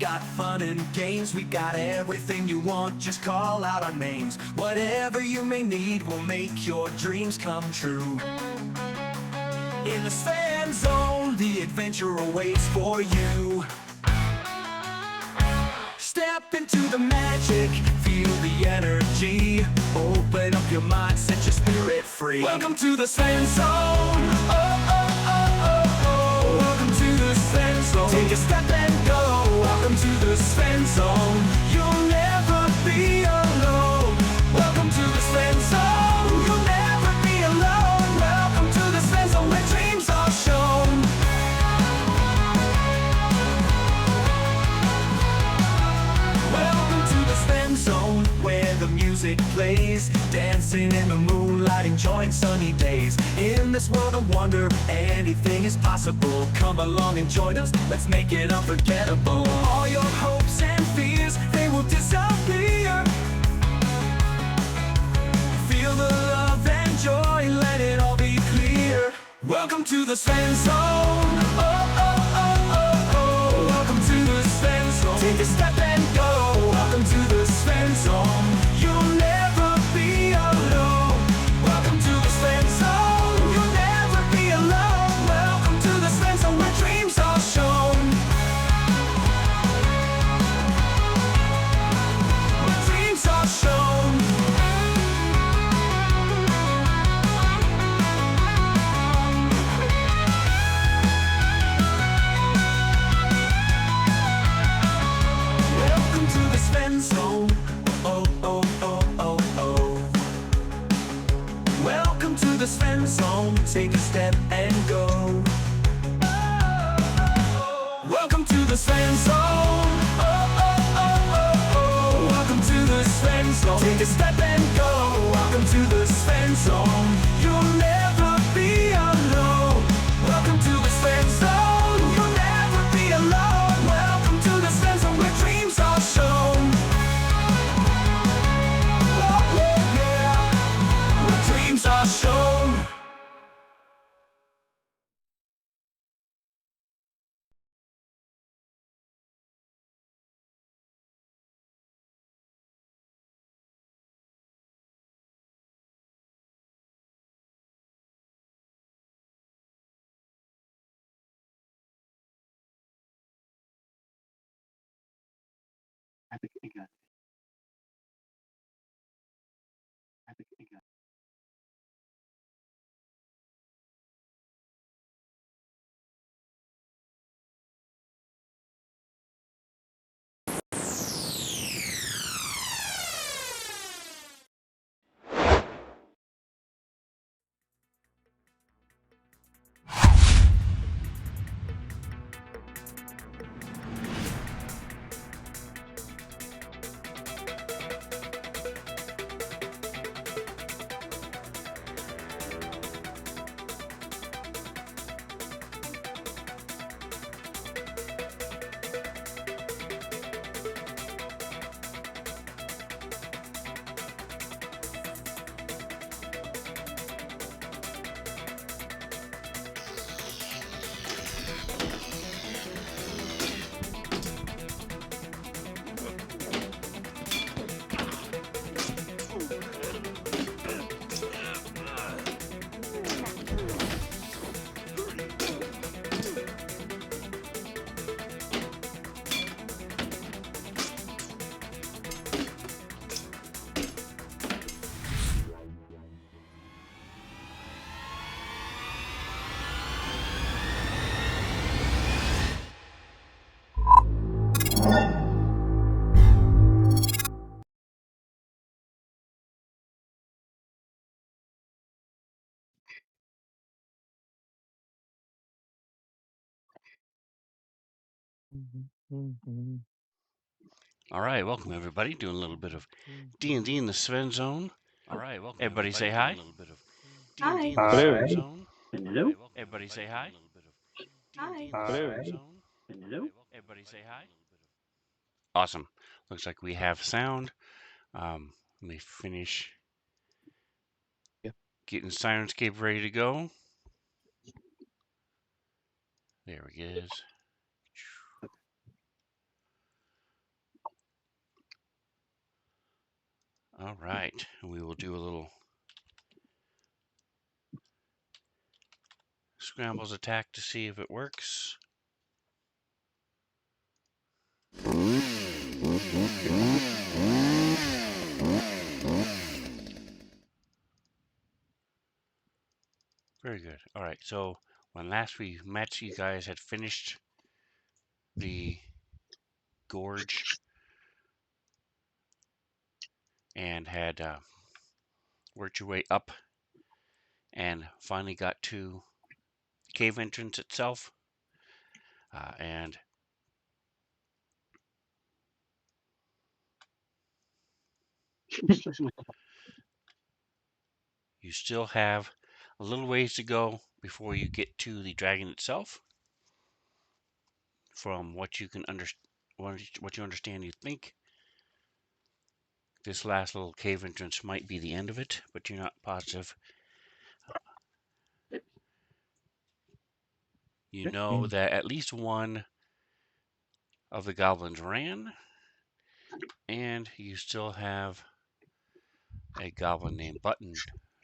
got fun and games, we got everything you want, just call out our names. Whatever you may need will make your dreams come true. In the Svenzone, the adventure awaits for you. Step into the magic, feel the energy. Open up your mind, set your spirit free. Welcome to the Svenzone. Oh, oh, oh, oh, oh. Welcome to the Svenzone. Take a step and go. Welcome to the Svenzone. You'll never be alone. Welcome to the Svenzone. You'll never be alone. Welcome to the Svenzone, where dreams are shown. Welcome to the Svenzone, where the music plays, dancing in the moonlight, enjoying sunny days. In this world of wonder, anything is possible. Come along and join us, let's make it unforgettable. All your hopes and fears, they will disappear. Feel the love and joy, let it all be clear. Welcome to the Svenzone. Oh, oh, oh, oh, oh. Welcome to the Svenzone. Take a step and go. Welcome to the Svenzone. You'll never be alone. Welcome to the Svenzone. You'll never be alone. Welcome to the Svenzone, where dreams are shown. Where dreams are shown. Welcome to the Svenzone. Oh, oh, oh, oh, oh. Welcome to the Svenzone. Take a step and go. Welcome to the Svenzone. Oh, oh, oh, oh, oh. Welcome to the Svenzone. Take a step and go. Welcome to the Svenzone. You'll never be alone. Welcome to the Svenzone. You'll never be alone. Welcome to the Svenzone, where dreams are shown. Oh, yeah, yeah. Where dreams are shown. All right, welcome everybody. Doing a little bit of D&D in the Svenzone. All right, welcome everybody. Say hi. Hi. Hello. Hello. Everybody say hi. Hi. Hello. Everybody say hi. Awesome. Looks like we have sound. Let me finish getting Sirenscape ready to go. There it is. All right, we will do a little scrambles attack to see if it works. Very good. All right, so when last we met, you guys had finished the gorge and had worked your way up and finally got to the cave entrance itself. And you still have a little ways to go before you get to the dragon itself. From what you can what you understand, you think this last little cave entrance might be the end of it, but you're not positive. You know that at least one of the goblins ran, and you still have a goblin named Button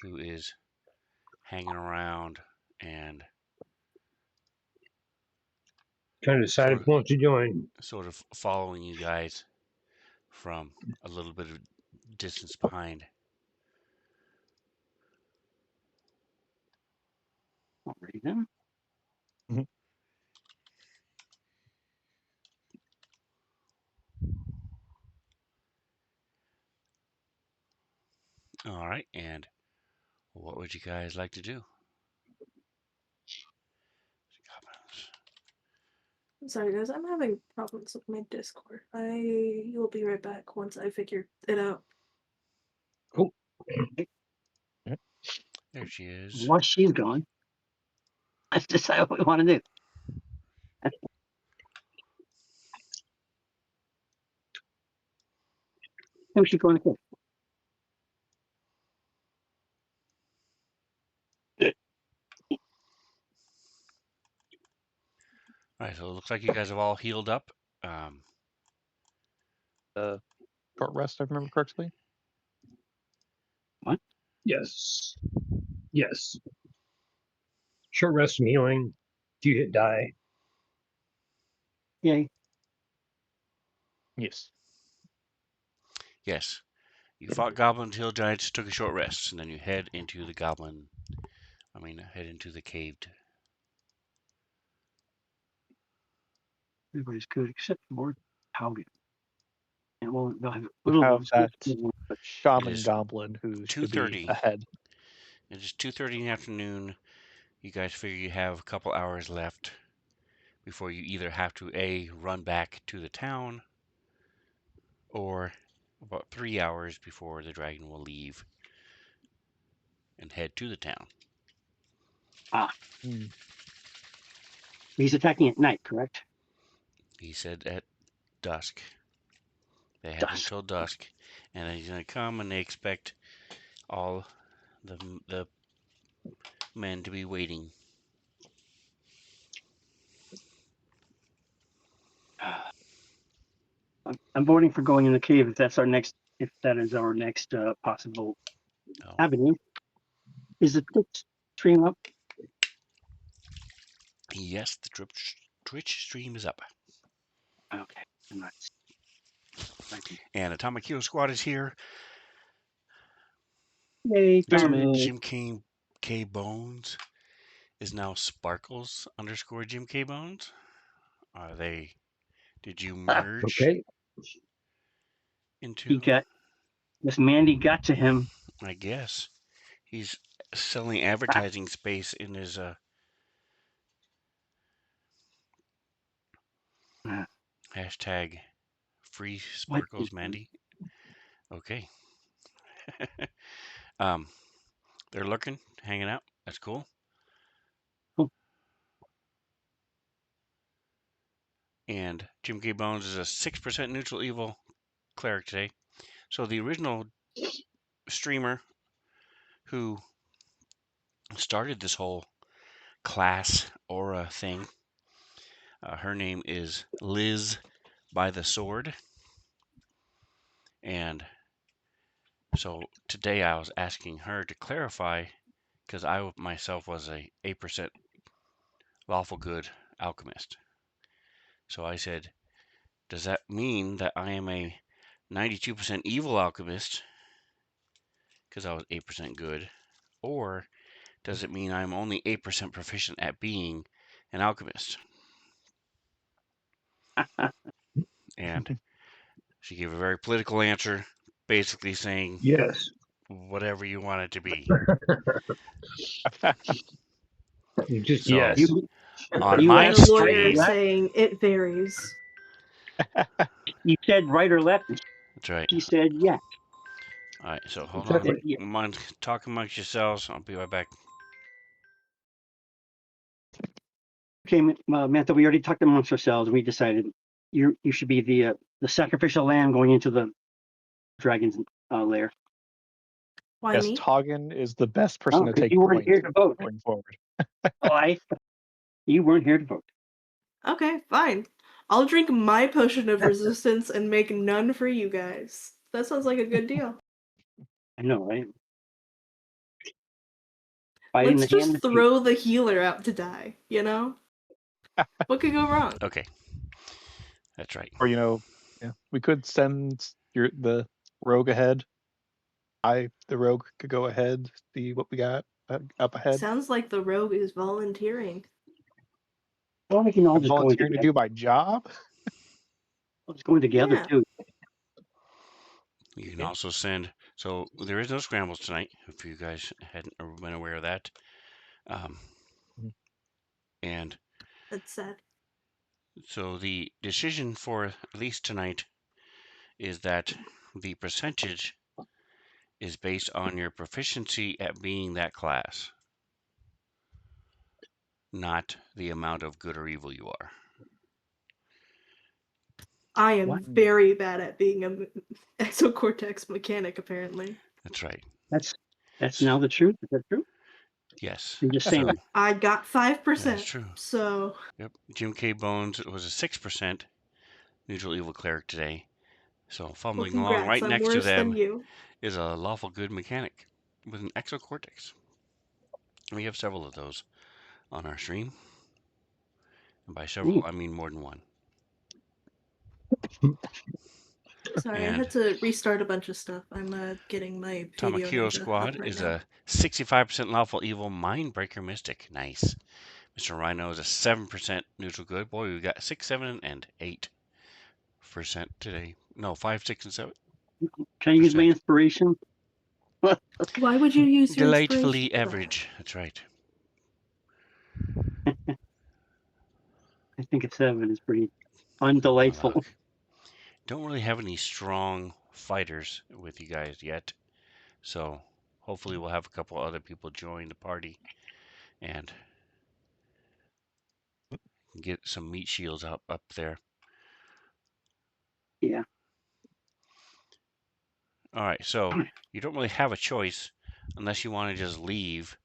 who is hanging around and Trying to decide sort if of, he wants to join. sort of following you guys from a little bit of distance behind. Alrighty then. All right, and what would you guys like to do? Goblins. I'm sorry, guys. I'm having problems with my Discord. I will be right back once I figure it out. There she is. Once she's gone, let's decide what we want to do. Who's she going to kill? All right, so it looks like you guys have all healed up. Short rest, if I remember correctly. Yes. Yes. Short rest and healing. If you hit die. Yay. Yes. Yes, you fought goblins, hill giants, took a short rest, and then you head into the head into the caved. Everybody's good except for Haugen. And they'll have a We little have that but shaman is goblin who should be 2:30. ahead. It is 2:30 in the afternoon. You guys figure you have a couple hours left before you either have to run back to the town, or about 3 hours before the dragon will leave and head to the town. he's attacking at night, correct? He said at dusk. They have Dusk. until dusk, and then he's gonna come, and they expect all the men to be waiting. I'm voting for going in the cave if that's our next, if that is our next possible Oh. avenue. Is the stream up? Yes, the Twitch stream is up. Okay. Nice. And Atomic Hero Squad is here. Yay, Jim, Tommy. Jim K Bones is now Sparkles _ Jim K Bones. Did you merge Okay. into? He got, Miss Mandy got to him. I guess he's selling advertising space in his hashtag free Sparkles Mandy. Okay. They're lurking, hanging out. That's cool. Cool. And Jim K Bones is a 6% neutral evil cleric today. So the original streamer who started this whole class aura thing, her name is Liz by the Sword, and So today I was asking her to clarify because I myself was a 8% lawful good alchemist. So I said, does that mean that I am a 92% evil alchemist because I was 8% good? Or does it mean I'm only 8% proficient at being an alchemist? And she gave a very political answer, basically saying Yes. whatever you want it to be. Just So yes. You on you my The asked right lawyer or is stream, left. saying it varies. You said right or left. And that's right. she said yeah. All right, so hold on. Exactly. Yeah. Talk amongst yourselves. I'll be right back. Okay, Mantha, we already talked amongst ourselves. We decided you should be the sacrificial lamb going into the dragon's lair. Why Yes, me? Toggin is the best person Oh, to because take you weren't points here to vote. going forward. Oh, you weren't here to vote. Okay, fine. I'll drink my potion of resistance and make none for you guys. That sounds like a good deal. I know, right? Fighting Let's the hand just of fate. throw the healer out to die, you know? What could go wrong? Okay, that's right. Or yeah, we could send the rogue ahead. The rogue could go ahead, see what we got up ahead. Sounds like the rogue is volunteering. Well, we can all I'm just go in volunteering to together. do my job. Let's go in together Yeah. too. You can also send. So there is no scrambles tonight. If you guys hadn't been aware of that, and That's sad. so the decision for at least tonight is that the percentage is based on your proficiency at being that class, not the amount of good or evil you are. I am What? very bad at being a exocortex mechanic, apparently. That's right. That's now the truth. Is that true? Yes. I'm just saying. So I got 5%. that's true. So Yep. Jim K. Bones was a 6% neutral evil cleric today. So well, fumbling along congrats. right I'm next to worse than them you. is a lawful good mechanic with an exocortex. We have several of those on our stream. And by several, I mean more than one. Sorry, I And had to restart a bunch of stuff. I'm getting my Paleo Tamakio Ninja up Squad right is now. a 65% lawful evil mindbreaker mystic. Nice. Mr. Rhino is a 7% neutral good. Boy, we got 6, 7, and 8% today. No, 5, 6, and 7. Can I use my inspiration? Why would you use your inspiration Delightfully for that? average. That's right. I think a 7 is pretty Oh, undelightful. look. Don't really have any strong fighters with you guys yet. So hopefully we'll have a couple other people join the party and get some meat shields up there. Yeah. All right, so you don't really have a choice unless you want to just leave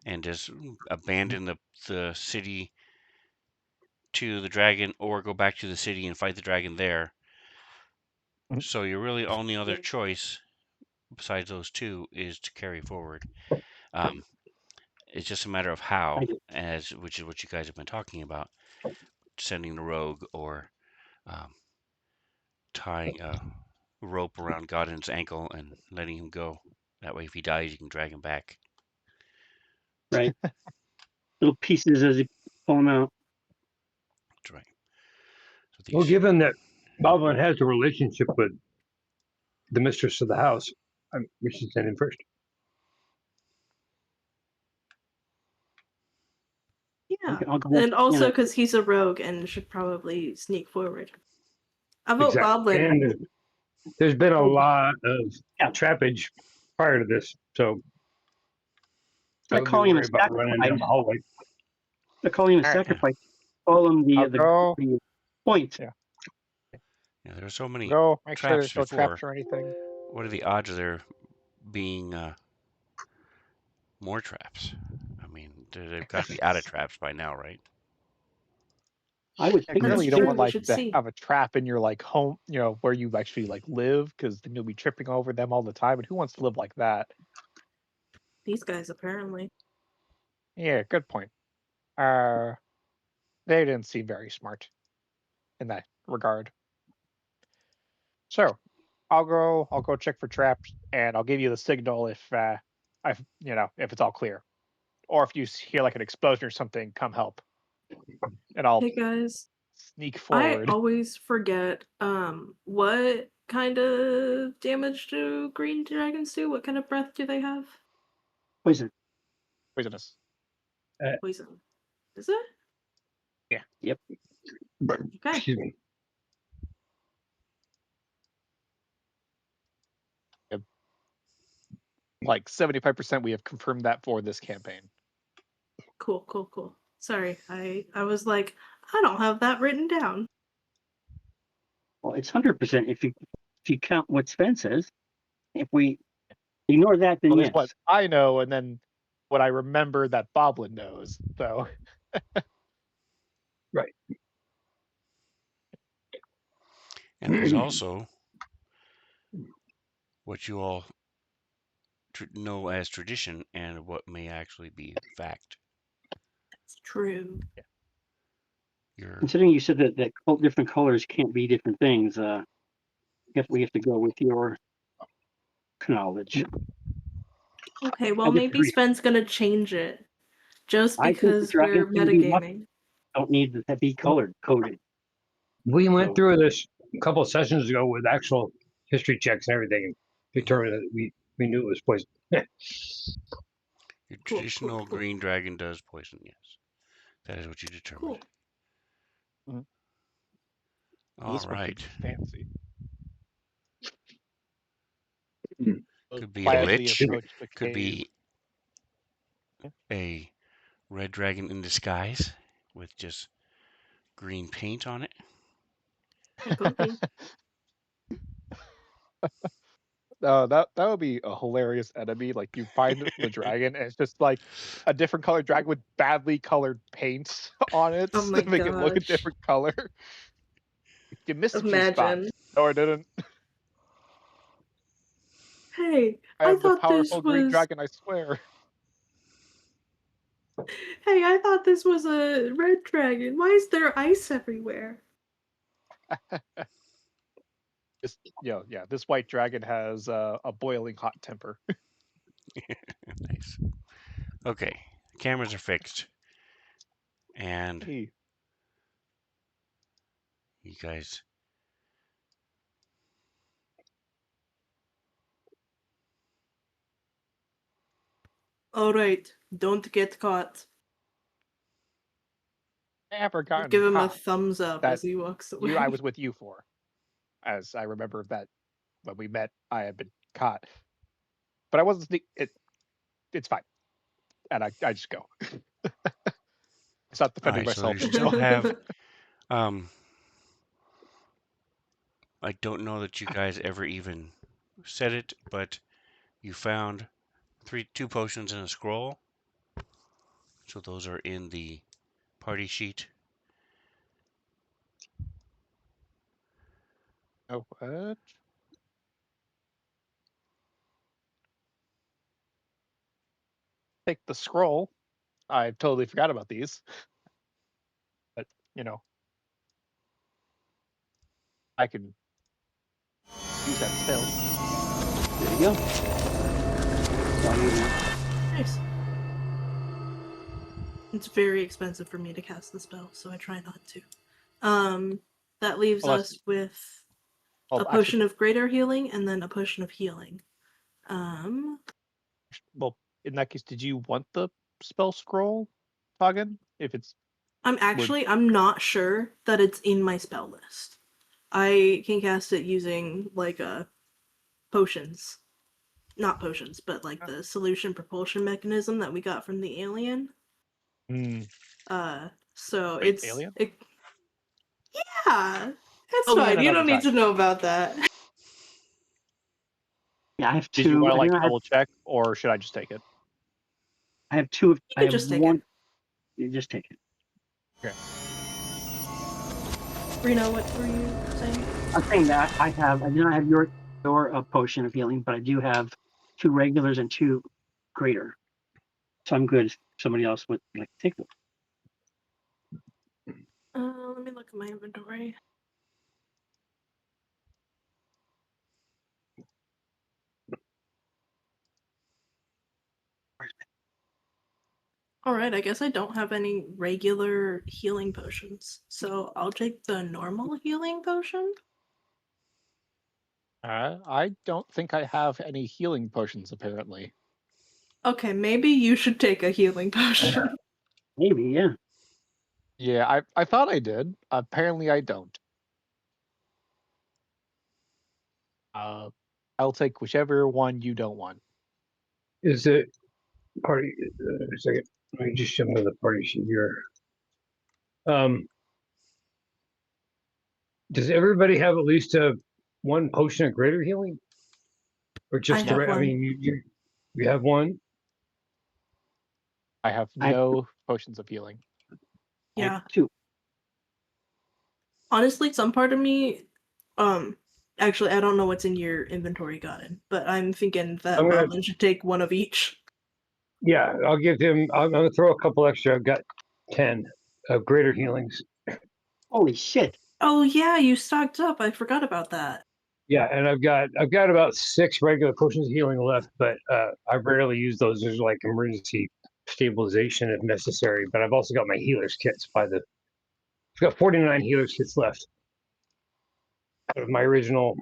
and just abandon the city to the dragon or go back to the city and fight the dragon there. So your really only other choice besides those two is to carry forward. It's just a matter of how, which is what you guys have been talking about, sending the rogue or tying a rope around Godin's ankle and letting him go. That way, if he dies, you can drag him back. Right. Little pieces as you pull them out. That's right. So Well, given that Goblin has a relationship with the mistress of the house, we should send him first. Yeah. Okay, I'll go And also yeah. because he's a rogue and should probably sneak forward. I vote Exactly. Boblin. And there's been a lot of trappage prior to this, so I They're would be calling him a worried about running down sacrifice. the hallway. They're calling him a All right. sacrifice. Call him I'll go. the point. Yeah. Yeah, there are so many Go. Make sure traps there's no before. traps or anything. What are the odds of there being more traps? I mean, they've got to be out of traps by now, right? I would Yeah, think clearly That's you don't true, want we like should to see. have a trap in your like home, where you actually like live, because then you'll be tripping over them all the time. And who wants to live like that? These guys apparently. Yeah, good point. They didn't seem very smart in that regard. So I'll go check for traps, and I'll give you the signal if if it's all clear, or if you hear like an explosion or something, come help, and I'll Hey guys, sneak I forward. always forget what kind of damage do green dragons do? What kind of breath do they have? poison. Poisonous. Poison. Is it? Yep. Okay. Excuse me. Like 75%, we have confirmed that for this campaign. Cool, cool, cool. Sorry, I was like, I don't have that written down. Well, it's 100% if you count what Sven says. If we ignore that, then Well, yes. there's what I know, and then what I remember that Boblin knows. So Right. And there's also what you all know as tradition and what may actually be fact. It's true. Your Considering you said that different colors can't be different things, we have to go with your knowledge. Okay, I well maybe disagree. Sven's gonna change it. Just I think the because we're dragons can be metagaming. don't need to be coded. We went So- through this a couple of sessions ago with actual history checks and everything, and determined that we knew it was poison. your Cool, traditional cool. green dragon does poison, yes. That is what you determined. Cool. Mhm. All this one could right. be fancy. Could be a Quietly lich. approach the Could cave. be a red dragon in disguise with just green paint on it. It could be. That would be a hilarious enemy. Like you find the dragon, and it's just like a different colored dragon with badly colored paint on it Oh my to make it look a gosh. different color. You missed a few spots. Imagine. No, I didn't. Hey, I I am the thought this powerful green was dragon, I swear. Hey, I thought this was a red dragon. Why is there ice everywhere? This white dragon has a boiling hot temper. Nice. Okay, cameras are fixed. And Hey, you guys Alright, don't get caught. I never gotten Give him a caught. thumbs up That as he walks away. I was with you for. As I remember that when we met, I had been caught. But I wasn't it's fine. And I just go. It's not defending Alright, so myself. you still have I don't know that you guys ever even said it, but you found two potions and a scroll. So those are in the party sheet. Oh, what? Take the scroll. I totally forgot about these. But, I can use that spell. There you go. All you need. Nice. It's very expensive for me to cast the spell, so I try not to. That leaves Unless- us with Well, a potion of greater healing and then a potion of healing. well, in that case, did you want the spell scroll, Hagen? If it's I'm not sure that it's in my spell list. I can cast it using like potions. Not potions, but like the solution propulsion mechanism that we got from the alien. So Wait, it's alien? yeah. That's Oh, yeah, fine. You another don't need to time. know about that. Yeah, I have two. Did you want to I like think double check, or should I just take it? I have two. I could have just take one. it. You just take it. Okay. Reno, what were you saying? I'm saying that I do not have your potion of healing, but I do have 2 regulars and 2 greater. So I'm good if somebody else would like to take them. Let me look at my inventory. Alright, I guess I don't have any regular healing potions, so I'll take the normal healing potion. I don't think I have any healing potions, apparently. Okay, maybe you should take a healing potion. Maybe, yeah. Yeah, I thought I did. Apparently, I don't. I'll take whichever one you don't want. Is it party? A second. Let me just jump into the party sheet here. Does everybody have at least one potion of greater healing, or just have I one. mean, you have one. I have I- no potions of healing. I have Yeah. 2. Honestly, some part of me, actually, I don't know what's in your inventory, Gotten, but I'm thinking that I'm gonna- Robin should take one of each. Yeah, I'll give him. I'm gonna throw a couple extra. I've got 10 of greater healings. Holy shit. Oh yeah, you stocked up. I forgot about that. Yeah, and I've got about 6 regular potions of healing left, but I rarely use those as like emergency stabilization if necessary. But I've also got my healers kits I've got 49 healers kits left out of my original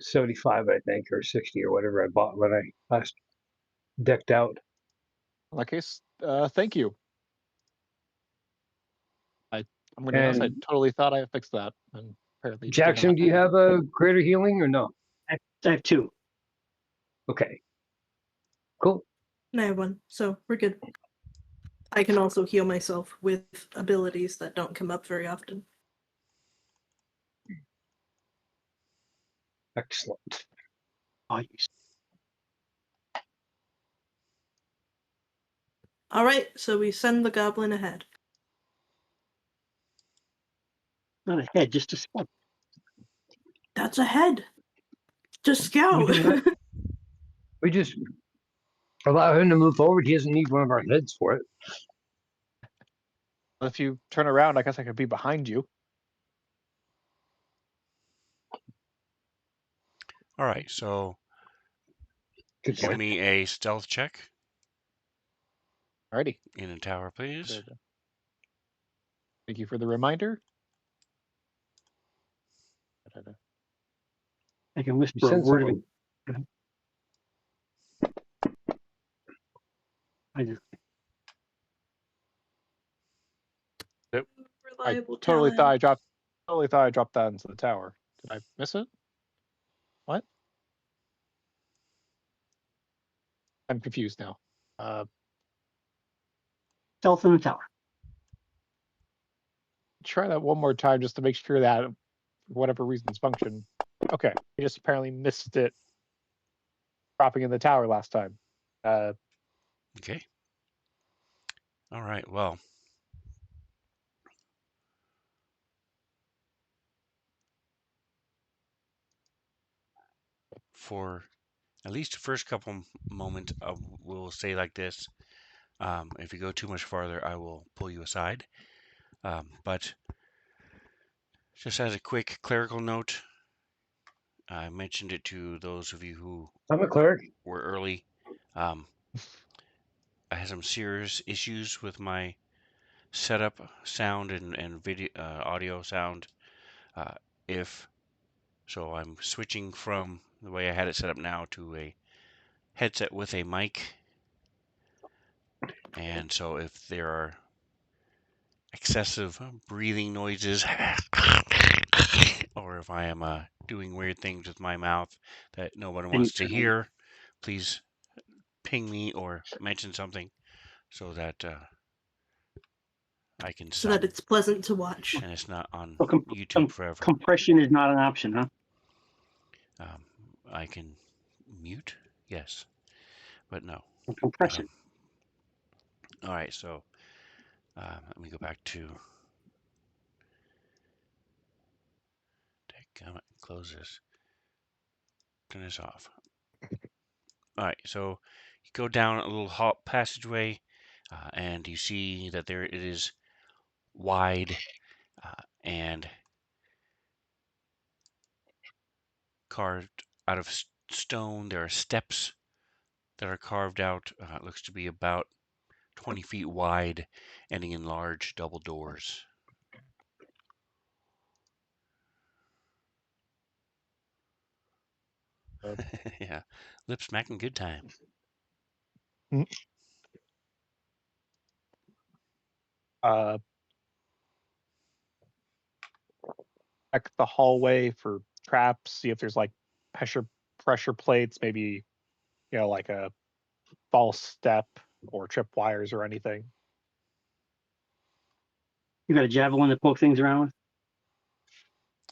75, I think, or 60 or whatever I bought when I last decked out. In that case, thank you. I'm gonna be honest, I And totally thought I fixed that, and apparently did Jackson, not. do you have a greater healing or no? I have 2. Okay, cool. And I have one, so we're good. I can also heal myself with abilities that don't come up very often. Excellent. Oh, you Alright, so we send the goblin ahead. not a head, just a spot. That's ahead. Just scout. We just allow him to move forward. He doesn't need one of our heads for it. If you turn around, I guess I could be behind you. All right, so Good give point. me a stealth check Alrighty. in a tower, please. Thank you for the reminder. I can You whisper a send word. someone. I just I Reliable totally talent. thought I dropped that into the tower. Did I miss it? What? I'm confused now. stealth in the tower. Try that one more time just to make sure that, for whatever reasons, function. Okay, I just apparently missed it dropping in the tower last time. Okay. All right, well. For at least the first couple moments, we'll say like this. If you go too much farther, I will pull you aside. But just as a quick clerical note, I mentioned it to those of you who I'm a cleric. were early. I had some serious issues with my setup sound and video audio sound. So I'm switching from the way I had it set up now to a headset with a mic. And so if there are excessive breathing noises or if I am doing weird things with my mouth that no one wants to hear, please ping me or mention something so that I can So stop that it's pleasant to watch. and it's not on So YouTube forever. compression is not an option, huh? I can mute, yes, but no. Compression. All right, so let me go back to Damn it, close this. Turn this off. All right, so you go down a little passageway, and you see that there it is wide and carved out of stone. There are steps that are carved out. It looks to be about 20 feet wide, ending in large double doors. Yeah, lip smacking good time. Uh, check the hallway for traps. See if there's like pressure plates. Maybe like a false step or tripwires or anything. You got a javelin to poke things around with?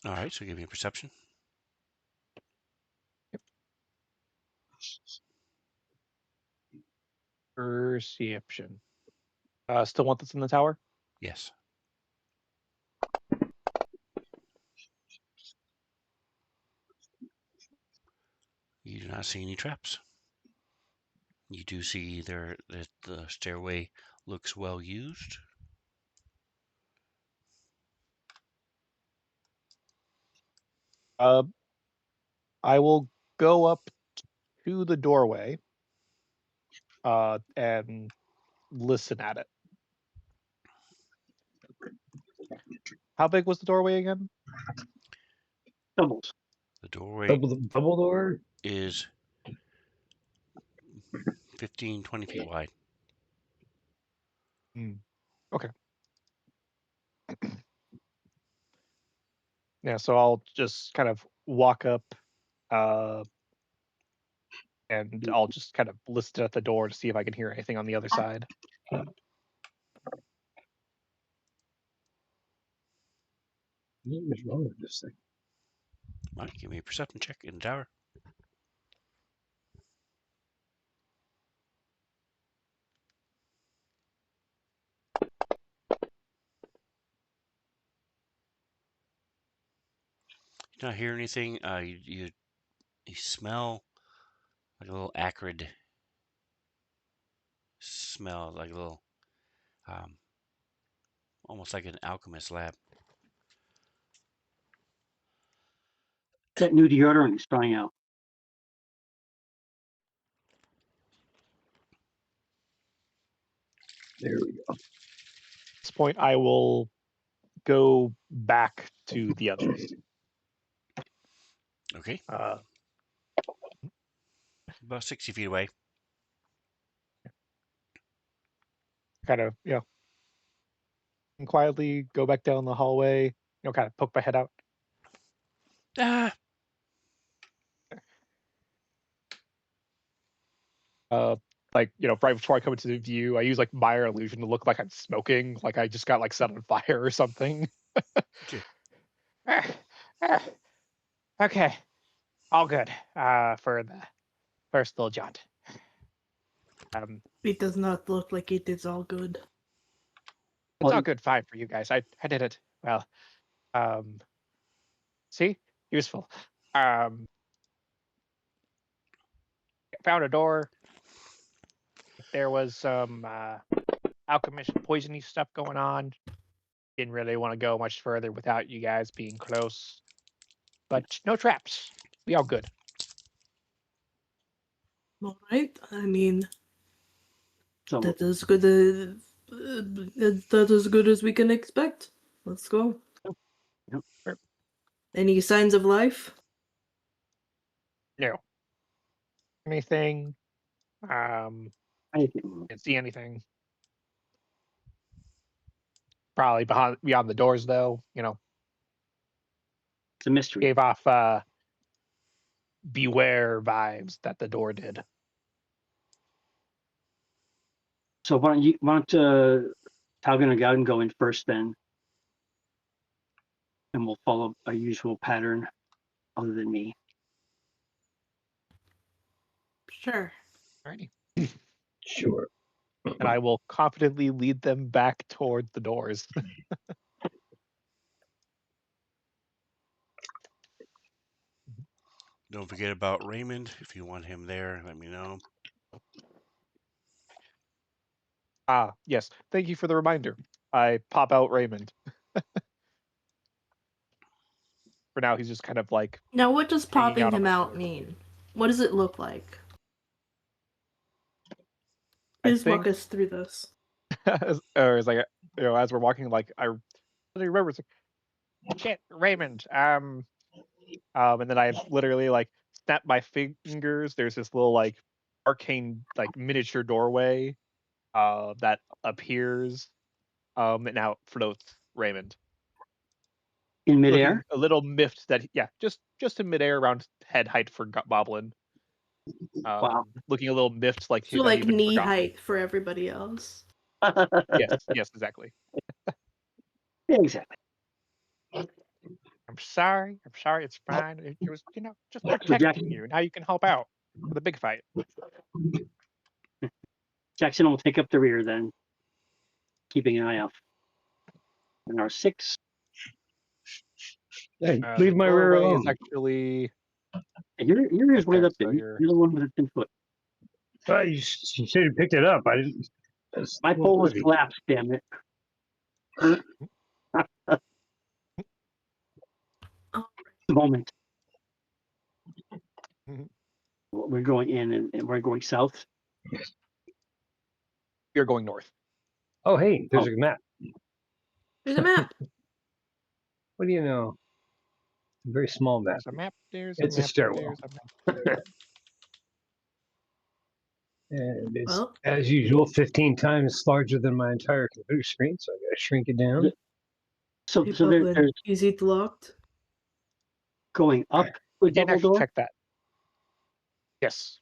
All right, so give me a perception. Perception. Still want this in the tower? Yes. You do not see any traps. You do see there that the stairway looks well used. I will go up to the doorway and listen at it. How big was the doorway again? Doubles. The doorway Double door? is 15, 20 feet wide. Okay. Yeah, so I'll just kind of walk up and I'll just kind of listen at the door to see if I can hear anything on the other side. What is wrong with this thing? All right, give me a perception check in the tower. You not hear anything. You smell like a little acrid smell, like a little, almost like an alchemist lab. That new deodorant is trying out. There we go. At this point, I will go back to the others. Okay. About 60 feet away. Kind of, and quietly go back down the hallway, kind of poke my head out. Ah! Right before I come into the view, I use like Mire illusion to look like I'm smoking, like I just got like set on fire or something. Okay, all good for the first little jaunt. It does not look like it is all good. It's all good, fine for you guys. I did it well. See, useful. Found a door. There was some alchemist poisony stuff going on. Didn't really want to go much further without you guys being close. But no traps. We all good. All right. I mean, So that is good. That is good as we can expect. Let's go. Yep. Any signs of life? No. Anything? I think Didn't see anything. Probably beyond the doors, though. it's a mystery. Gave off beware vibes that the door did. So why don't Talgan and Gowden go in first then, and we'll follow our usual pattern, other than me. Sure. Alrighty. Sure. And I will confidently lead them back toward the doors. Don't forget about Raymond. If you want him there, let me know. Ah, yes. Thank you for the reminder. I pop out Raymond. For now, he's just kind of like Now, what does hanging popping out on him my out shoulder. mean? What does it look like? I Please walk think, us through this. or it's like, as we're walking, like I remember, it's like, shit, Raymond. And then I literally like snap my fingers. There's this little like arcane like miniature doorway that appears and now floats Raymond. In Looking midair. a little miffed that just in midair around head height for Boblin. Wow. Looking a little miffed like So, that like he'd been knee forgotten. height for everybody else. Yes, exactly. Exactly. I'm sorry, it's fine. It was, just So Jackson, protecting you, and how you can help out for the big fight. Jackson will take up the rear then, keeping an eye out. And our 6. Hey, The leave my rear doorway alone. is actually And your ears right right there, up there. so You're you're the one with the 10 foot. You should have picked it up. I didn't. That's My a little pole is heavy. collapsed, damn it. Oh, The moment. Mhm. We're going in and we're going south. you're going north. Oh, hey, there's Oh. a map. there's a map. What do you know? A very small map. There's a map. There's It's a a map. stairwell. There's a map. And it's, Well, as usual, 15 times larger than my entire computer screen, so I gotta shrink it down. So hey, so Bublin, there's is it locked? going up to a I didn't double actually door. check that. Yes.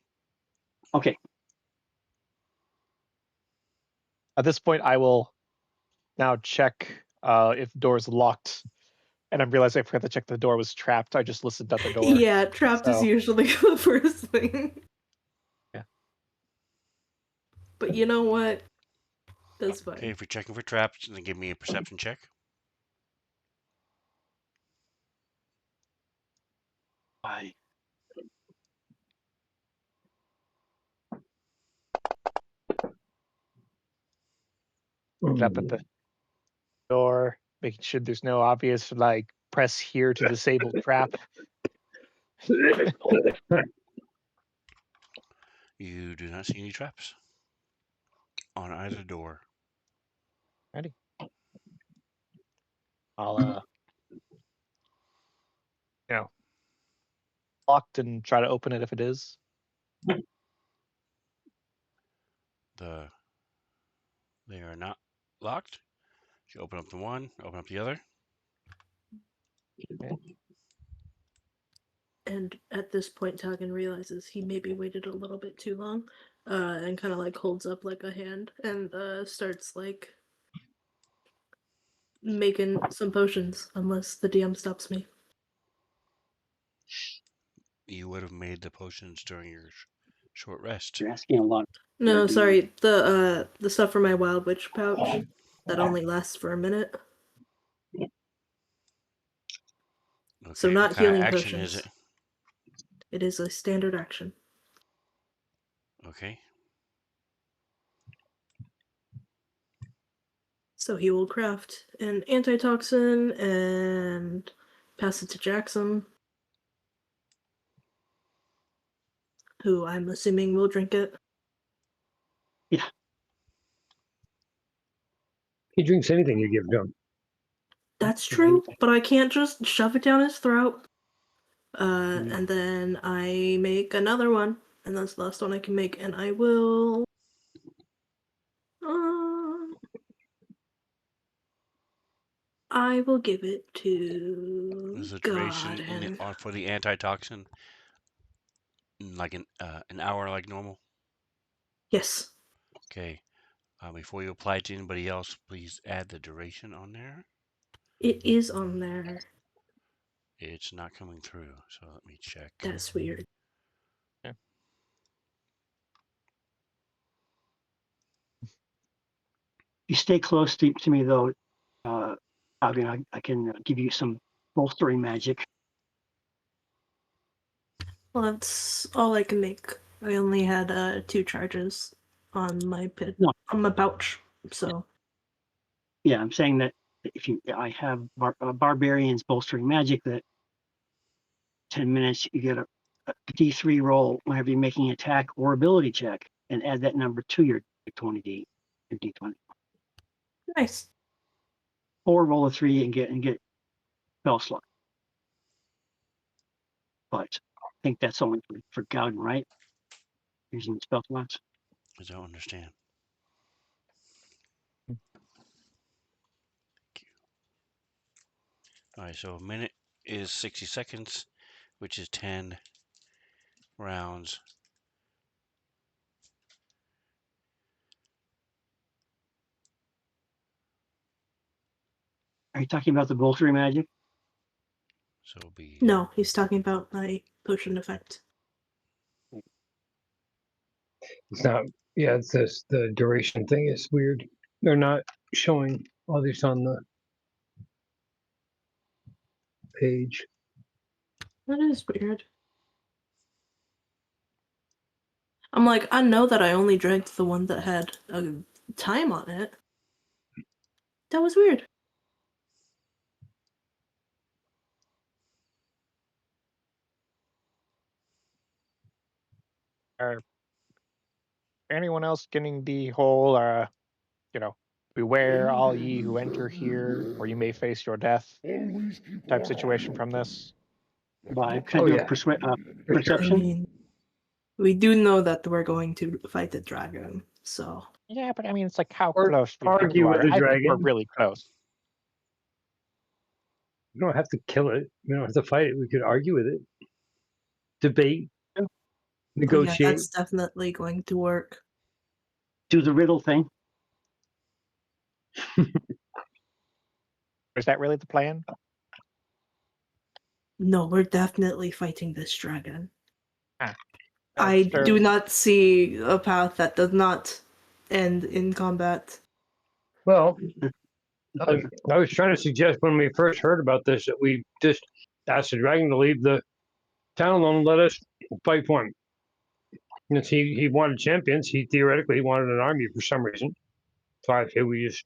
Okay. At this point, I will now check if the door is locked. And I'm realizing I forgot to check the door was trapped. I just listened at the door. Yeah, trapped is So- usually the first thing. Yeah. But you know what? That's fine. Okay, if you're checking for traps, then give me a perception check. Bye. Looked up at the door, making sure there's no obvious like press here to disable trap. You do not see any traps on either door. I'll locked and try to open it if it is. They are not locked. You open up the one, open up the other. And at this point, Talgan realizes he maybe waited a little bit too long, and kind of like holds up like a hand and starts like making some potions, unless the DM stops me. You would have made the potions during your short rest. You're asking a lot. No, Yeah, sorry, the stuff from my Wild Witch pouch that only lasts for a minute. Okay, So what not kind of healing action potions. is it? It is a standard action. Okay. So he will craft an antitoxin and pass it to Jackson, who I'm assuming will drink it. He drinks anything you give to him. That's true, but I can't just shove it down his throat. And then I make another one, and that's the last one I can make, and I will. I will give it to Is the God. duration for the antitoxin like an hour like normal? Yes. Okay. Before you apply it to anybody else, please add the duration on there. It is on there. It's not coming through, so let me check. That's weird. You stay close to me though. I can give you some bolstering magic. Well, that's all I can make. I only had 2 charges on my No. on my pouch, so Yeah, I'm saying that if I have barbarians bolstering magic that 10 minutes you get a D3 roll whenever you're making an attack or ability check, and add that number to your 20D, your D20, nice. or roll a 3 and get spell slot. But I think that's only for Gowden, right? Using the spell slots. I don't understand. All right, so a minute is 60 seconds, which is 10 rounds. Are you talking about the bolstering magic? So it'll be No, he's talking about my potion effect. It's not. Yeah, it's this. The duration thing is weird. They're not showing all these on the page. That is weird. I'm like, I know that I only drank the one that had a time on it. That was weird. Are anyone else getting the whole, beware all ye who enter here, or you may face your death type situation from this? By can I do a For I perception? mean, we do know that we're going to fight the dragon, so Yeah, but I mean, it's like how Or close do you think argue you with are? the I think we're dragon. really close. We don't have to kill it. We don't have to fight it. We could argue with it, debate, oh, yeah, negotiate. that's definitely going to work. Do the riddle thing. Is that really the plan? No, we're definitely fighting this dragon. Ah, I so- do not see a path that does not end in combat. Well, I was trying to suggest when we first heard about this that we just asked the dragon to leave the town alone and let us fight for him. Since he wanted champions, he theoretically wanted an army for some reason. So I say we just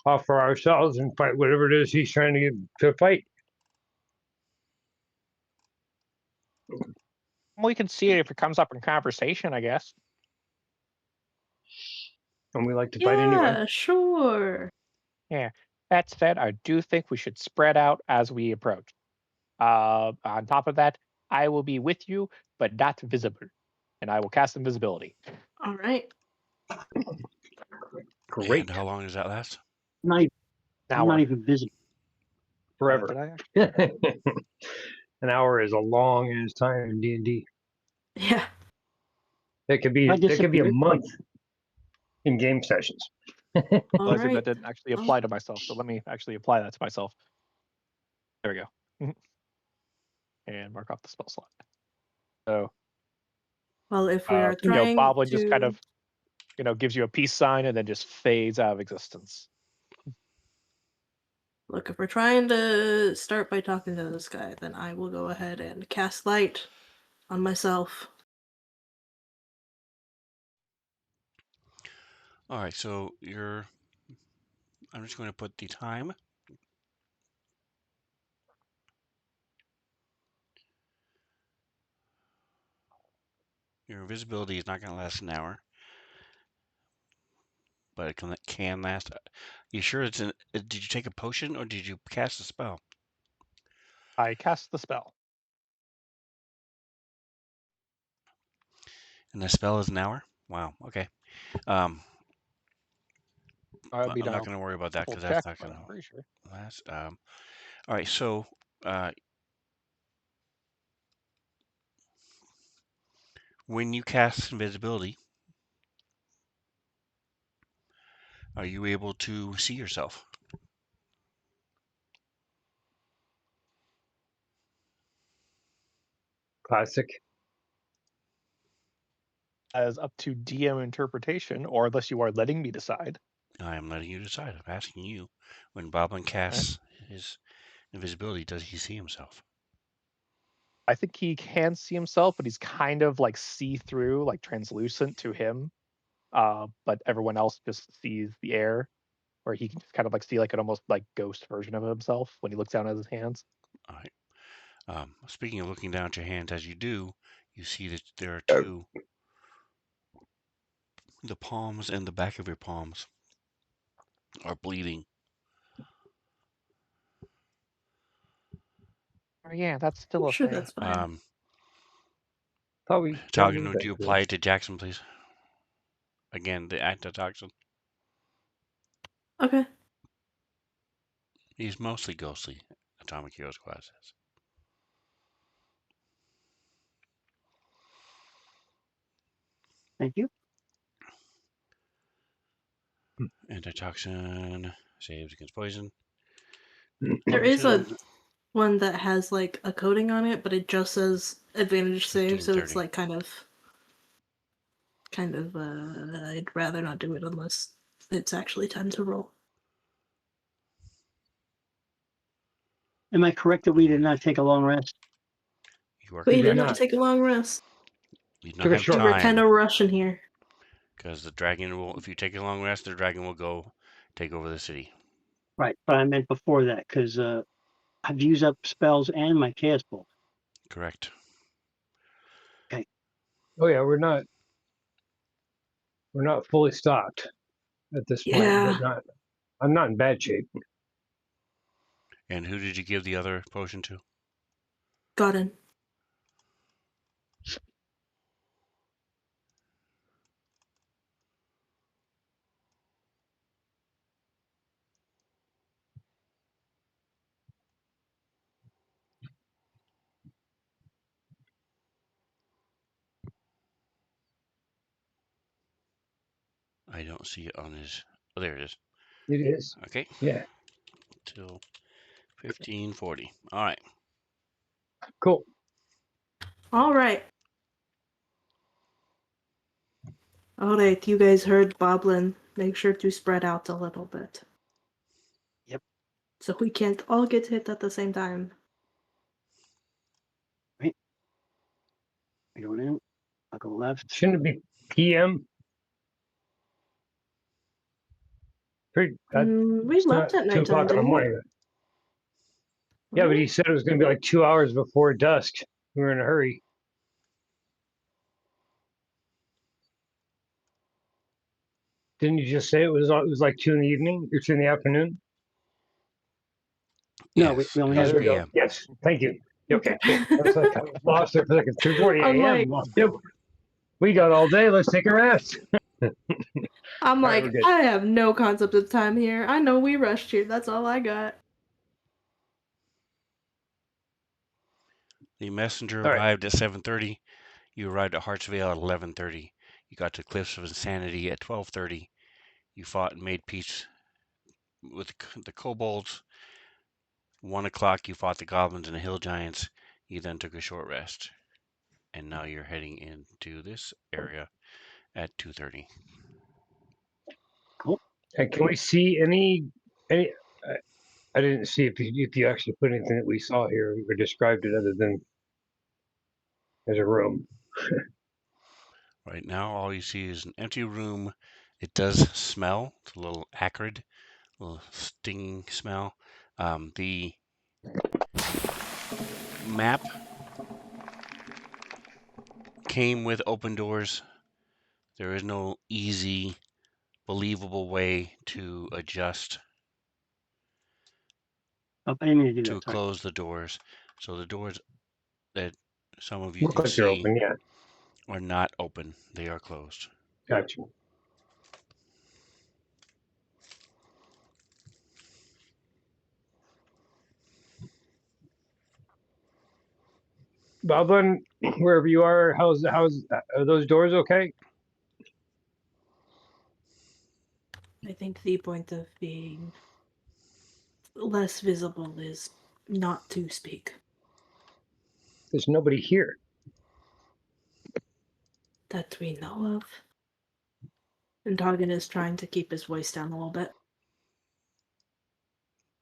offer ourselves and fight whatever it is he's trying to fight. We can see it if it comes up in conversation, I guess. And we like to fight anyway. Yeah, sure. Yeah. That said, I do think we should spread out as we approach. On top of that, I will be with you, but not visible, and I will cast invisibility. All right. Great. And how long does that last? I'm Now not even visible. Forever. Did I actually? An hour is a long ass time in D&D. Yeah. It could be I a disappeared. month in game sessions. All Realizing right. that didn't actually apply to myself, so let me actually apply that to myself. There we go. And mark off the spell slot. So, Well, if we are you know, trying Boblin to just kind of, gives you a peace sign and then just fades out of existence. look, if we're trying to start by talking to this guy, then I will go ahead and cast light on myself. All right, so I'm just going to put the time. Your invisibility is not going to last an hour, but it can last. You sure did you take a potion or did you cast a spell? I cast the spell. And the spell is an hour? Wow, okay. I'm I'd be not down. going to worry about that Double because that's check, not but going I'm to pretty sure. last. All right, so when you cast invisibility, are you able to see yourself? Classic. As up to DM interpretation, or unless you are letting me decide. I am letting you decide. I'm asking you. When Boblin casts his invisibility, does he see himself? I think he can see himself, but he's kind of like see-through, like translucent to him. But everyone else just sees the air, where he can just kind of like see like an almost like ghost version of himself when he looks down at his hands. All right. Speaking of looking down at your hands, as you do, you see that there are two. The palms and the back of your palms are bleeding. Oh, yeah, that's still a Sure, thing. that's fine. Thought we Talgan, moved would that you to apply it to Jackson, please? Again, the antitoxin. Okay. He's mostly ghostly, Atomic Hero Squad says. Thank you. Antitoxin saves against poison. There Probably is a should've- one that has like a coating on it, but it just says advantage save, so 1530. it's like kind of I'd rather not do it unless it's actually time to roll. Am I correct that we did not take a long rest? You are We did did correct. not take a long rest. You don't Took a have short We were kind time of rushing here. because the dragon will. If you take a long rest, the dragon will go take over the city. Right, but I meant before that because I've used up spells and my chaos bolt. Correct. Oh yeah, we're not fully stocked at this point, Yeah. but I'm not in bad shape. And who did you give the other potion to? Got in. I don't see it on his. Oh, there it is. It is. Okay. Yeah. Till 1540. All right. Cool. All right. All right, you guys heard Boblin. Make sure to spread out a little bit. Yep. So we can't all get hit at the same time. I go in. I'll go left. Shouldn't it be PM? We It's left not at 2 nighttime, o'clock in the didn't we? morning. Yeah, but he said it was going to be like 2 hours before dusk. We were in a hurry. Didn't you just say it was like 2 in the evening or 2 in the afternoon? No, Yes, we only it Oh, is have there we go. PM. Yes, thank you. Okay, cool. I was like, I was lost there for a second. 3:40 I'm a.m. like- Yep. We got all day. Let's take a rest. I'm All right, like, we're good. I have no concept of time here. I know we rushed here. That's all I got. The messenger All right. arrived at 7:30. You arrived at Hartsvale at 11:30. You got to Cliffs of Insanity at 12:30. You fought and made peace with the kobolds. 1 o'clock, you fought the goblins and the hill giants. You then took a short rest, and now you're heading into this area at 2:30. And can we see any? I didn't see if you actually put anything that we saw here or described it other than as a room. Right now, all you see is an empty room. It does smell. It's a little acrid, a little stinging smell. The map came with open doors. There is no easy, believable way to adjust Oh, I didn't mean to do to that. Sorry. close the doors. So the doors that some of you Look can like they're see open. Yeah, are not open. They are closed. gotcha. Boblin, wherever you are, are those doors okay? I think the point of being less visible is not to speak. There's nobody here. That we know of. And Targan is trying to keep his voice down a little bit.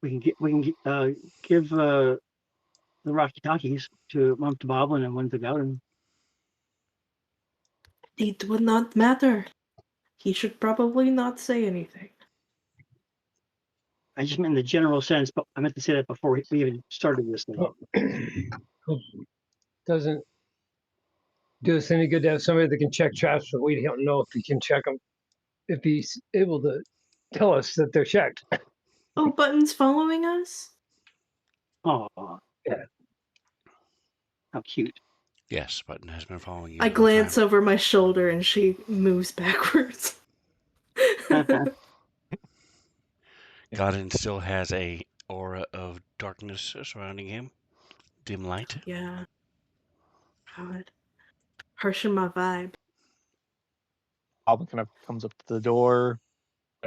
We can give the Rocky Talkies to one to Boblin and one to Gowden. It would not matter. He should probably not say anything. I just meant in the general sense, but I meant to say that before we even started this thing. Well, doesn't do us any good to have somebody that can check traps, but we don't know if he can check them. If he's able to tell us that they're checked. Oh, Button's following us? Oh, Yeah. How cute. Yes, Button has been following you. I the whole glance time. over my shoulder and she moves backwards. Godin still has a aura of darkness surrounding him. Dim light. Yeah. God. Harshing my vibe. Goblin kind of comes up to the door,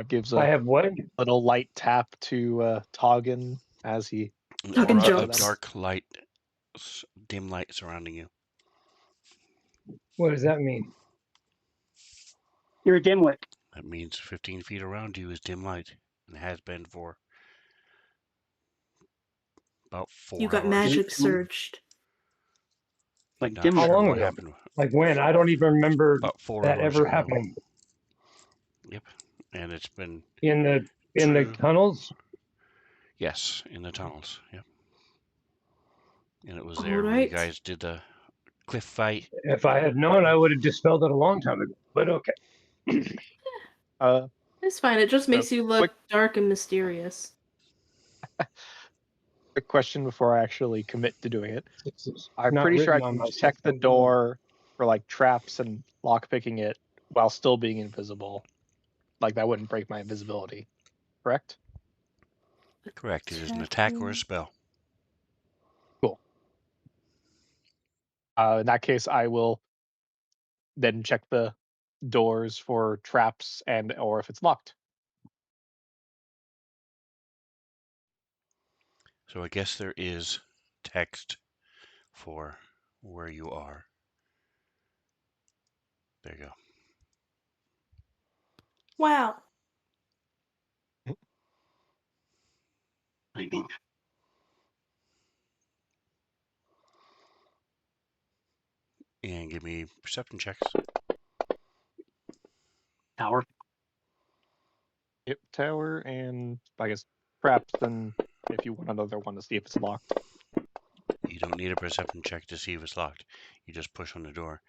gives I a have what? little light tap to Toggin as he. An Tugging aura of jumps. dark light, dim light surrounding you. What does that mean? You're a dimwit. That means 15 feet around you is dim light, and has been for about 4 You got hours. magic Mm. surged. Like Not dim How sure long what ago? happened. Like when? I don't even remember About 4 that hours ever ago. happening. Yep, and it's been In the True. tunnels. yes in the tunnels. Yep, and it was All there where you right. guys did the cliff fight. If I had known, I would have dispelled it a long time ago. But okay. It's fine. It just makes you look quick- dark and mysterious. Quick question before I actually commit to doing it. It's I'm not pretty sure I written on can my check the system. door for like traps and lockpicking it while still being invisible. Like that wouldn't break my invisibility, correct? Correct. It is an attack or a spell. In that case, I will then check the doors for traps and or if it's locked. So I guess there is text for where you are. There you go. Wow. I mean, And give me perception checks. tower. Yep, tower and I guess traps. Then if you want another one to see if it's locked. You don't need a perception check to see if it's locked. You just push on the door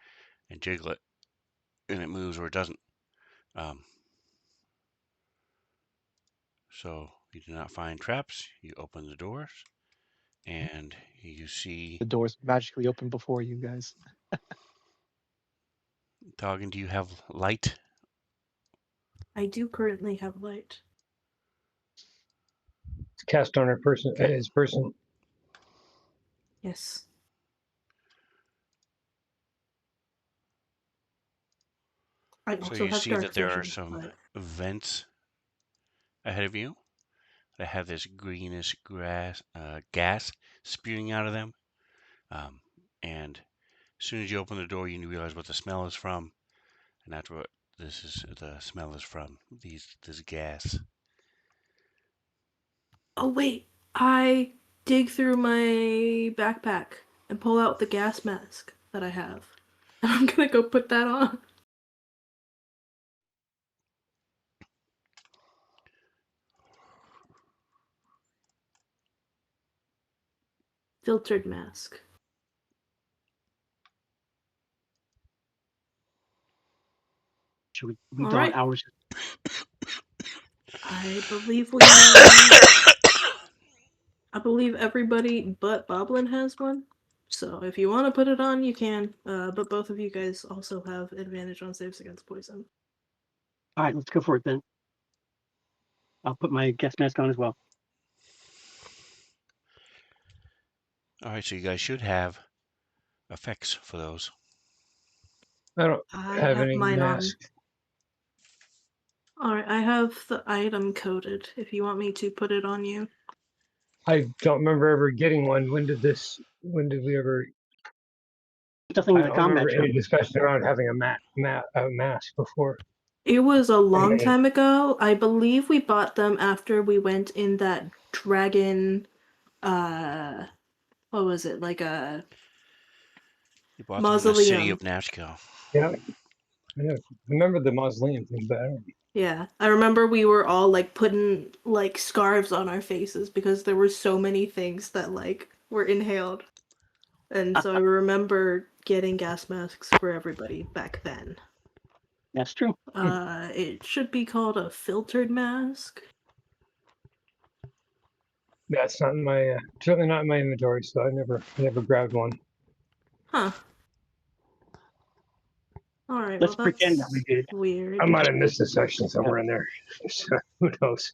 and jiggle it, and it moves or it doesn't. So you do not find traps. You open the doors, and you see. The doors magically open before you guys. Toggin, do you have light? I do currently have light. It's cast on her person. His person. Yes. I So also you have see dark that there are vision, some but vents ahead of you that have this greenish gas spewing out of them. And as soon as you open the door, you realize what the smell is from, and that's what the smell is from. This gas. oh wait, I dig through my backpack and pull out the gas mask that I have. And I'm gonna go put that on. Filtered mask. Should we All draw right. hours? I believe I believe everybody but Boblin has one. So if you want to put it on, you can. But both of you guys also have advantage on saves against poison. All right, let's go for it then. I'll put my gas mask on as well. All right, so you guys should have effects for those. I don't I have have any mine mask. on. Alright, I have the item coded if you want me to put it on you. I don't remember ever getting one. When did we ever? Nothing I in the don't combat remember trip. any discussion around having a mask before. It was a long Okay. time ago. I believe we bought them after we went in that dragon what was it, like a You bought them in the city mausoleum? of Nashville. Yeah, I remember the mausoleum thing, but I don't. Yeah, I remember we were all like putting like scarves on our faces because there were so many things that like were inhaled. And so I remember getting gas masks for everybody back then. That's true. It should be called a filtered mask. That's not in my certainly not in my inventory, so I never grabbed one. Huh. Alright, well Let's pretend that that's we did. weird. I might have missed a section somewhere in there. So, who knows?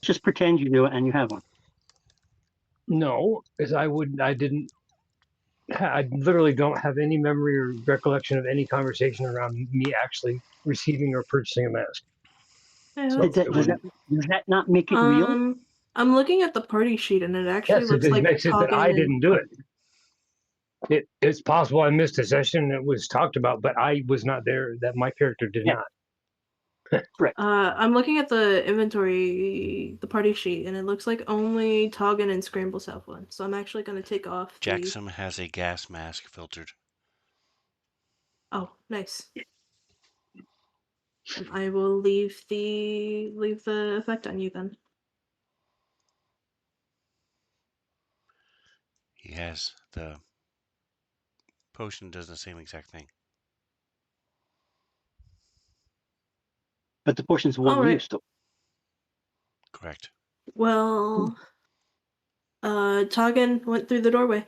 Just pretend you do it and you have one. No, because I didn't. I literally don't have any memory or recollection of any conversation around me actually receiving or purchasing a mask. Yeah, So Did that's that, it does fine. that not make it real? I'm looking at the party sheet and it actually Yes, looks it like makes it that Toggin I and didn't do it. It's possible I missed a session that was talked about, but I was not there. That my character did Yeah. not. I'm looking at the inventory, the party sheet, and it looks like only Toggin and Scrambles have one. So I'm actually gonna take off the. Jackson has a gas mask filtered. Oh, nice. And I will leave the effect on you then. He has the potion does the same exact thing. But the potion's one Alright. use. So Correct. Well, Toggin went through the doorway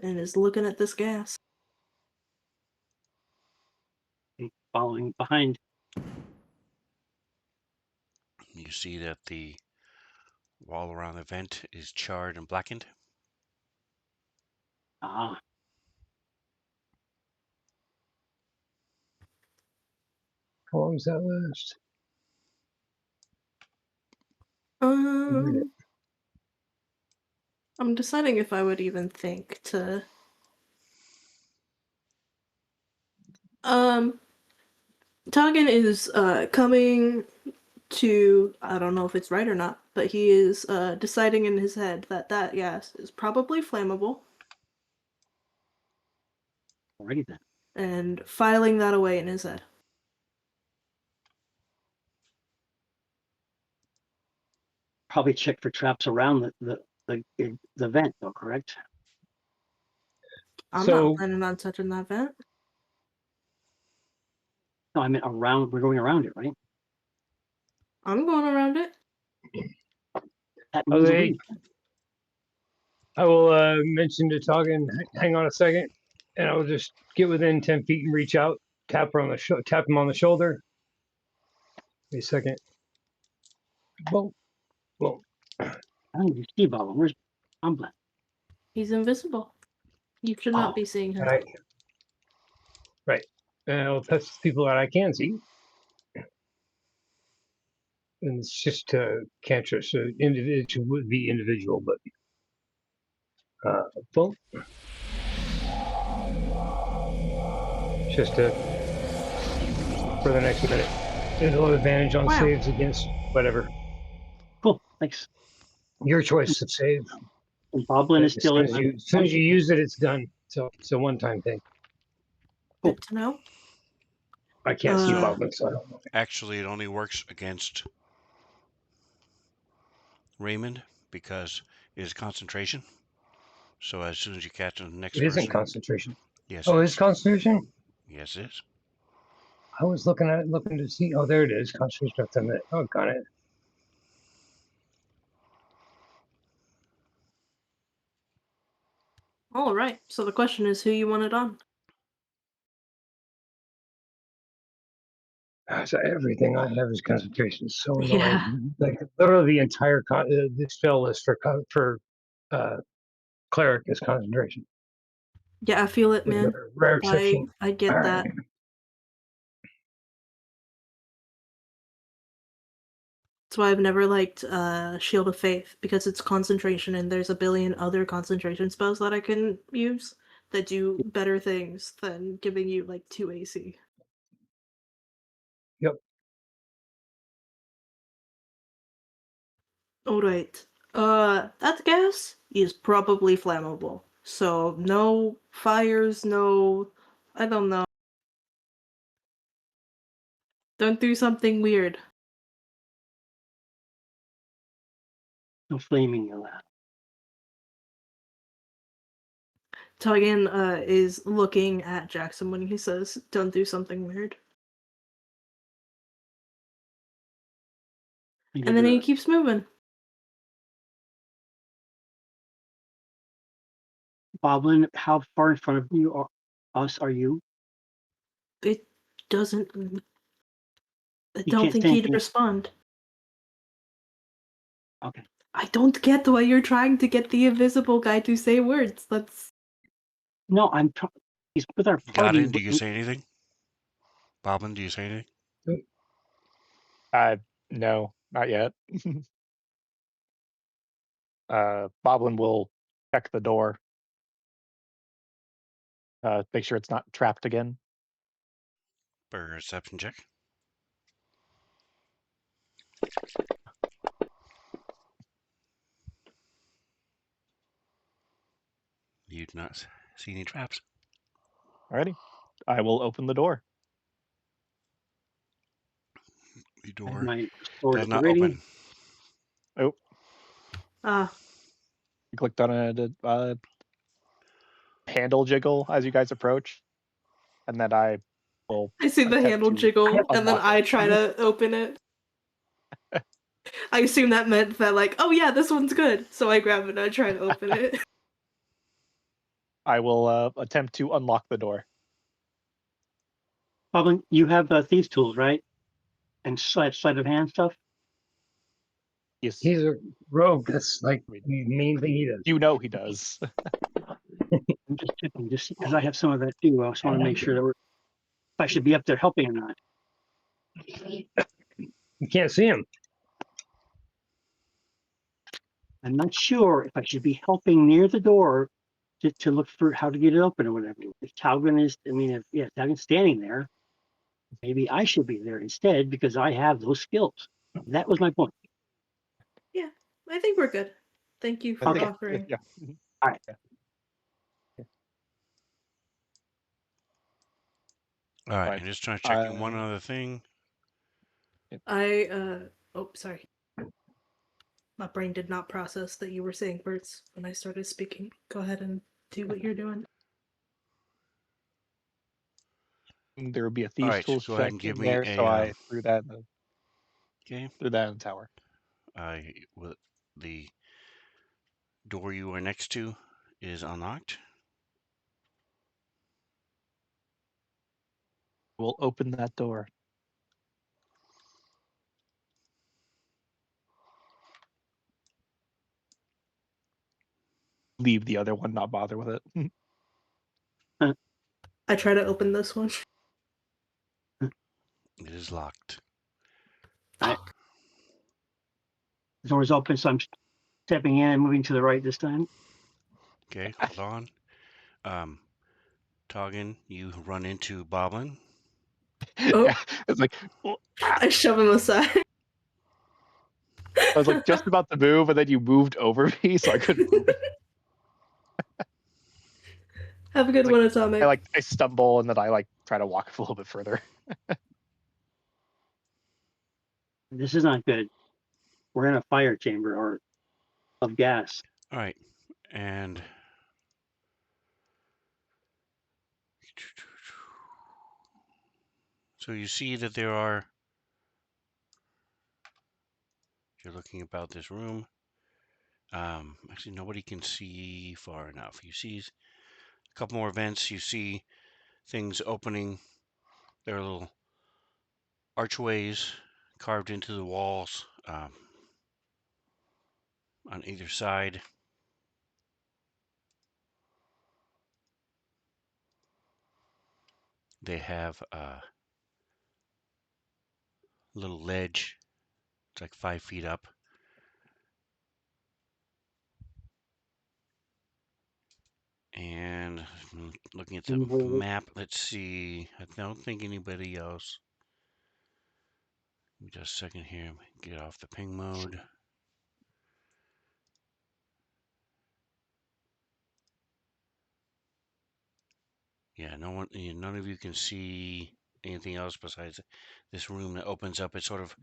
and is looking at this gas. following behind. You see that the wall around the vent is charred and blackened. Ah, How long does that last? I'm deciding if I would even think to. Toggin is coming to, I don't know if it's right or not, but he is deciding in his head that that gas is probably flammable alrighty then. and filing that away in his head. Probably check for traps around the vent, though. Correct. I'm So- not planning on touching that vent. No, I meant around. We're going around it, right? I'm going around it. That Oh, means they- leave. I will mention to Toggin, hang on a second, and I will just get within 10 feet and reach out, tap him on the shoulder. Wait a second. Boom, boom. I don't even see Bob. Where's Bomblin? He's invisible. You should not Oh, be seeing him. Right. And I'll touch people that I can see. And it's just cantrip, so it would be individual, but boom. Just for the next minute. It'll have advantage on Wow. saves against whatever. cool. Thanks. Your choice of save. And Boblin is As still soon in. as soon as you use it, it's done. So it's a one-time thing. Good to know. I can't see Uh, Boblin, so I don't know. Actually, it only works against Raymond because it is concentration. So as soon as you catch the next It isn't person, concentration. yes, Oh, it it's is. concentration? Yes, it is. I was looking at it, looking to see. Oh, there it is. Concentration after a minute. Oh, got it. all right. So the question is who you want it on. So everything I have is concentration. It's so annoying. Yeah. Like literally the entire the spell list for cleric is concentration. Yeah, I feel it, With man. a rare exception. I get All that. right. That's why I've never liked Shield of Faith, because it's concentration and there's a billion other concentration spells that I can use that do better things than giving you like 2 AC. Yep. Alright. That gas is probably flammable. So no fires, no, I don't know. Don't do something weird. No flaming allowed. Tugin is looking at Jackson when he says, "Don't do something weird," and then he keeps moving. Boblin, how far in front of you are us are you? It doesn't. I You don't can't think say he'd anything. respond. Okay. I don't get why you're trying to get the invisible guy to say words. That's No, he's with our party. Godin, do you say anything? Boblin, do you say anything? No, not yet. Boblin will check the door. Make sure it's not trapped again. Perception check. You do not see any traps. Alrighty. I will open the door. The I have door my sword does at the not ready. open. Oh, ah. you clicked on a handle jiggle as you guys approach, and then I will. I see the attempt handle to jiggle, and then unlock I it. try to open it. I assume that meant that, like, oh yeah, this one's good. So I grab it and I try to open it. I will attempt to unlock the door. Boblin, you have thieves tools, right? And sleight of hand stuff. Yes, He's a rogue. That's like I mean, the main thing he does. you know he does. I'm just checking, just because I have some of that too. I just want to make sure that if I should be up there helping or not. You can't see him. I'm not sure if I should be helping near the door to look for how to get it open or whatever. If Talgan is, if Talgan's standing there, maybe I should be there instead because I have those skills. That was my point. Yeah, I think we're good. Thank you for Okay. offering. Yeah. All right. All right, Right. I'm just trying to check in one other thing. Oh, sorry. My brain did not process that you were saying words when I started speaking. Go ahead and do what you're doing. There would be a All thieves right, tools go ahead check and give in me there, a. so I threw that in Okay. the tower. The door you are next to is unlocked. We'll open that door. Leave the other one, not bother with it. I try to open this one. It is locked. The door's open, so I'm stepping in and moving to the right this time. Okay, hold on. Toggin, you run into Boblin. Oh. Yeah, it's like I shove him aside. I was like just about to move, and then you moved over me, so I couldn't move. Have a good one, Atomic. I stumble, and then I try to walk a little bit further. This is not good. We're in a fire chamber or of gas. All right, and so you see that there are. You're looking about this room. Actually, nobody can see far enough. You see a couple more vents. You see things opening. There are little archways carved into the walls on either side. They have a little ledge. It's like 5 feet up. And looking at the map, let's see. I don't think anybody else. Give me just a second here. Get off the ping mode. Yeah, none of you can see anything else besides this room that opens up. It sort of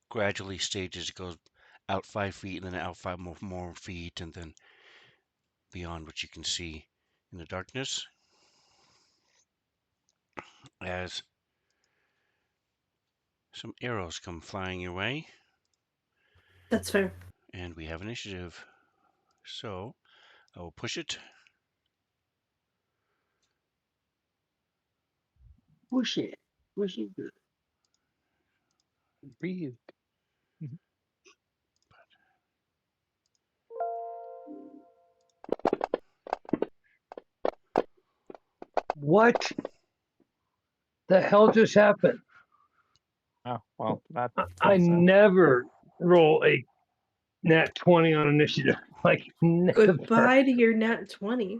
gradually stages. It goes out 5 feet and then out five more feet and then beyond what you can see in the darkness as some arrows come flying your way. That's fair. And we have initiative. So I will push it. Push it. Push it good. Breathe. What the hell just happened? Oh, well, that. I that's, never roll a nat 20 on initiative. Like, never. Goodbye to your nat 20.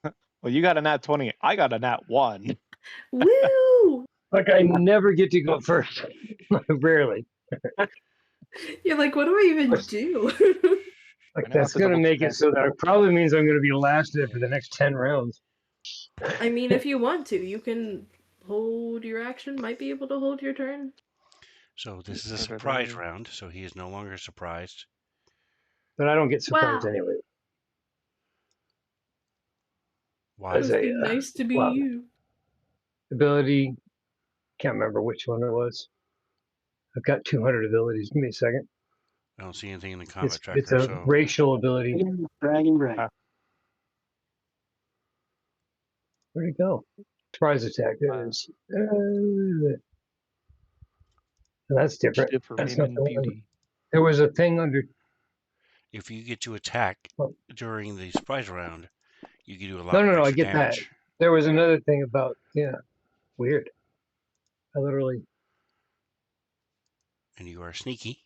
well, you got a nat 20. I got a nat 1. Woo! Like, I never get to go first. Rarely. You're like, what do I even do? Like, I know that's that's a going to double make it check. so that it probably means I'm going to be lasted for the next 10 rounds. I mean, if you want to, you can hold your action, might be able to hold your turn. So this is a surprise round, so he is no longer surprised. But I don't get surprised Wow. anyway. Why? As Must a be nice to be well, you. ability, can't remember which one it was. I've got 200 abilities. Give me a second. I don't see anything in the combat It's tracker, a so racial ability. Brag. Where'd it go? Surprise attack. There it is. That's different. Initiative for That's Meme not and the one. Beauty. There was a thing under. if you get to attack Oh. during the surprise round, you can do a lot No, I extra get that. damage. There was another thing about, weird. I literally, And you are sneaky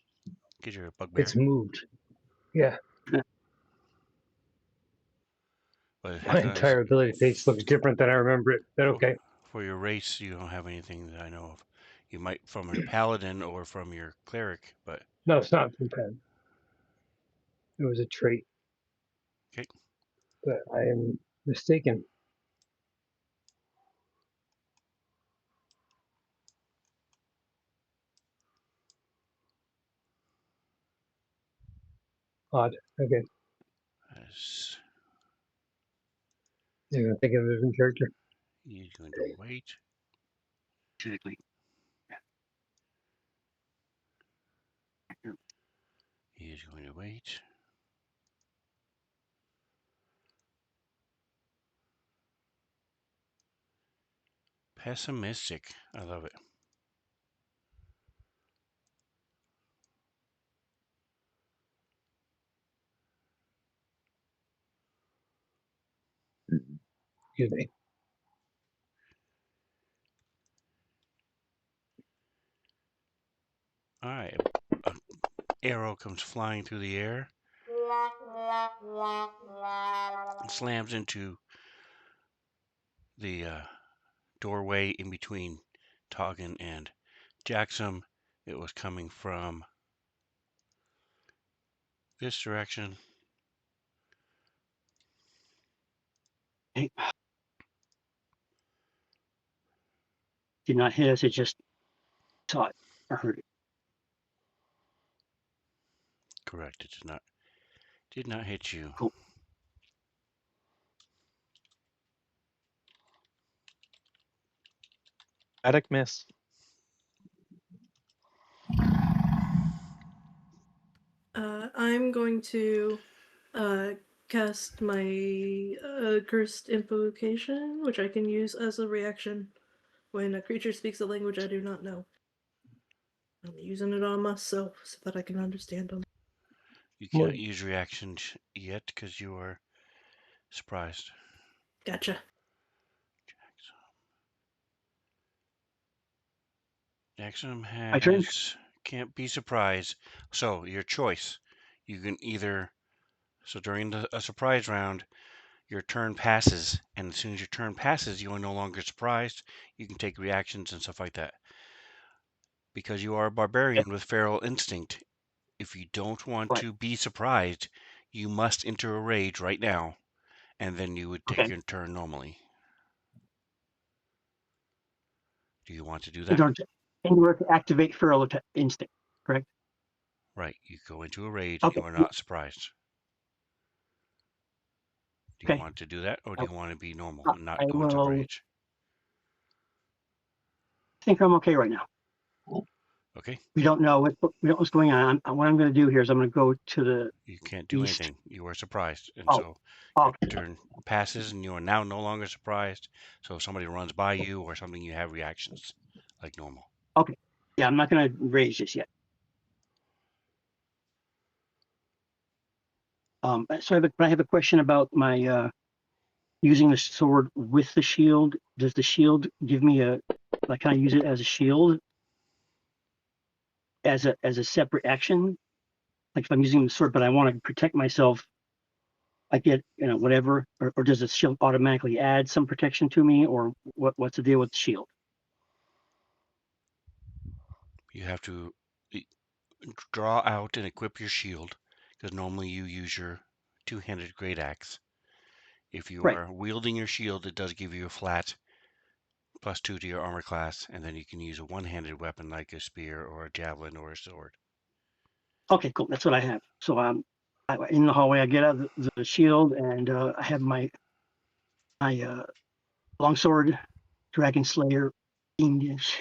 because you're a bugbear. it's moved. Yeah, But it my has entire ability page looks different than I remember it. But okay. For your race, you don't have anything that I know of. You might from your paladin or from your cleric, but No, it's not from pen. It was a trait. okay. But I am mistaken. Odd. Okay. As You're gonna think of a different character. he's going to wait. Exactly. He is going to wait. Pessimistic. I love it. Excuse me. All right. An arrow comes flying through the air. Slams into the doorway in between Toggin and Jackson. It was coming from this direction. Hey. Did not hit us. It just saw it or heard it. Correct. It did not hit you. Cool. Attic miss. I'm going to cast my cursed invocation, which I can use as a reaction when a creature speaks a language I do not know. I'm using it on myself so that I can understand them. You can't use reactions yet because you are surprised. Gotcha. Jackson My turn? has can't be surprised. So your choice. You can either during a surprise round, your turn passes, and as soon as your turn passes, you are no longer surprised. You can take reactions and stuff like that. Because you are a barbarian with feral instinct, if you don't want to be surprised, you must enter a rage right now, and then you would take your turn normally. Do you want to do In that? order to activate Feral Instinct, correct? Right. You go into a rage. Okay. You are not surprised. Do you Okay. want to do that, or do you want to be normal and not I go into will. rage? I think I'm okay right now. Okay. We don't know what's going on. What I'm going to do here is I'm going to go to the You can't do east. anything. You are surprised, and Oh, so oh, your turn passes, and you are now no longer surprised. So if somebody runs by you or something, you have reactions like normal. okay. Yeah, I'm not going to rage this yet. So I have a question about my using the sword with the shield. Does the shield give me can I use it as a shield as a separate action? Like if I'm using the sword, but I want to protect myself, I get whatever, or does the shield automatically add some protection to me, or what's the deal with the shield? You have to draw out and equip your shield, because normally you use your two-handed great axe. If you Right. are wielding your shield, it does give you a flat +2 to your armor class, and then you can use a one-handed weapon like a spear or a javelin or a sword. Okay, cool. That's what I have. So in the hallway, I get out the shield, and I have my longsword, Dragon Slayer, fiendish.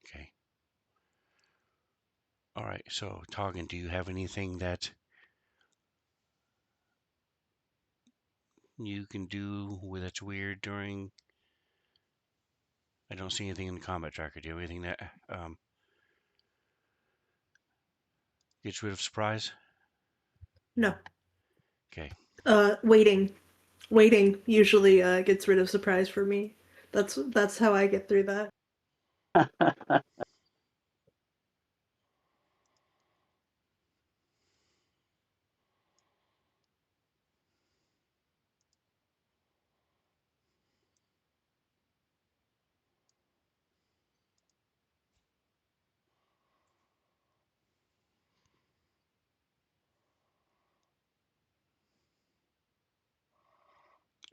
Okay. All right. So, Toggin, do you have anything that you can do that's weird during? I don't see anything in the combat tracker. Do you have anything that gets rid of surprise? No. Okay. Waiting. Waiting usually gets rid of surprise for me. That's how I get through that.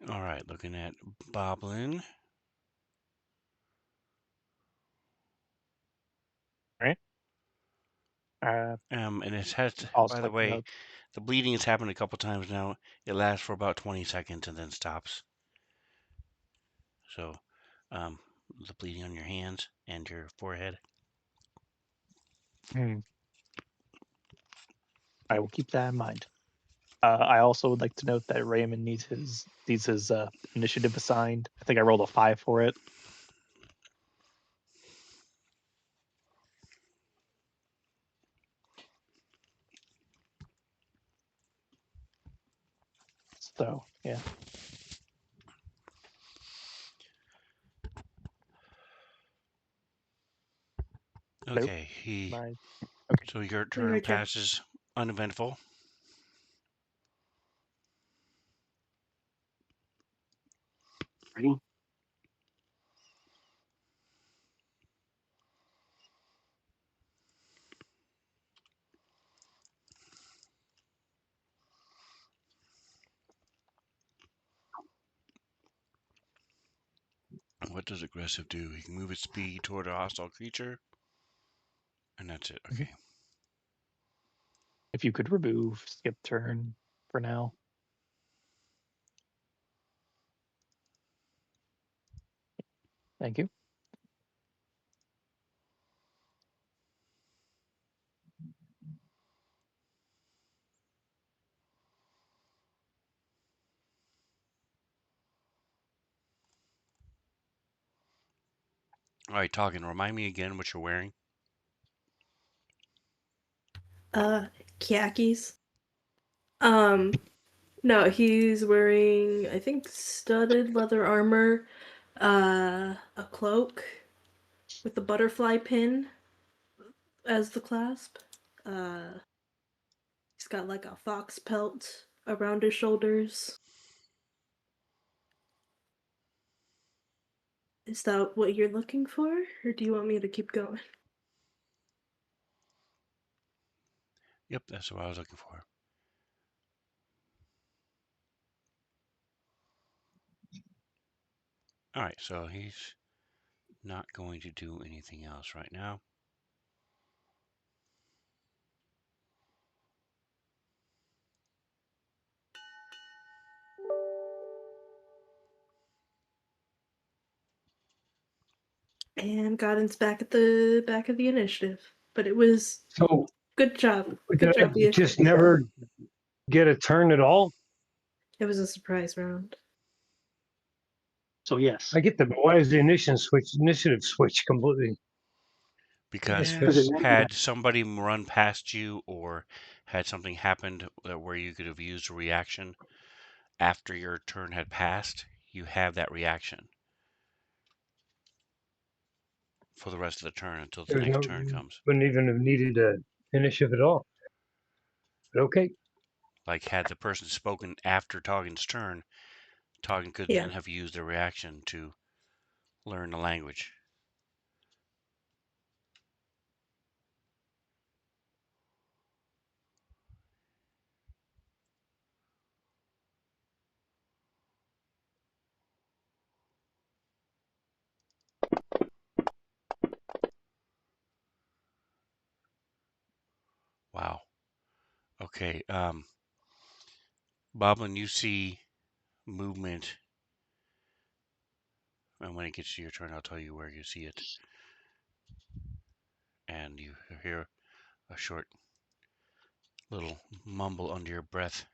All right. Looking at Boblin. Right. And it has, I'll by just the like to way, note. the bleeding has happened a couple times now. It lasts for about 20 seconds and then stops. So, the bleeding on your hands and your forehead. I will keep that in mind. I also would like to note that Raymond needs his initiative assigned. I think I rolled a 5 for it. So yeah. Nope. Okay, My so your Your turn turn. passes uneventful. Ready? What does aggressive do? He can move its speed toward a hostile creature, and that's it. Mhm. Okay. If you could remove skip turn for now. Thank you. All right, Toggin, remind me again what you're wearing. Khakis. No, he's wearing, I think, studded leather armor, a cloak with a butterfly pin as the clasp. He's got like a fox pelt around his shoulders. Is that what you're looking for, or do you want me to keep going? Yep, that's what I was looking for. All right, so he's not going to do anything else right now. And Godden's back at the back of the initiative. But it was So good job. did Good I job, you. just never get a turn at all? It was a surprise round. So yes, I get the why is the initiative switch completely? Because Yeah. because it had somebody run past you or had something happened where you could have used a reaction after your turn had passed, you have that reaction for the rest of the turn until the There's next no turn comes. wouldn't even have needed a initiative at all. But okay. Like had the person spoken after Toggen's turn, Toggen could Yeah. then have used a reaction to learn the language. Wow. Okay. Boblin, you see movement. And when it gets to your turn, I'll tell you where you see it. And you hear a short little mumble under your breath.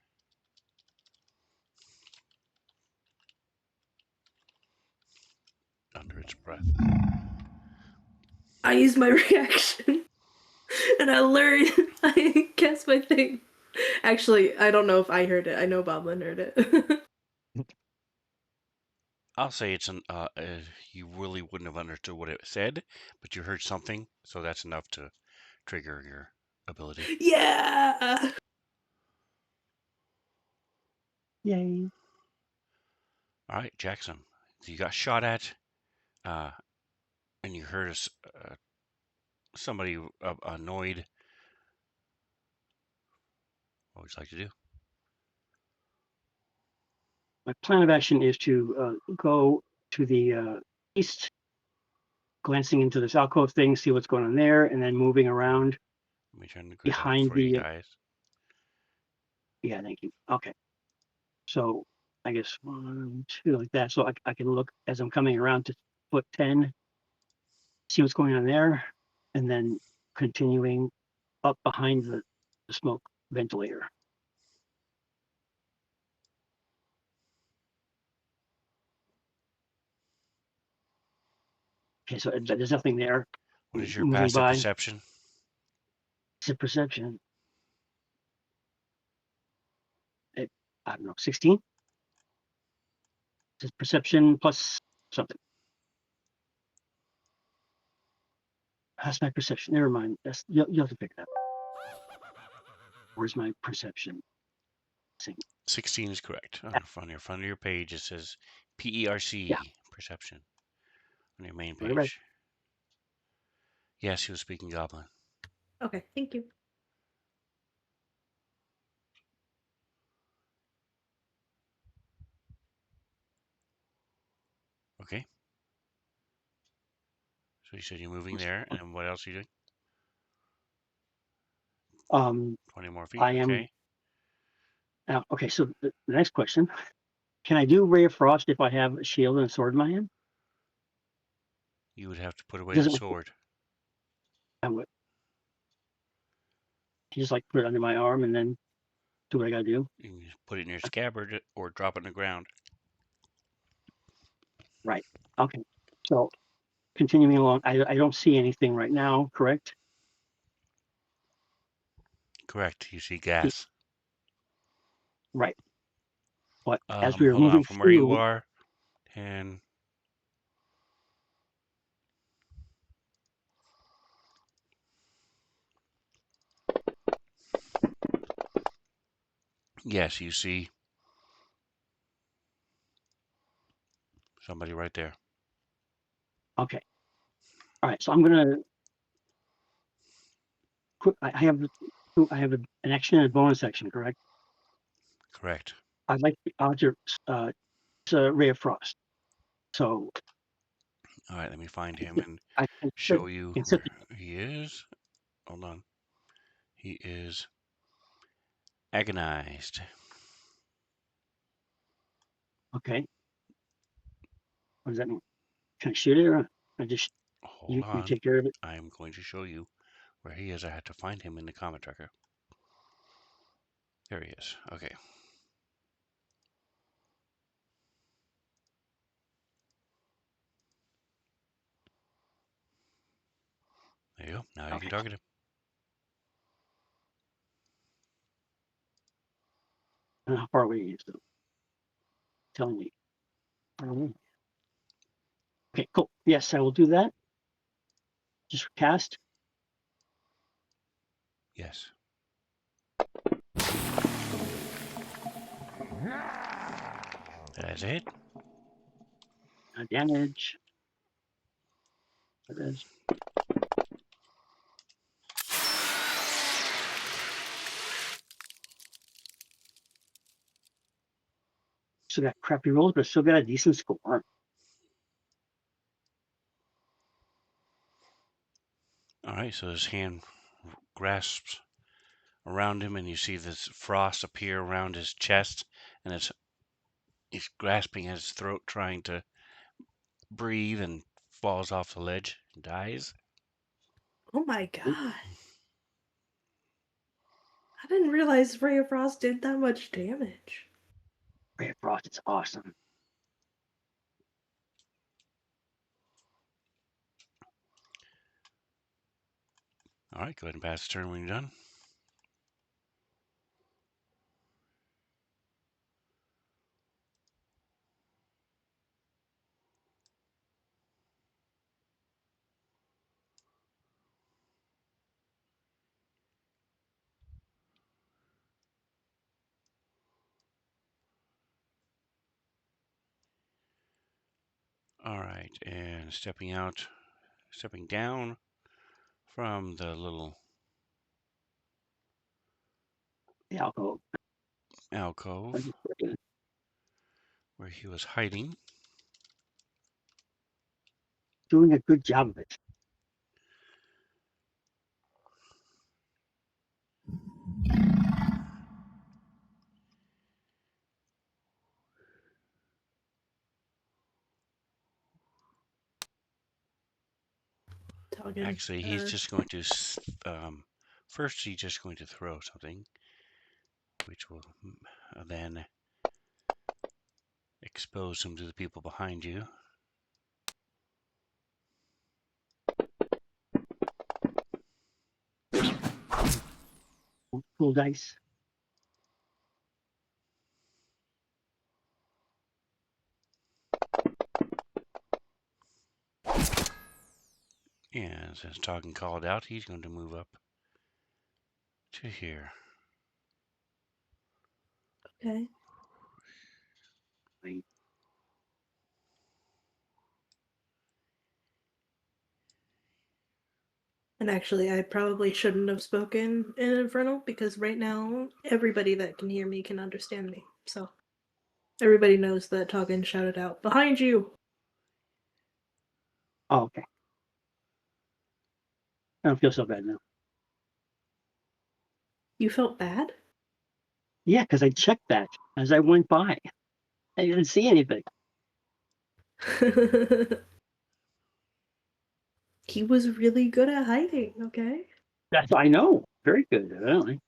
Under its breath. I used my reaction. And I learned I guess my thing. Actually, I don't know if I heard it. I know Boblin heard it. I'll say it's you really wouldn't have understood what it said, but you heard something, so that's enough to trigger your ability. Yeah. yay. All right, Jackson. So you got shot at, and you heard somebody annoyed. What would you like to do? My plan of action is to go to the east, glancing into this alcove thing, see what's going on there, and then moving around Let me turn the grid on behind for you the. guys. Yeah, thank you. Okay. So I guess 1, 2, like that. So I can look as I'm coming around to foot 10, see what's going on there, and then continuing up behind the smoke ventilator. Okay, so there's nothing there. What is your Moving passive by. perception? It's a perception. I don't know, 16? It's perception plus something. That's my perception. Never mind. That's you'll have to pick it up. Where's my perception? 16 is correct. On your front of your page, it says PERC, Yeah. perception, on your main Right, right. page. Yes, he was speaking Goblin. Okay, thank you. Okay. So you said you're moving there, and then what else are you doing? 20 more feet, I am okay. now. Okay, so the next question: can I do Ray of Frost if I have a shield and a sword in my hand? You would have to put away the Doesn't sword. I would just like put it under my arm and then do what I gotta do. You can just put it in your scabbard or drop it on the ground. Right. Okay. So continuing along, I don't see anything right now. Correct. Correct. You see gas. Right. But as we were Hold on. moving From where you through, are, and yes, you see somebody right there. okay. All right. So I'm gonna. I have an action and a bonus action. Correct. Correct. I'd like to it's a Ray of Frost. So All right, let me find him and I can show you can where sit he is. Hold on. He is agonized. okay. What does that mean? Can I shoot it or I just Hold you on. take care of it? I'm going to show you where he is. I had to find him in the comment tracker. There he is. Okay. There you go. Now you can Okay. target him. How far away is it? Telling me. Far away. Okay, cool. Yes, I will do that. Just cast. Yes. That's it. Damage. There it is. Still got crappy rolls, but still got a decent score. All right. So his hand grasps around him, and you see this frost appear around his chest, and he's grasping at his throat, trying to breathe, and falls off the ledge and dies. Oh my god. I didn't realize Ray of Frost did that much damage. Ray of Frost is awesome. All right. Go ahead and pass the turn when you're done. All right, and stepping down from the little The alcohol. alcove where he was hiding. Doing a good job of it. Talking. Actually, he's just going to first he's just going to throw something, which will then expose him to the people behind you. Cool dice. And since talking called out, he's going to move up to here. Okay. Right. And actually, I probably shouldn't have spoken in Infernal because right now, everybody that can hear me can understand me. So, everybody knows that Toggin shouted out, "Behind you!" Oh, okay. I don't feel so bad now. You felt bad? Yeah, because I checked that as I went by. I didn't see anything. He was really good at hiding, okay? That's I know. Very good, evidently.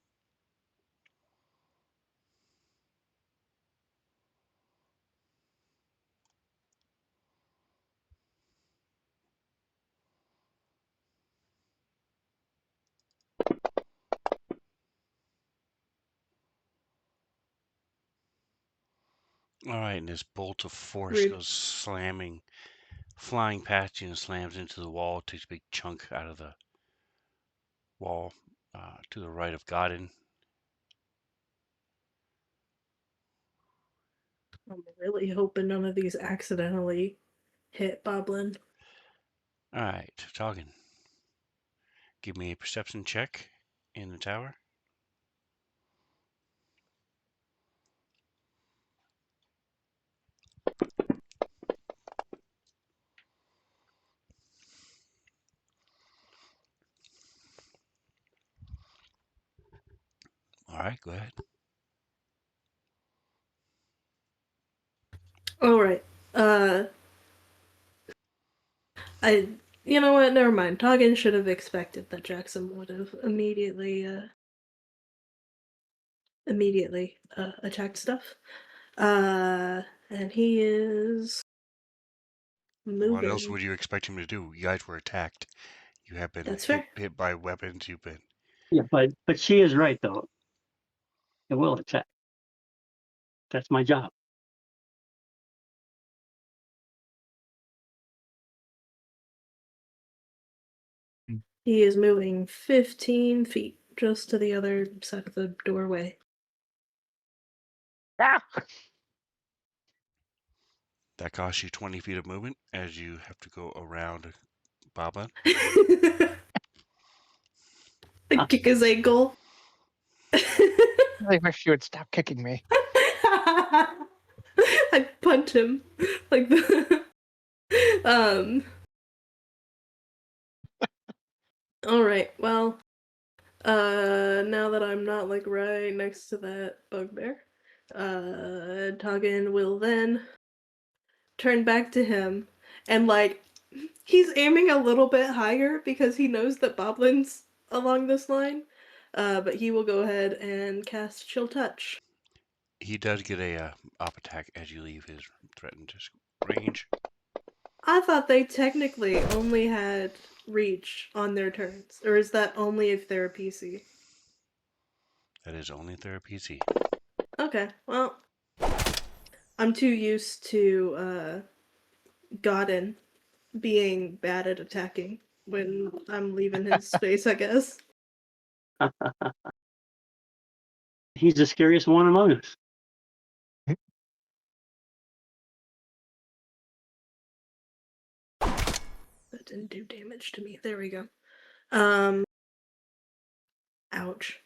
All right, and this bolt of force Rude. goes flying past you and slams into the wall, takes a big chunk out of the wall to the right of Godin. I'm really hoping none of these accidentally hit Boblin. All right, Toggin. Give me a perception check in the tower. right, go ahead. All right. You know what? Never mind. Toggin should have expected that Jackson would have immediately attacked stuff. And he is moving. What else would you expect him to do? You guys were attacked. You have been That's fair. hit by weapons. You've been. Yeah, but she is right though. It will attack. That's my job. He is moving 15 feet just to the other side of the doorway. Ah! That costs you 20 feet of movement as you have to go around Baba. I kick his ankle. I wish you would stop kicking me. I punch him like the all right. Well, now that I'm not like right next to that bugbear, Toggin will then turn back to him and like he's aiming a little bit higher because he knows that Boblin's along this line. But he will go ahead and cast Chill Touch. He does get a op attack as you leave his threatened range. I thought they technically only had reach on their turns, or is that only if they're a PC? That is only if they're a PC. Okay, well, I'm too used to Godin being bad at attacking when I'm leaving his space, I guess. He's the scariest one among us. That didn't do damage to me. There we go. Ouch.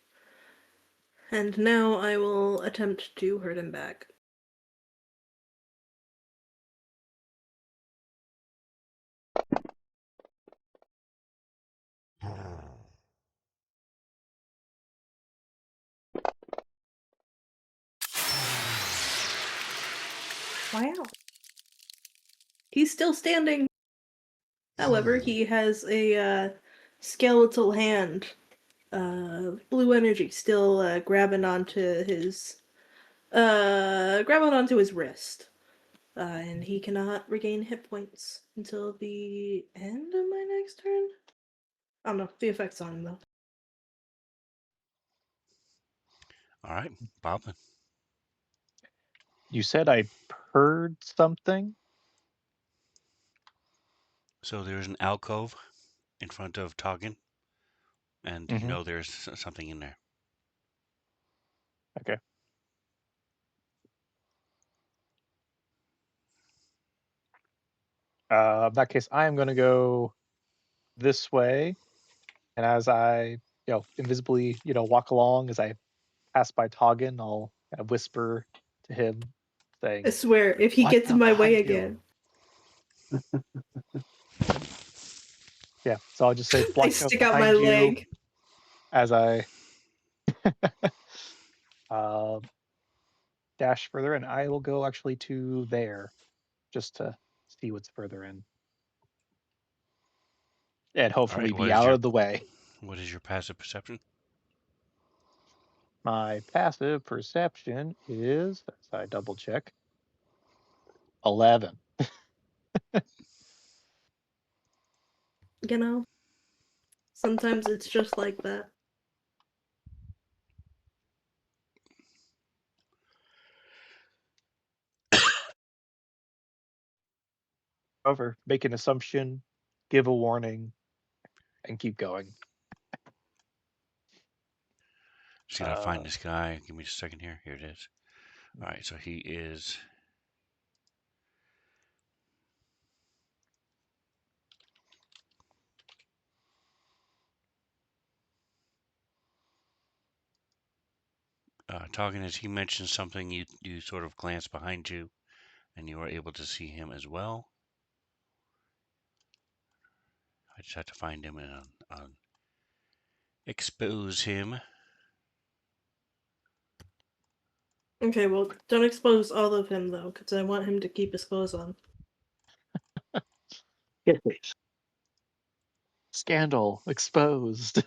And now I will attempt to hurt him back. Wow. He's still standing. However, he has a skeletal hand. Blue energy still grabbing onto his wrist. And he cannot regain hit points until the end of my next turn. I don't know. The effect's on him though. All right, Boblin. You said I heard something? So there's an alcove in front of Toggin, and you Mhm. know there's something in there. Okay. In that case, I am going to go this way, and as I, invisibly, walk along, as I pass by Toggin, I'll kind of whisper to him, saying, I swear, if he "Watch gets in out my way behind you." again, Yeah, so I'll just say, I "Watch out stick out my behind you," leg. as I dash further, and I will go actually to there, just to see what's further in, and All hopefully right, be out of the way. what is your passive perception? My passive perception is, as I double check, 11. You know, sometimes it's just like that. However, make an assumption, give a warning, and keep going. Just gotta find this guy. Give me a second here. Here it is. All right, so he is. Talking as he mentioned something, you sort of glance behind you, and you are able to see him as well. I just have to find him and expose him. Okay, well, don't expose all of him though, because I want him to keep his clothes on. Yes, please. Scandal exposed.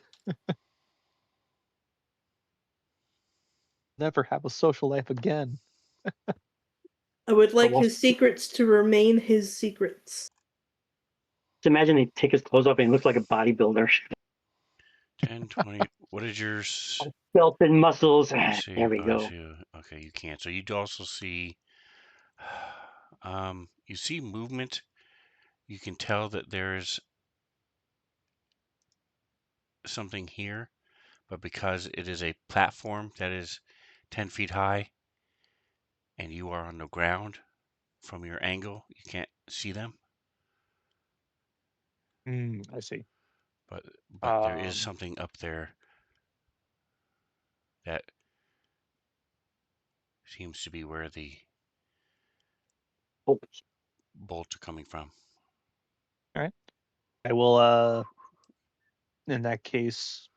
Never have a social life again. I would like we'll his secrets to remain his secrets. Just imagine they take his clothes off and he looks like a bodybuilder. 10, 20. What is yours? Skeleton muscles. Let's see. There we go. Okay, you can't. So you also see, you see movement. You can tell that there's something here, but because it is a platform that is 10 feet high and you are on the ground from your angle, you can't see them. I see. But there is something up there that seems to be where the Oh, bolts are coming from. I will, in that case,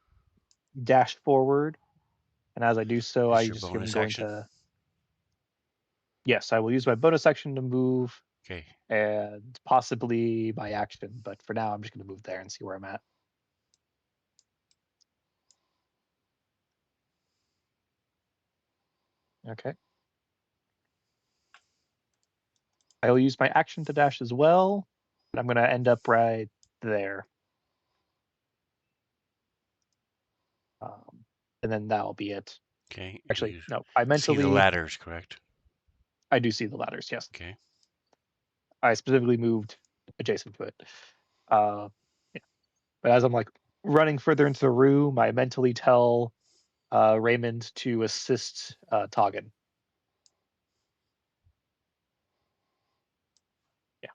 dash forward, and as I do so, Is I your just am bonus going action? to. Yes, I will use my bonus action to move, Okay. and possibly my action, but for now, I'm just going to move there and see where I'm at. Okay. I will use my action to dash as well, and I'm going to end up right there. And then that'll be it. Okay. Actually, You no, I see mentally. the ladders, correct? I do see the ladders, yes. Okay. I specifically moved adjacent to it. Yeah. But as I'm like running further into the room, I mentally tell Raymond to assist Toggin. Yeah.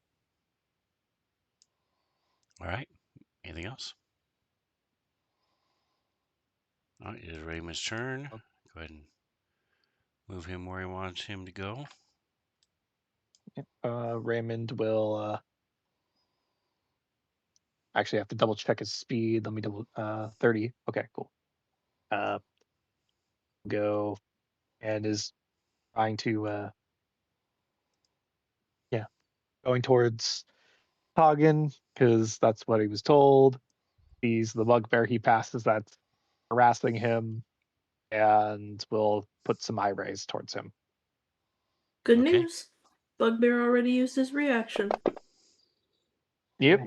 All right. Anything else? All right. It is Raymond's turn. Go ahead and move him where he wants him to go. Raymond will actually have to double check his speed. Let me double 30. Okay, cool. Go and is trying to going towards Toggin because that's what he was told. He's the bugbear he passes that's harassing him, and will put some eye rays towards him. Good Okay. news. Bugbear already used his reaction. Yep.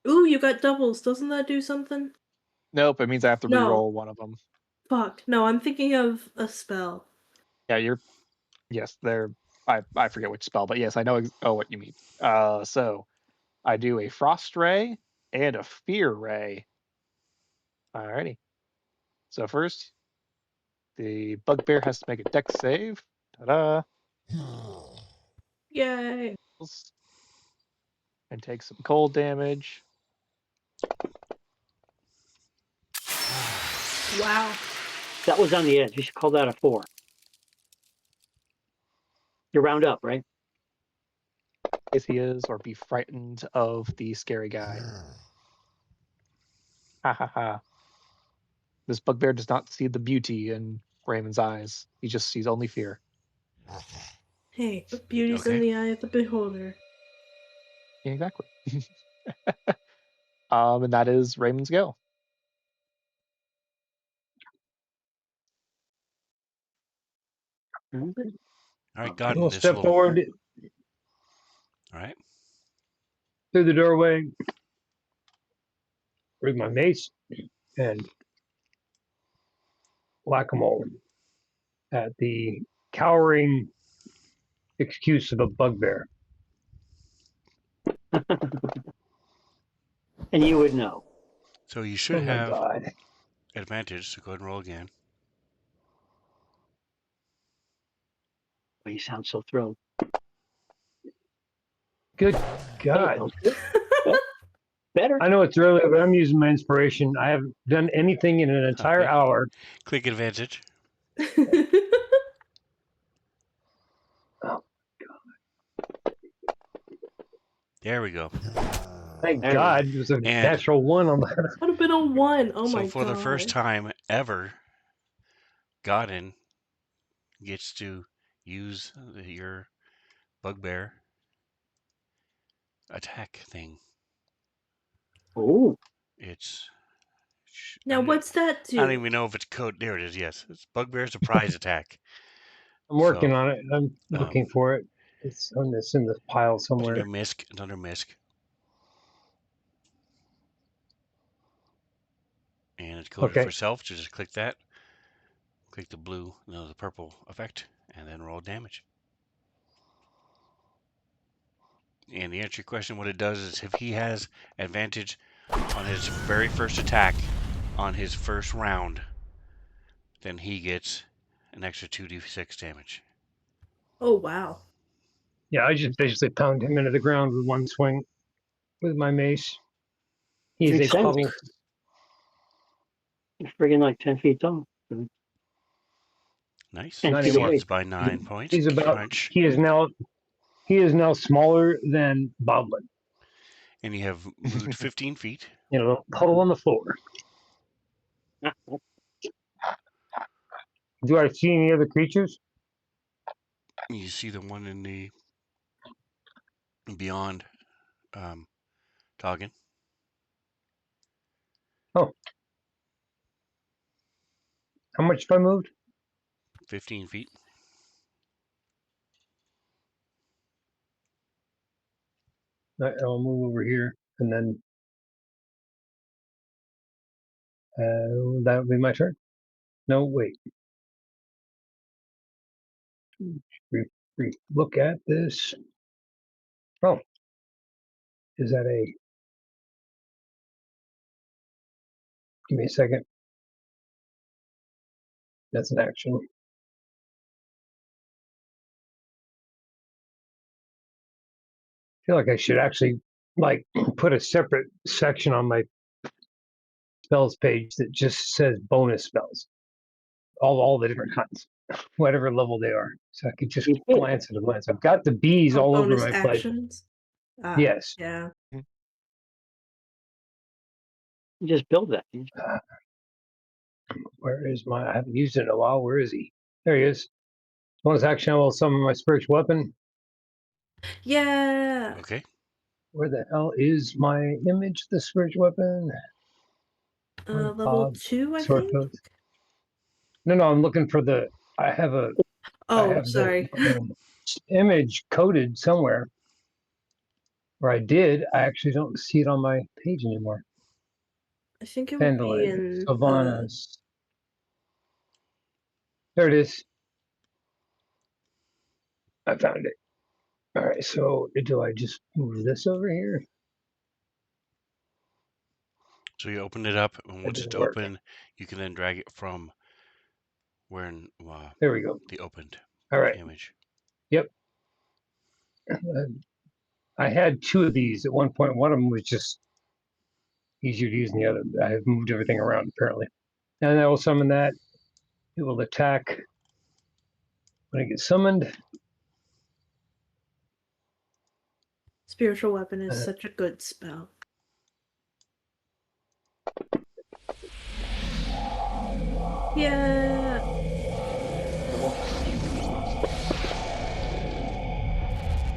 Ooh, you got doubles. Doesn't that do something? Nope, it means I have to No. re-roll one of them. Fuck. No, I'm thinking of a spell. Yeah, yes, they're I forget which spell, but yes, I know what you mean. So I do a frost ray and a fear ray. Alrighty. So first, the bugbear has to make a dex save. Ta-da! Yay. And take some cold damage. Wow. that was on the edge. You should call that a 4. You round up, right? If he is, or be frightened of the scary guy. Ha ha ha. This bugbear does not see the beauty in Raymond's eyes. He just sees only fear. Hey, but beauty's in Okay. the eye of the beholder. Yeah, exactly. And that is Raymond's go. All right, I Godden, will this step little. forward All right. through the doorway with my mace and whack-a-mole at the cowering excuse of a bugbear. And you would know. So you should Oh my have god. advantage, so go ahead and roll again. Oh, you sound so thrilled. Good Hey, God. sounds good. Well, better. I know it's early, but I'm using my inspiration. I haven't done anything in an entire Okay. hour. Click advantage. Oh, There we go. thank There we God it was a And- natural one on the. Would have been a 1. Oh so my for god. the first time ever, Godin gets to use your bugbear attack thing. Oh, It's Now, what's that I don't do? even know if it's code. There it is. Yes, it's bugbear surprise attack. I'm working So, on it. I'm looking for it. It's on this in the pile It's somewhere. under MISC. It's under MISC. And it's coded Okay. for self. So just click that. Click the blue, no, the purple effect, and then roll damage. And to answer your question, what it does is if he has advantage on his very first attack on his first round, then he gets an extra 2d6 damage. Oh wow. Yeah, I just basically pound him into the ground with one swing with my mace. He's Makes a sense. puddle. He's friggin' like 10 feet tall. Nice. And Not feet anymore. away. Succeeds by 9 points. He's about. Crunch. He is now smaller than Boblin. And you have moved 15 feet. You know, puddle on the floor. Do I see any other creatures? You see the one in the beyond Toggin. How much have I moved? 15 feet. I'll move over here, and then that will be my turn. No, wait. Look at this. Oh, is that a? Give me a second. That's an action. I feel like I should actually like put a separate section on my spells page that just says bonus spells, all the different kinds, whatever level they are, so I could just You did. glance at a glance. I've got the bees Oh, all over bonus my plate. actions. Yes. Yeah. You just build that. Where is my? I haven't used it in a while. Where is he? There he is. Bonus action. I will summon my spiritual weapon. Yeah. Okay. Where the hell is my image? The spiritual weapon. Level 2, I Sword think. coat. No, I'm looking for the. I have Oh, the sorry. image coded somewhere. Or I did. I actually don't see it on my page anymore. I think it would be Pendulum, in Sylvanas. There it is. I found it. All right. So do I just move this over here? So you open it up, and That once it's didn't work. open, you can then drag it from where in There we go. the opened All right. image. Yep. I had two of these at one point. One of them was just easier to use than the other. I have moved everything around apparently. And I will summon that. It will attack when it gets summoned. spiritual weapon is such a good spell. Yeah.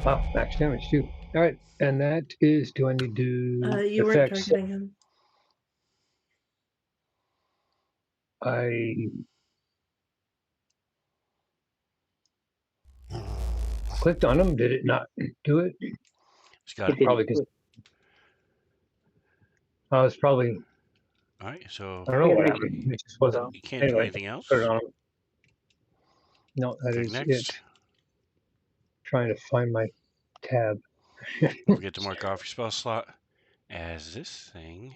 Wow, max damage too. All right, and that is. Do I need to You weren't effects? targeting him. I clicked on him. Did it not do it? It's got it. Probably because I was probably. All right. So I don't know what happened. It just wasn't. you can't do Anyway, anything else. put it on him. No, that Click is next. it. Trying to find my tab. Don't forget to mark off your spell slot as this thing.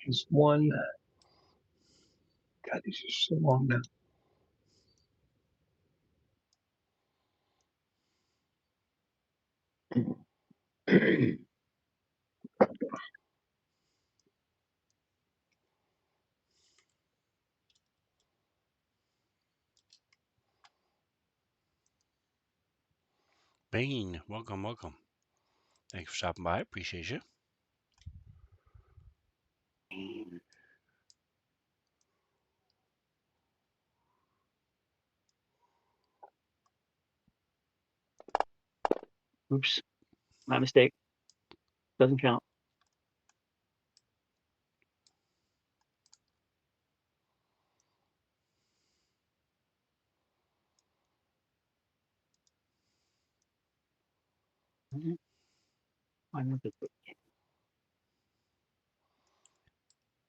Just one. God, these are so long now. Bane, welcome, welcome. Thanks for stopping by. Appreciate you. Oops, my mistake. Doesn't count.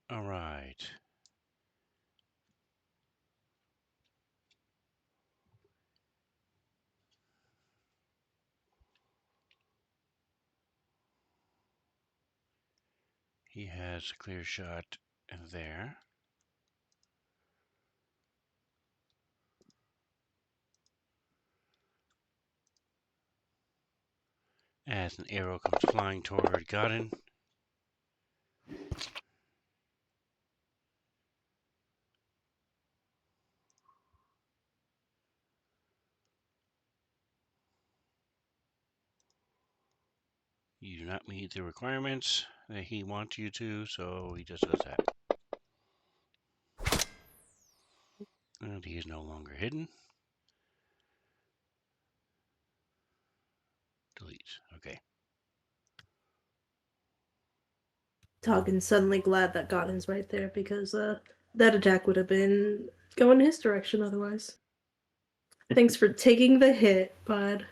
All right. He has a clear shot there. As an arrow comes flying toward Godin. You do not meet the requirements that he wants you to, so he just does that. And he is no longer hidden. Delete. Okay. Toggen's suddenly glad that Godin's right there because that attack would have been going his direction otherwise. Thanks for taking the hit, bud.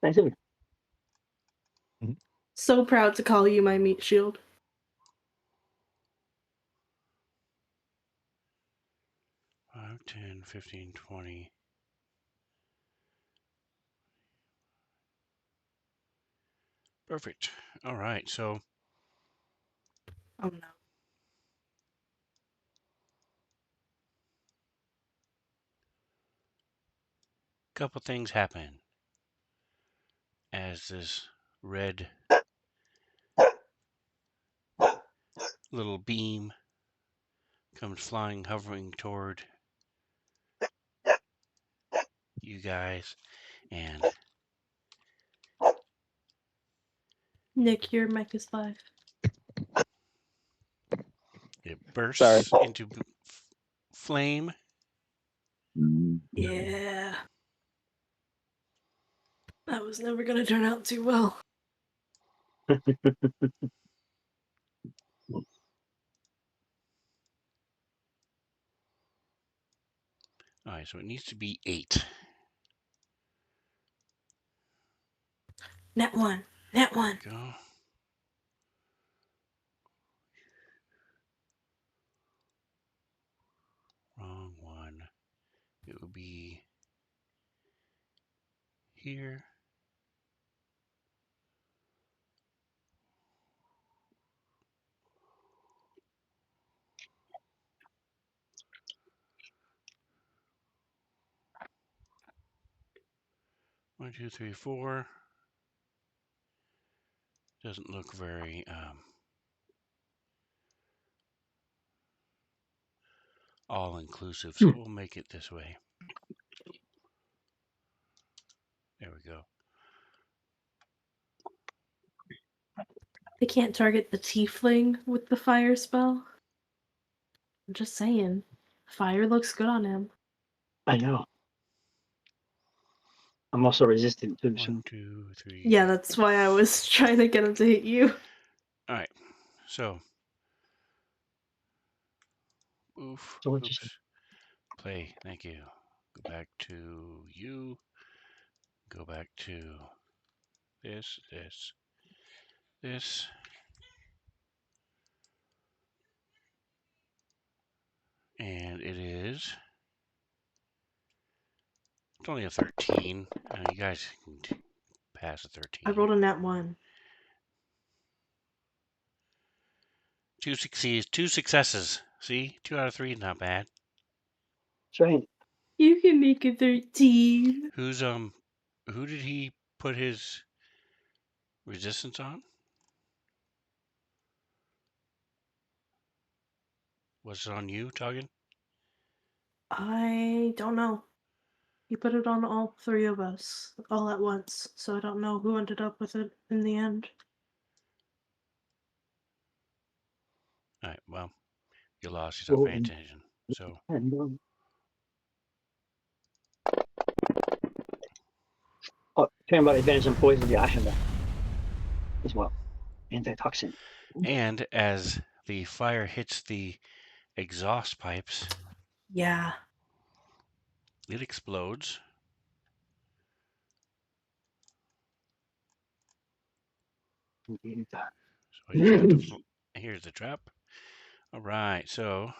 Thanks. So proud to call you my meat shield. 5, 10, 15, 20. Perfect. All right, so Oh no. a couple things happen as this red little beam comes flying, hovering toward you guys, and Nick, your mic is live. it bursts into flame. Yeah. That was never gonna turn out too well. All right, so it needs to be 8. Net one. Net one. Go. Wrong one. It would be here. One, two, three, 4. Doesn't look very all-inclusive, so we'll make it this way. There we go. They can't target the tiefling with the fire spell. I'm just saying. Fire looks good on him. I know. I'm also resistant to 1, 2, 3. Yeah, that's why I was trying to get him to hit you. All right. So, oof. So what you Oops. Play. Thank you. Go back to you. Go back to this. And it is. It's only a 13. You guys can pass a 13. I rolled a net one. 2 successes. See? 2 out of 3 is not bad. That's right. You can make a 13. Who did he put his resistance on? Was it on you, Toggin? I don't know. You put it on all three of us all at once, so I don't know who ended up with it in the end. All right, well, you lost. You stopped paying attention. So, Talking about advantage on poison, yeah, I have that as well. Antitoxin. And as the fire hits the exhaust pipes, Yeah. it explodes. So here's the trap. All right, so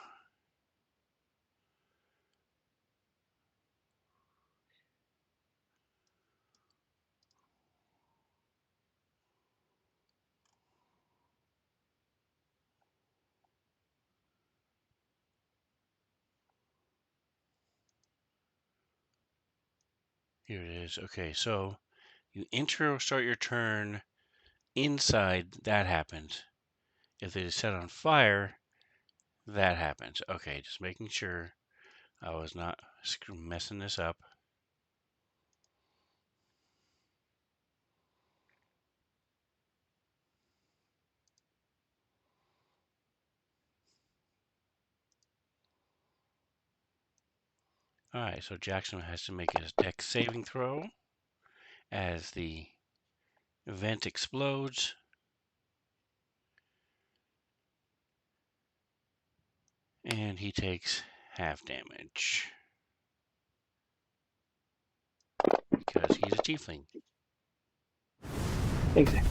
here it is. Okay, so you enter or start your turn inside, that happens. If it is set on fire, that happens. Okay, just making sure I was not messing this up. All right, so Jackson has to make his dex saving throw as the vent explodes. And he takes half damage because he's a tiefling. Exactly.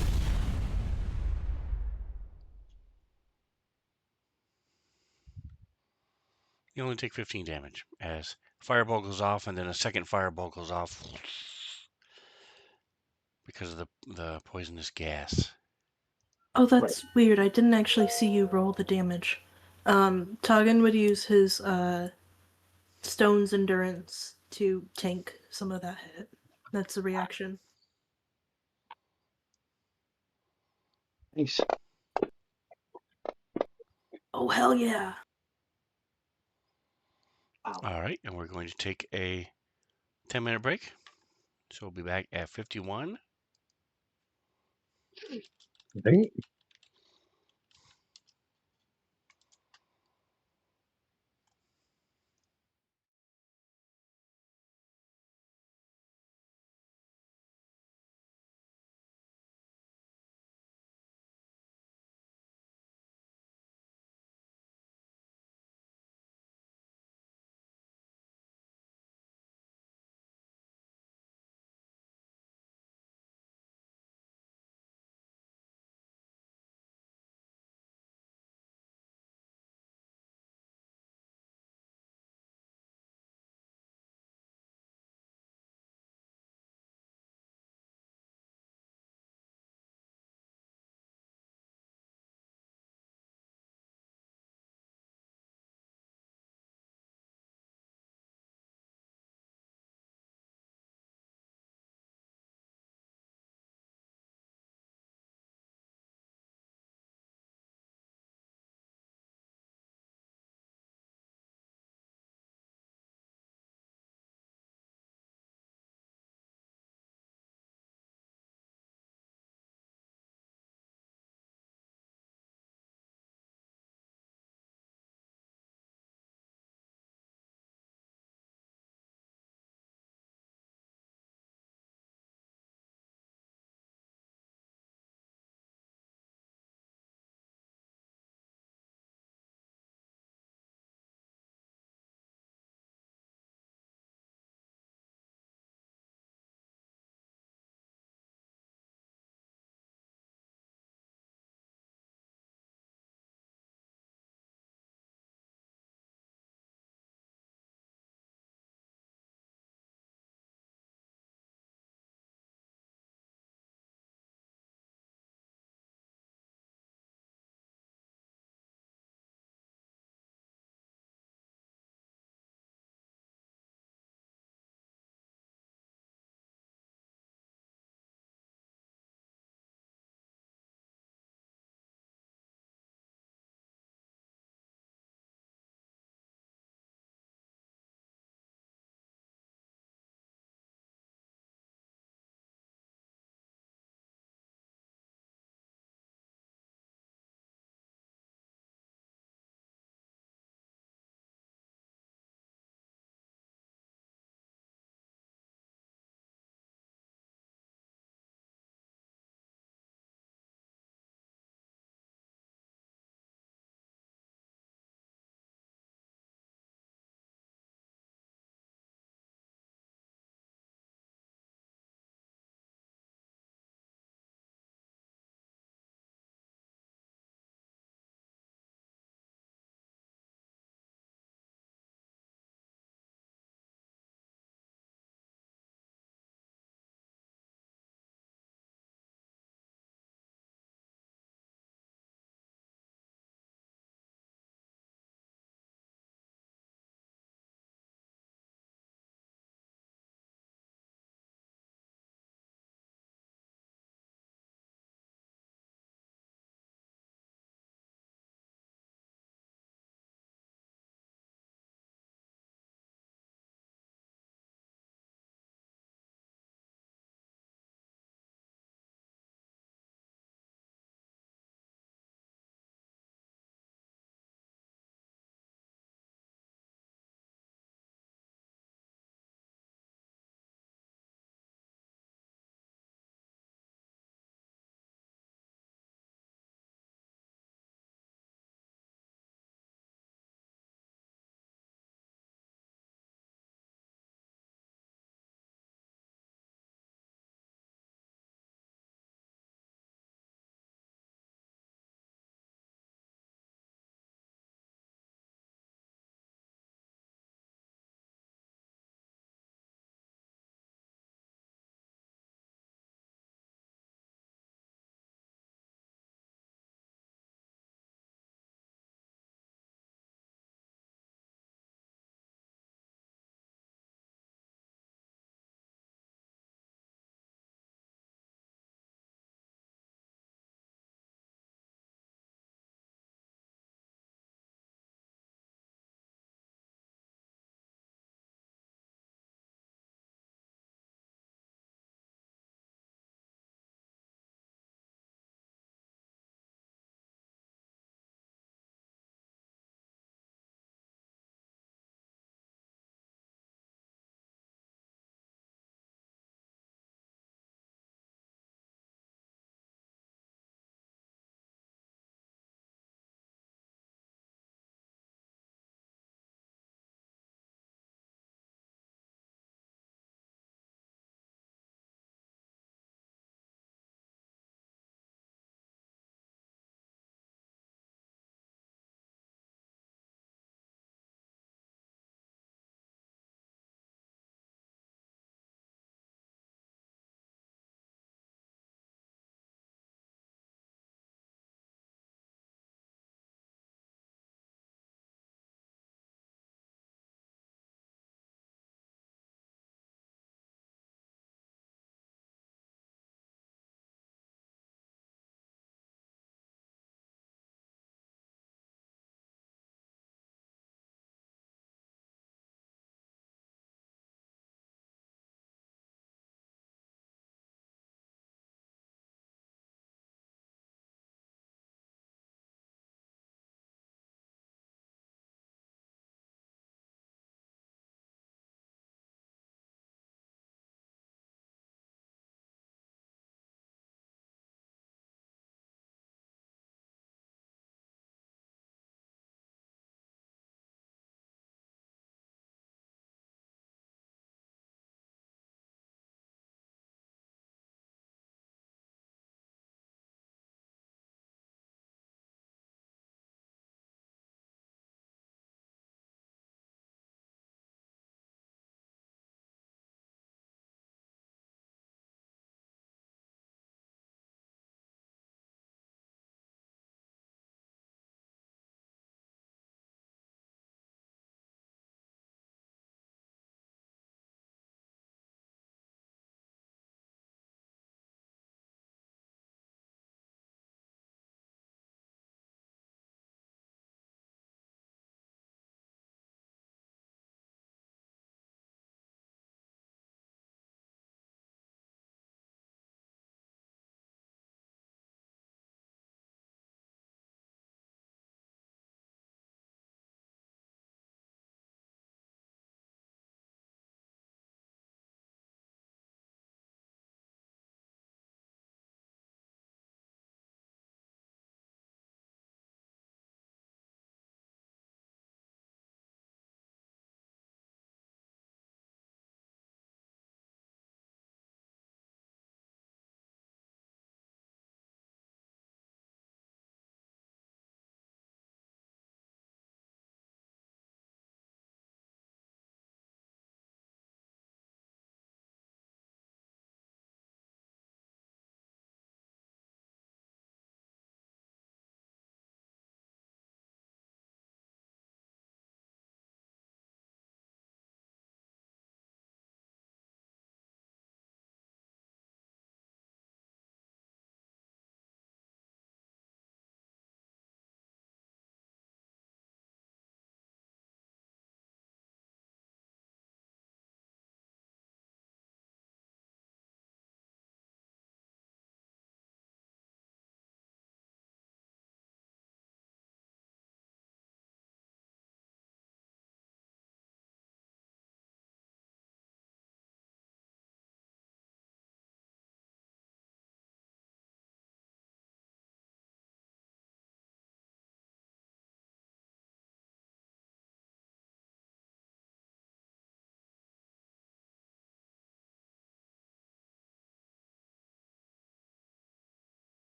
You only take 15 damage as fireball goes off and then a second fireball goes off because of the poisonous gas. Oh, that's weird. I didn't actually see you roll the damage. Toggin would use his stone's endurance to tank some of that hit. That's a reaction. Thanks. Oh, hell yeah. Wow. All right, and we're going to take a 10-minute break. So we'll be back at 51. Right?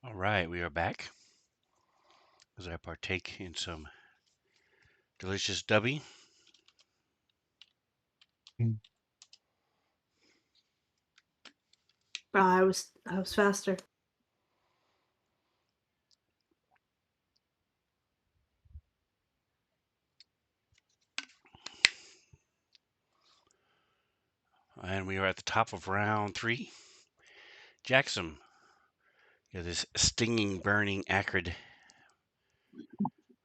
All right, we are back as I partake in some delicious dubby. I was faster. And we are at the top of round 3. Jackson, you have this stinging, burning, acrid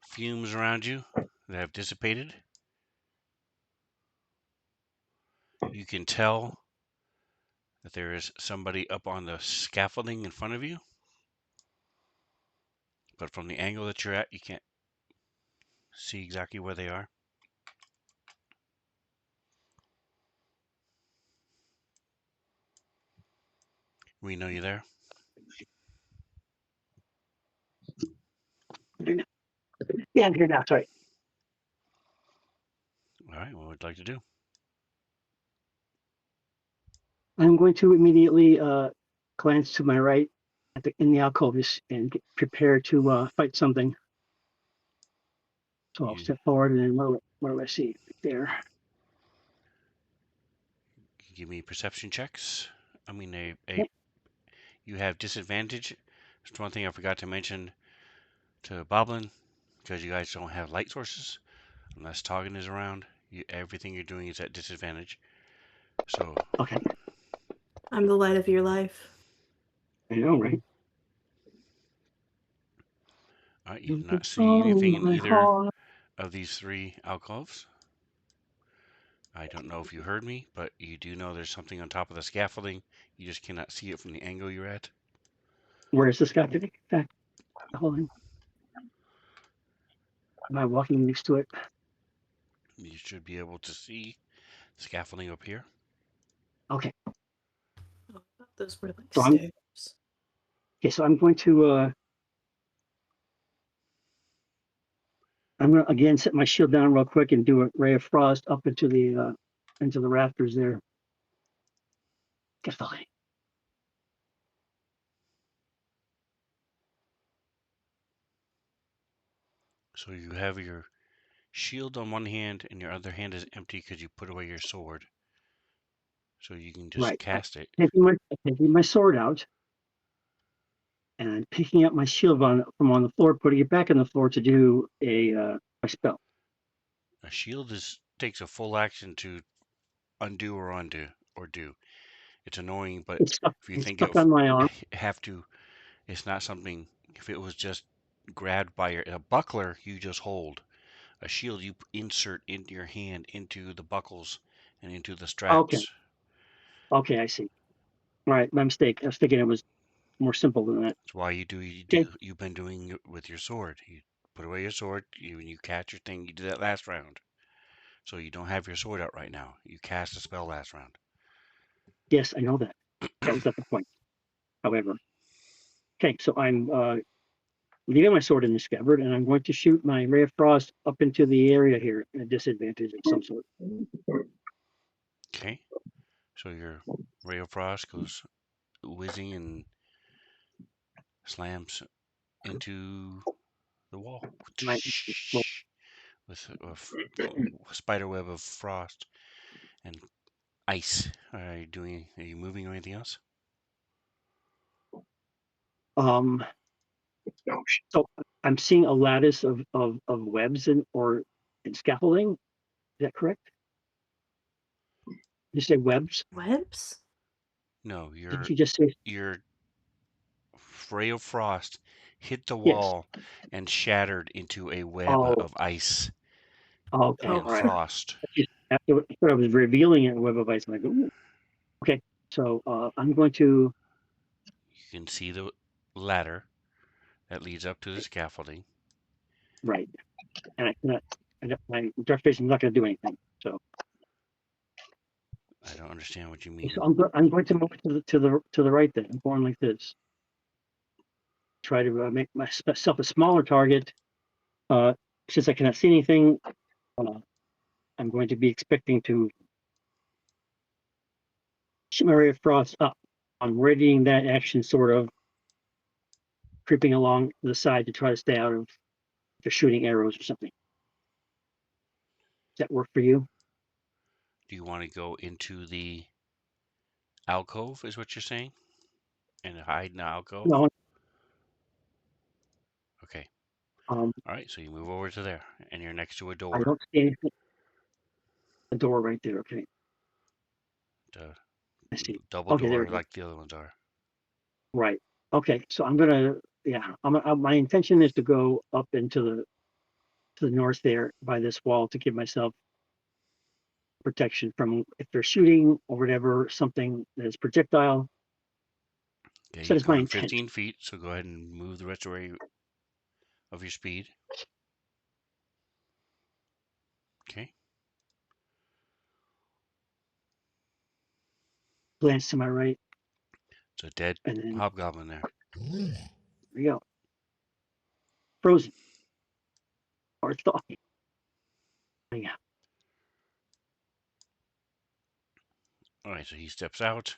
fumes around you that have dissipated. You can tell that there is somebody up on the scaffolding in front of you, but from the angle that you're at, you can't see exactly where they are. We know you there. Yeah, I'm here now. Sorry. All right, what would you like to do? I'm going to immediately glance to my right in the alcoves and get prepared to fight something. So I'll You step forward and then what do I see right there? give me perception checks. I mean, Yep. you have disadvantage. That's one thing I forgot to mention to Boblin, because you guys don't have light sources unless Toggin is around. Everything you're doing is at disadvantage. So, Okay. I'm the light of your life. I know, right? all right, you do It's not see anything on in my either heart. of these 3 alcoves. I don't know if you heard me, but you do know there's something on top of the scaffolding. You just cannot see it from the angle you're at. Where's this guy today? Hold on. Am I walking next to it? You should be able to see scaffolding up here. Okay. Oh, I thought those were like So I'm stairs. okay. So I'm going to I'm going to again set my shield down real quick and do a ray of frost up into the rafters there. Get the light. So you have your shield on one hand and your other hand is empty because you put away your sword. So you can just Right. cast it. Taking my sword out and I'm picking up my shield from on the floor, putting it back on the floor to do a spell. A shield takes a full action to undo or do. It's annoying, but It's stuck. if you It's think stuck on my arm. have to, it's not something. If it was just grabbed by a buckler, you just hold. A shield you insert into your hand into the buckles and into the Okay. straps. Okay. I see. All right. My mistake. I was thinking it was more simple than that. That's why Okay. you've been doing it with your sword. You put away your sword. When you catch your thing, you did that last round. So you don't have your sword out right now. You cast a spell last round. Yes, I know that. That was not the point. However, okay. So I'm leaving my sword in the scabbard, and I'm going to shoot my ray of frost up into the area here at a disadvantage of some sort. Okay. So your ray of frost goes whizzing and slams into the wall My, well, with a spider web of frost and ice. Are you moving or anything else? um, so I'm seeing a lattice of webs and scaffolding. Is that correct? You say webs? Webs? No, Did you just say your ray of frost hit the yes? wall and shattered into a web Oh, of ice okay, Oh and all right. crap. frost. After I was revealing a web of ice, I'm like, ooh. Okay, so I'm going to You can see the ladder that leads up to the scaffolding. right, and I cannot. My dark vision is not going to do anything. So, I don't understand what you so mean. I'm going to move to the right. Then I'm going like this. Try to make myself a smaller target. Uh, since I cannot see anything, I'm going to be expecting to shoot my ray of frost up. I'm readying that action, sort of. creeping along the side to try to stay out of the shooting arrows or something. Does that work for you? Do you want to go into the alcove, is what you're saying? And hide in the alcove? No. Okay. Um, All right, so you move over to there, and you're next to a I door. don't see anything. The door right there. Okay. The I see. double Okay, there door we go. like the other ones are. Right. Okay. So I'm gonna. Yeah. My intention is to go up into the north there by this wall to give myself protection from if they're shooting or whatever, something that is projectile. Okay, So you've that's my gone intent. 15 feet, so go ahead and move the rest of your speed. Okay. Glance to my right, It's a dead and then hobgoblin there. there we go. Frozen or thawing. Yeah. All right, so he steps out,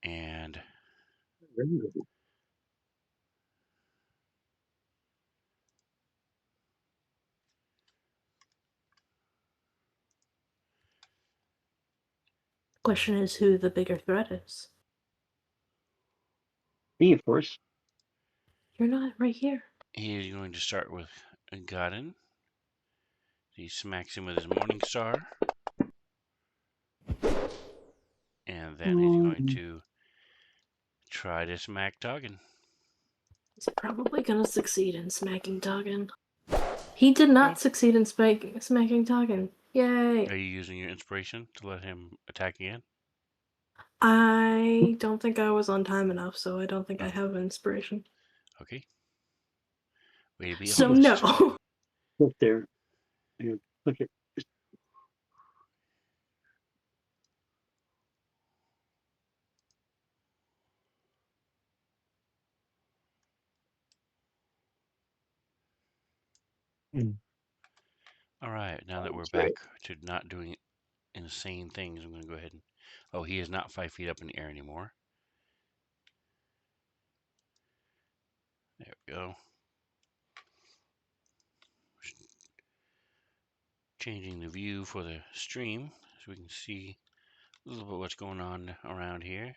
and Question is who the bigger threat is. Me, of course. You're not right here. he is going to start with Godin. He smacks him with his Morning Star, and then he's going to try to smack Toggin. He's probably gonna succeed in smacking Toggin. He did not succeed in smacking Toggin. Yay! Are you using your inspiration to let him attack again? I don't think I was on time enough, so I don't think I Oh. have inspiration. Okay. Way to be So honest. no. Look there. Look at. All right, now that we're back to not doing insane things, I'm going to go ahead and... Oh, he is not 5 feet up in the air anymore. There we go. Changing the view for the stream so we can see a little bit what's going on around here.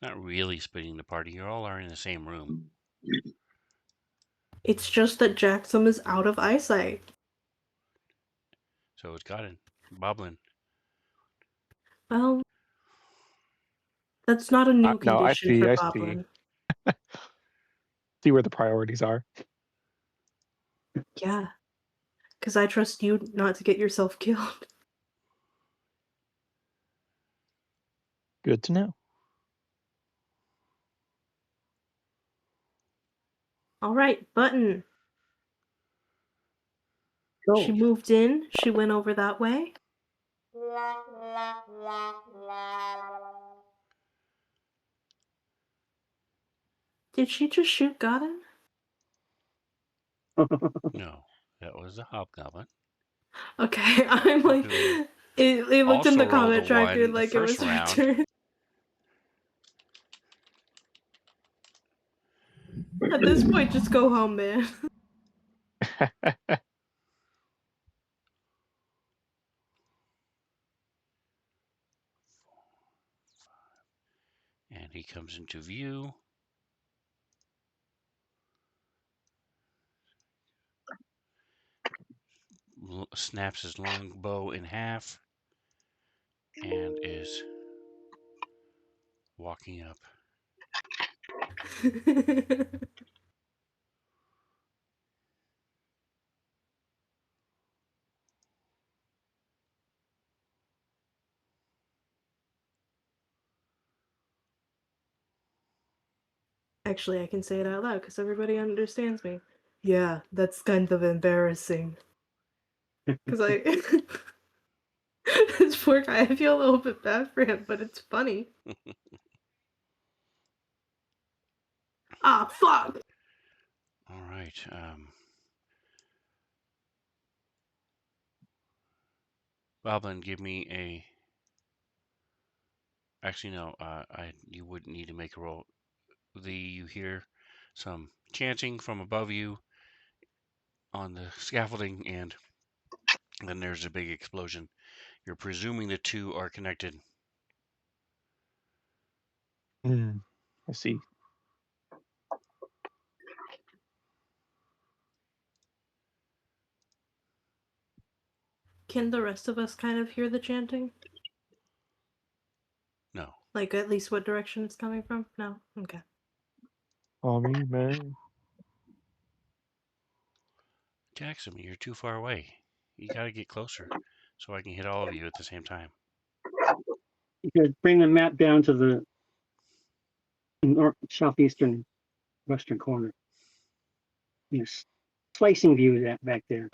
Not really splitting the party. You all are in the same room. It's just that Jackson is out of eyesight. So it's got it. Boblin. Well, that's not a new No, I condition see. for I see. Boblin. See where the priorities are. Yeah. Because I trust you not to get yourself killed. Good to know. Alright, Button. Go. She moved in. She went over that way. Did she just shoot Godin? No, that was the hobgoblin. Okay, I'm like, Who it looked in also the rolled a comment tracker 1 the like it was first her round. turn. At this point, just go home, man. And he comes into view. Snaps his long bow in half. And is walking up. Actually, I can say it out loud because everybody understands me. Yeah, that's kind of embarrassing. Because this poor guy, I feel a little bit bad for him, but it's funny. Ah, fuck! All right. Boblin, give me a. Actually, no. You wouldn't need to make a roll. You hear some chanting from above you on the scaffolding, and then there's a big explosion. You're presuming the two are connected. I see. Can the rest of us kind of hear the chanting? No. Like, at least what direction it's coming from? No? Okay. Mommy, man. Jackson, you're too far away. You gotta get closer so I can hit all of you at the same time. You could bring the map down to the southeastern western corner. Yes, slicing view of that back there.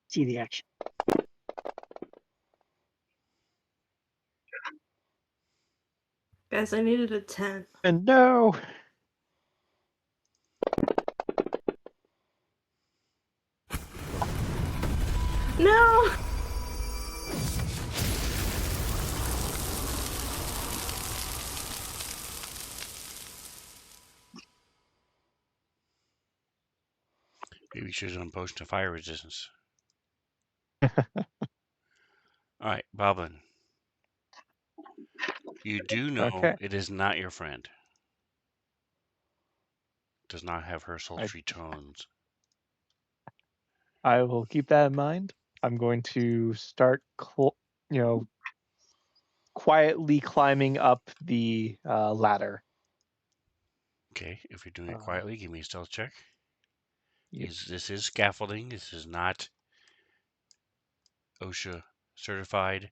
See the action. Guys, I needed a 10. And no. No! Maybe you should have done potion to fire resistance. All right, Boblin. You do know Okay. it is not your friend. Does not have her sultry tones. I will keep that in mind. I'm going to start, quietly climbing up the ladder. Okay, if you're doing it quietly, give me a stealth check. Yep. This is scaffolding. This is not OSHA certified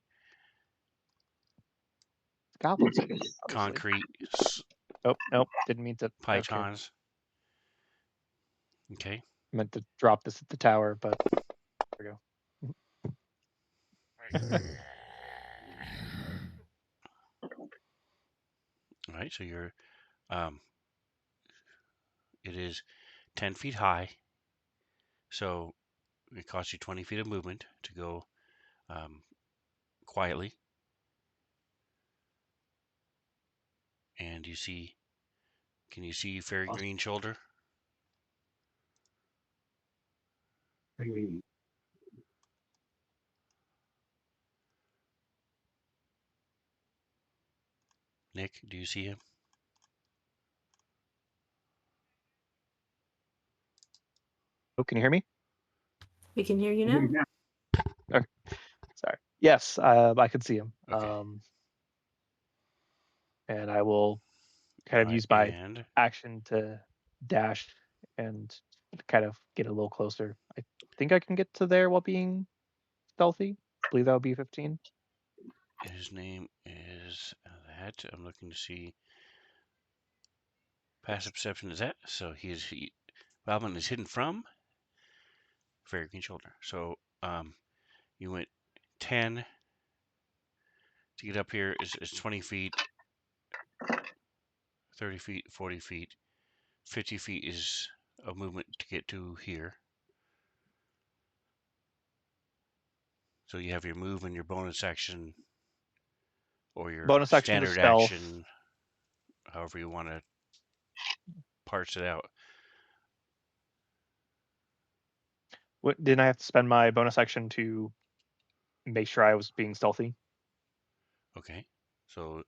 Goblins, obviously. concrete Oh, nope. Didn't mean to. Okay. pythons. Okay. Meant to drop this at the tower, but there we go. All right, so you're it is 10 feet high, so it costs you 20 feet of movement to go quietly. And can you see Fairy Green Shoulder? Nick, do you see him? Oh, can you hear me? We can hear you now. Okay. Sorry. Yes, I can see him. Okay. And I will kind of use my and action to dash and kind of get a little closer. I think I can get to there while being stealthy. I believe that would be 15. his name is that. I'm looking to see. Passive perception is that. So Boblin is hidden from Fairy Green Shoulder. So you went 10 to get up here is 20 feet, 30 feet, 40 feet, 50 feet is a movement to get to here. So you have your move and your bonus action, or your Bonus action to standard stealth. action, however you want to parse it out. What, didn't I have to spend my bonus action to make sure I was being stealthy? Okay. So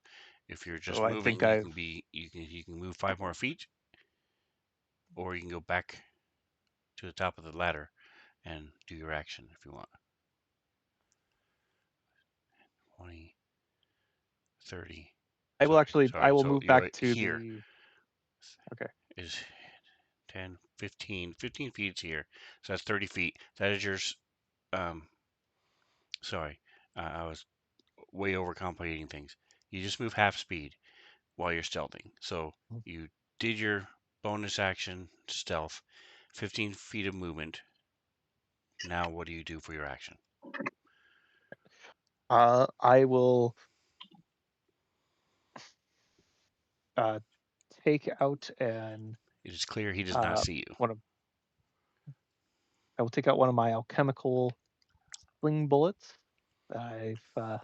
if you're just So I moving, think you can move 5 more feet, or you can go back to the top of the ladder and do your action if you want. 20, 30. I will actually. Sorry, I will so move you're back to here. the. Okay. Is 10, 15 feet is here. So that's 30 feet. That is yours. Sorry, I was way overcomplicating things. You just move half speed while you're stealthing. So you did your bonus action stealth, 15 feet of movement. Now what do you do for your action? I will take out an. It is clear he does not see you. I will take out one of my alchemical sling bullets that I've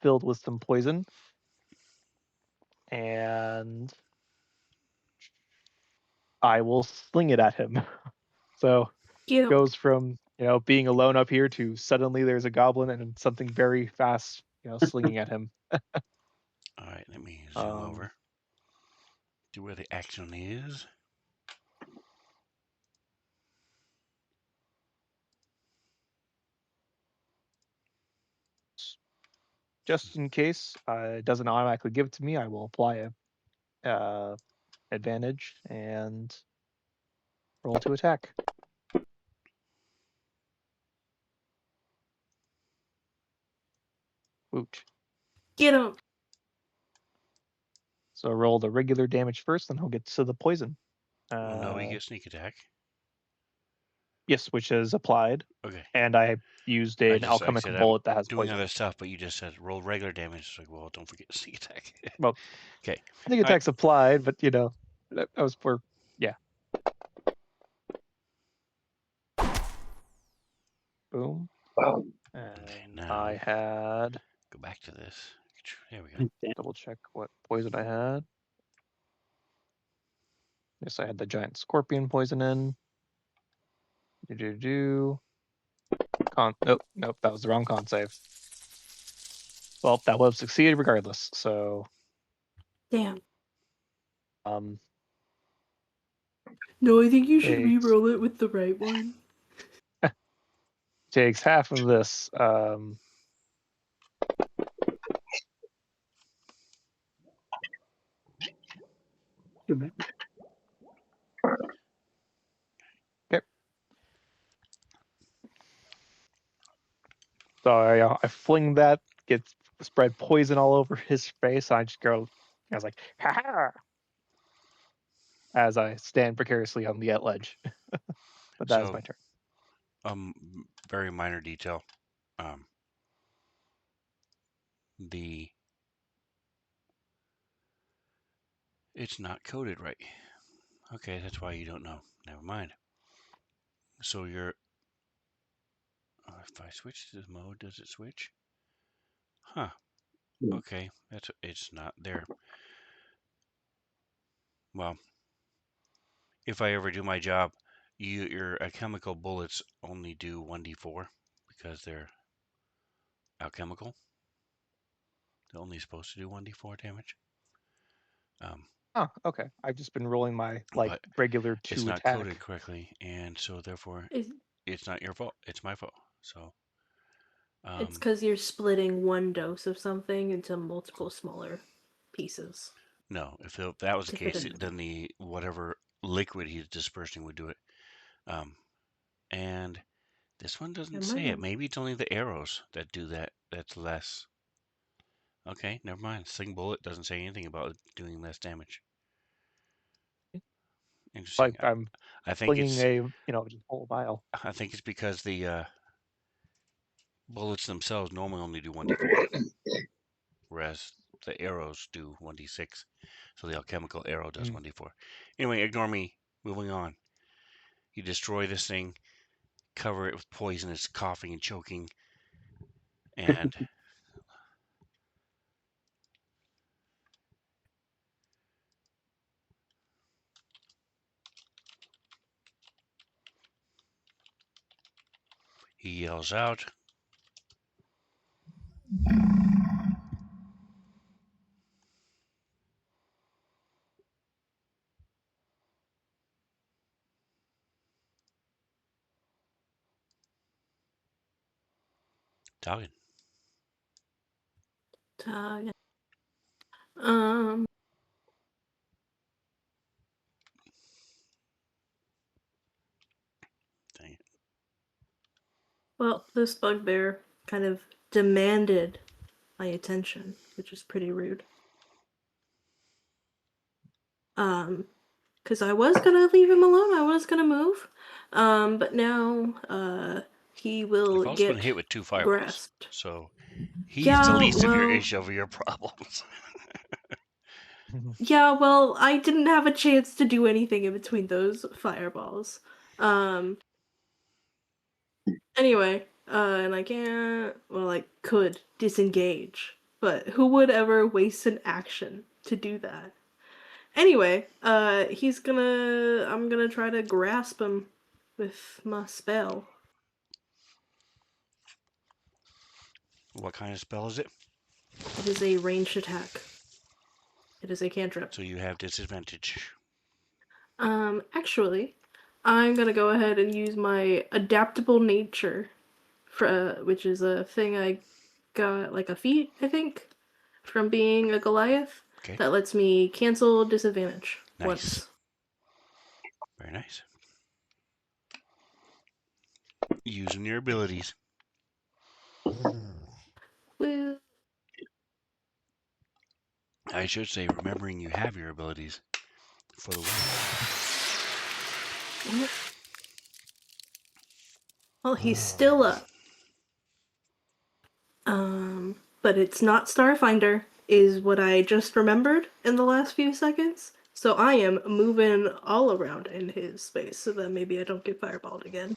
filled with some poison, and I will sling it at him. So Get goes from being alone up here to suddenly there's a goblin and something very fast slinging at him. All right, let me zoom Um, over to where the action is. just in case it doesn't automatically give it to me, I will apply a advantage and roll to attack. Woot. Get him. So roll the regular damage first, then he'll get to the poison. Well, no, you get sneak attack. Yes, which is applied, Okay. and I used an alchemical bullet that has doing poison. other stuff, but you just said roll regular damage. It's like, well, don't forget sneak attack. Well, okay. sneak attack's applied, but that was for boom. Okay, And now I had go back to this. There we go. double check what poison I had. Yes, I had the giant scorpion poison in. Nope, that was the wrong con save. Well, that would have succeeded regardless. So, Damn. No, I think you should Thanks. re-roll it with the right one. Takes half of this. Too bad. Okay. So I fling that, gets spread poison all over his face. I was like, ha ha, as I stand precariously on the ledge. But that is my turn. Very minor detail. It's not coded right. Okay, that's why you don't know. Never mind. So you're. If I switch to this mode, does it switch? Huh. Okay, it's not there. Well, if I ever do my job, your alchemical bullets only do 1d4 because they're alchemical. They're only supposed to do 1d4 damage. Oh, okay. I've just been rolling my But regular it's 2 not attack. coded correctly, and so therefore Is it's not your fault. It's my fault. So it's because you're splitting one dose of something into multiple smaller pieces. no, if that was the To fit case, into then the whatever liquid he's dispersing would do it. And this one doesn't say it. Maybe it's only the arrows that do that. That's less. Okay, never mind. Sling bullet doesn't say anything about doing less damage. Interesting. I'm I think flinging it's just whole vial. I think it's because the bullets themselves normally only do 1d4, whereas the arrows do 1d6. So the alchemical arrow does 1d4. Anyway, ignore me. Moving on. You destroy this thing, cover it with poison. It's coughing and choking, and he yells out. Talking. Dang it. Well, this bugbear kind of demanded my attention, which is pretty rude. Because I was gonna leave him alone. I was gonna move. But now, he will I've also get been hit with 2 fireballs, grasped. so he's the least of your well, of your problems. Yeah, well, I didn't have a chance to do anything in between those fireballs. Anyway, And I can't, well, I could disengage, but who would ever waste an action to do that? Anyway, I'm gonna try to grasp him with my spell. What kind of spell is it? It is a ranged attack. It is a cantrip. So you have disadvantage. Actually, I'm gonna go ahead and use my adaptable nature, for which is a thing I got like a feat, I think, from being a Goliath. Okay. That lets me cancel disadvantage Nice. once. Very nice. Using your abilities. Woo. I should say, remembering you have your abilities for the win. Well, he's still up. But it's not Starfinder, is what I just remembered in the last few seconds. So I am moving all around in his space so that maybe I don't get fireballed again.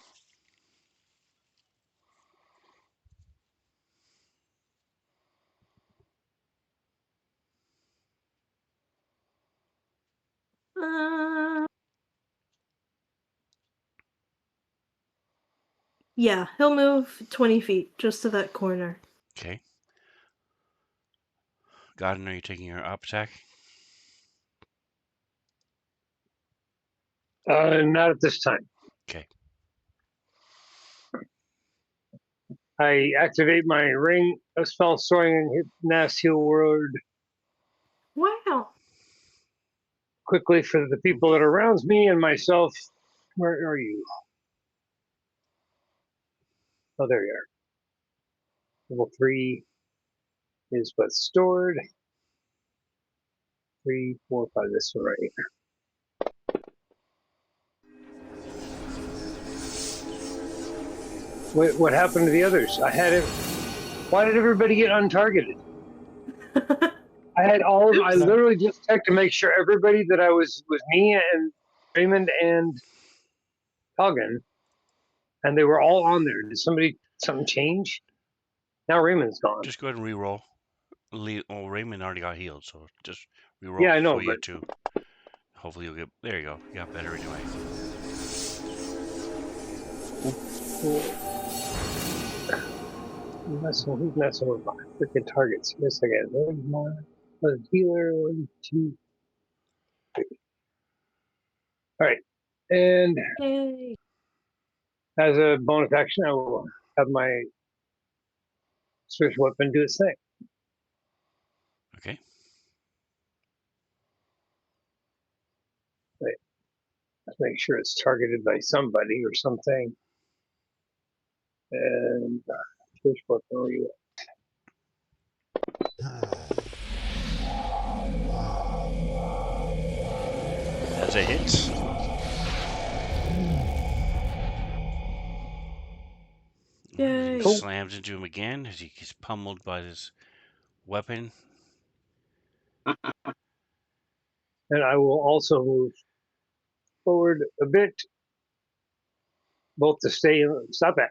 Yeah, he'll move 20 feet just to that corner. Okay. Godden, are you taking your up attack? Not at this time. Okay. I activate my ring of spell soaring and hit Mass Heal Word Wow. quickly for the people that are around me and myself. Where are you? Oh, there you are. Level 3 is what's stored. 3, 4, 5. This one right here. What happened to the others? I had it. Why did everybody get untargeted? I had all. I Oops. literally just checked to make sure everybody that I was me and Raymond and Coggin, and they were all on there. Did something change? Now Raymond's gone. Just go ahead and re-roll. Oh, Raymond already got healed, so just re-roll Yeah, I know, for you but too. Hopefully you'll get. There you go. You got better anyway. who's messing with my freaking targets? Yes, again. One healer. 1, 2, 3. All right, and Yay. as a bonus action, I will have my switch weapon do its thing. Okay. Wait, let's make sure it's targeted by somebody or something. And switch weapon, where are you That's a hit. Yay. He Cool. slams into him again as he gets pummeled by this weapon. And I will also move forward a bit, both to stay in. Stop that.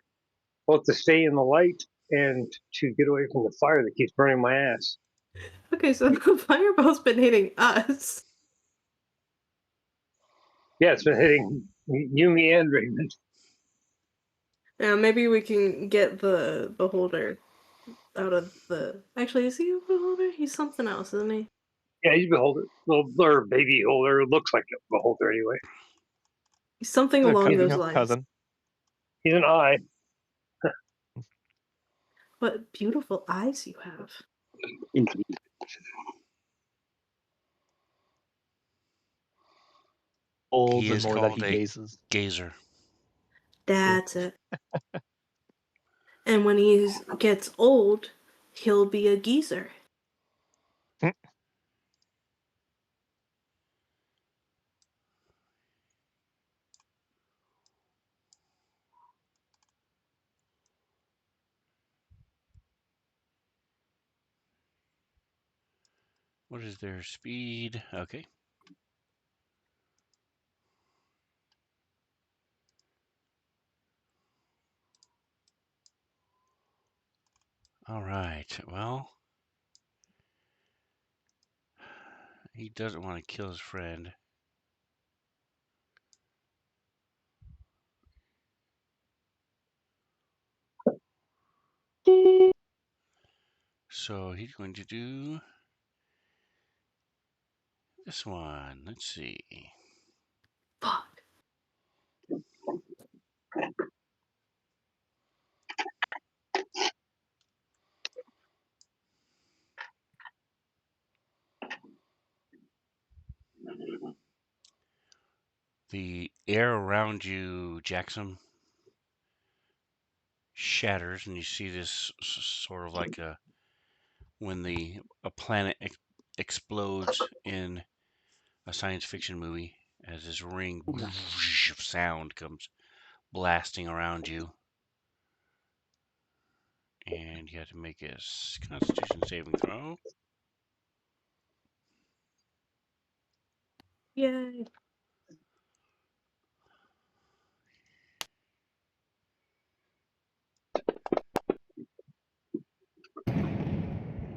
Both to stay in the light and to get away from the fire that keeps burning my ass. Okay, so the fireball's been hitting us. Yeah, it's been hitting Yumi and Raymond. Yeah, maybe we can get the beholder out of the. Actually, is he a beholder? He's something else, isn't he? Yeah, he's a beholder. Little or baby holder. Looks like a beholder anyway. He's something He's a along cousin, those lines. cousin. He's an eye. What beautiful eyes you have. Indeed. Old He and is more that called he a gazes. gazer. That's it. And when he gets old, he'll be a geezer. What is their speed? Okay. All right. Well, he doesn't want to kill his friend. So he's going to do this one. Let's see. Fuck. The air around you, Jackson, shatters, and you see this sort of like when a planet explodes in a science fiction movie, as this ring of sound comes blasting around you, and you have to make a Constitution saving throw. Yay.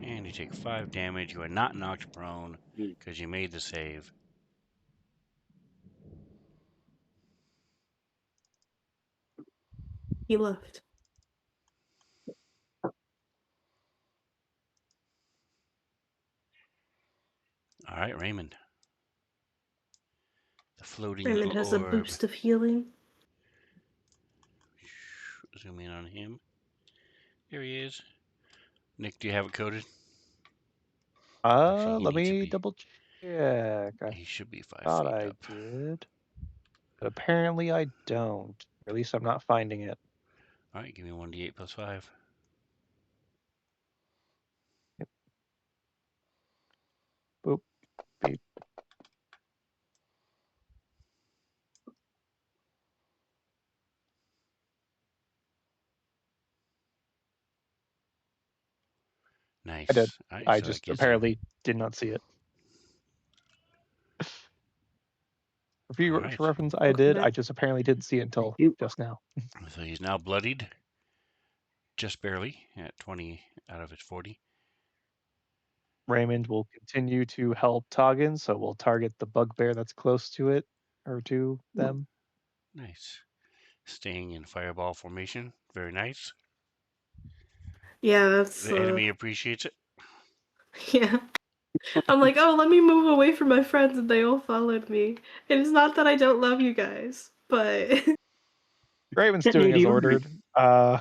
And you take 5 damage. You are not knocked prone because you made the save. He left. All right, Raymond. The floating Raymond little has a orb. boost of healing. Zoom in on him. There he is. Nick, do you have it coded? Actually, Let me double check. I he should be 5 thought feet I up. did, but apparently I don't. Or at least I'm not finding it. All right, give me 1d8 plus 5. Boop, beep. Nice. I did. All right, I so that just gets apparently did not see it. All right. For reference, I Welcome did. back. I just apparently didn't see it until you. just now. So he's now bloodied, just barely, at 20 out of his 40. Raymond will continue to help Toggin, so we'll target the bugbear that's close to it or to them. Nice. Staying in fireball formation. Very nice. Yeah, that's The enemy appreciates it. yeah. I'm like, oh, let me move away from my friends, and they all followed me. And it's not that I don't love you guys, but Raymond's Sitting doing near as the order. ordered.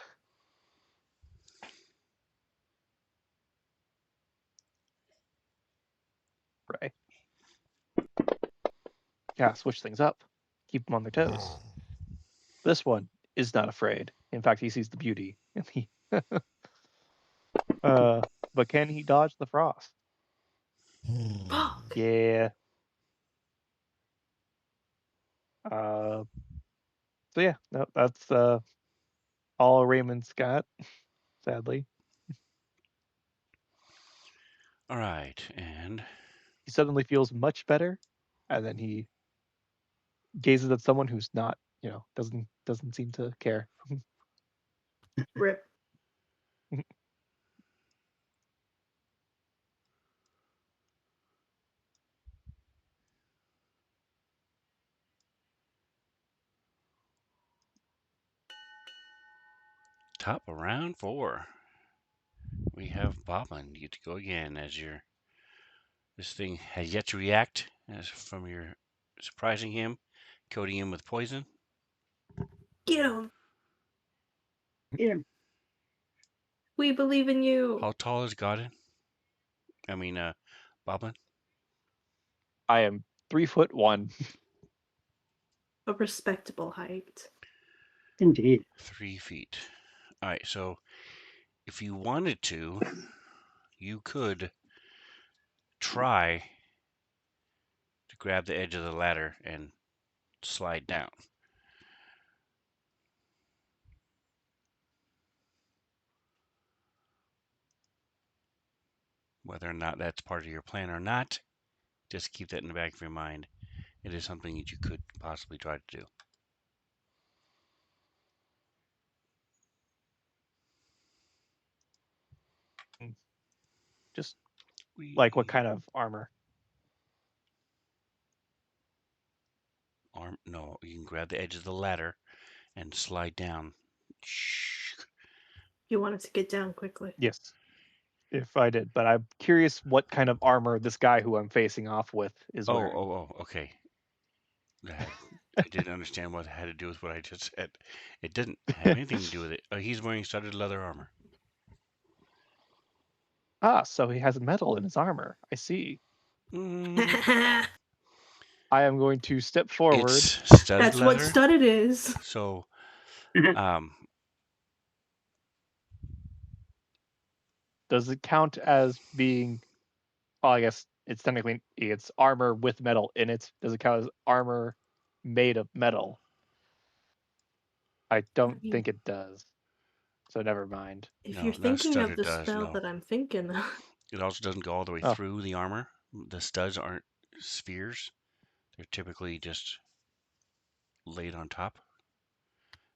Right. Yeah, switch things up. Keep them on their toes. This one is not afraid. In fact, he sees the beauty. And he but can he dodge the frost? fuck. Yeah. So yeah, no, that's all Raymond's got, sadly. All right, and He suddenly feels much better, and then he gazes at someone who's not, doesn't seem to care. Rip. top of round 4. We have Boblin. You get to go again as this thing has yet to react as from your surprising him, coating him with poison. Get him. Yeah. We believe in you. How tall is Godin? I mean, Boblin? I am 3'1". A respectable height. Indeed. 3 feet. All right, so if you wanted to, you could try to grab the edge of the ladder and slide down. Whether or not that's part of your plan or not, just keep that in the back of your mind. It is something that you could possibly try to do. Just like what kind of armor? Arm? No, you can grab the edge of the ladder and slide down. Shh. You want it to get down quickly. Yes, if I did. But I'm curious what kind of armor this guy who I'm facing off with is wearing. Okay. I didn't understand what it had to do with what I just said. It didn't have anything to do with it. He's wearing studded leather armor. Ah, so he has metal in his armor. I see. Mm, I am going to step forward. it's studded That's leather. what studded is. So, Does it count as being? Well, I guess it's technically it's armor with metal in it. Does it count as armor made of metal? I don't think it does. So never mind. If No, you're not thinking of studded the does, spell no. that I'm thinking of. It also doesn't go all the way Oh. through the armor. The studs aren't spheres. They're typically just laid on top.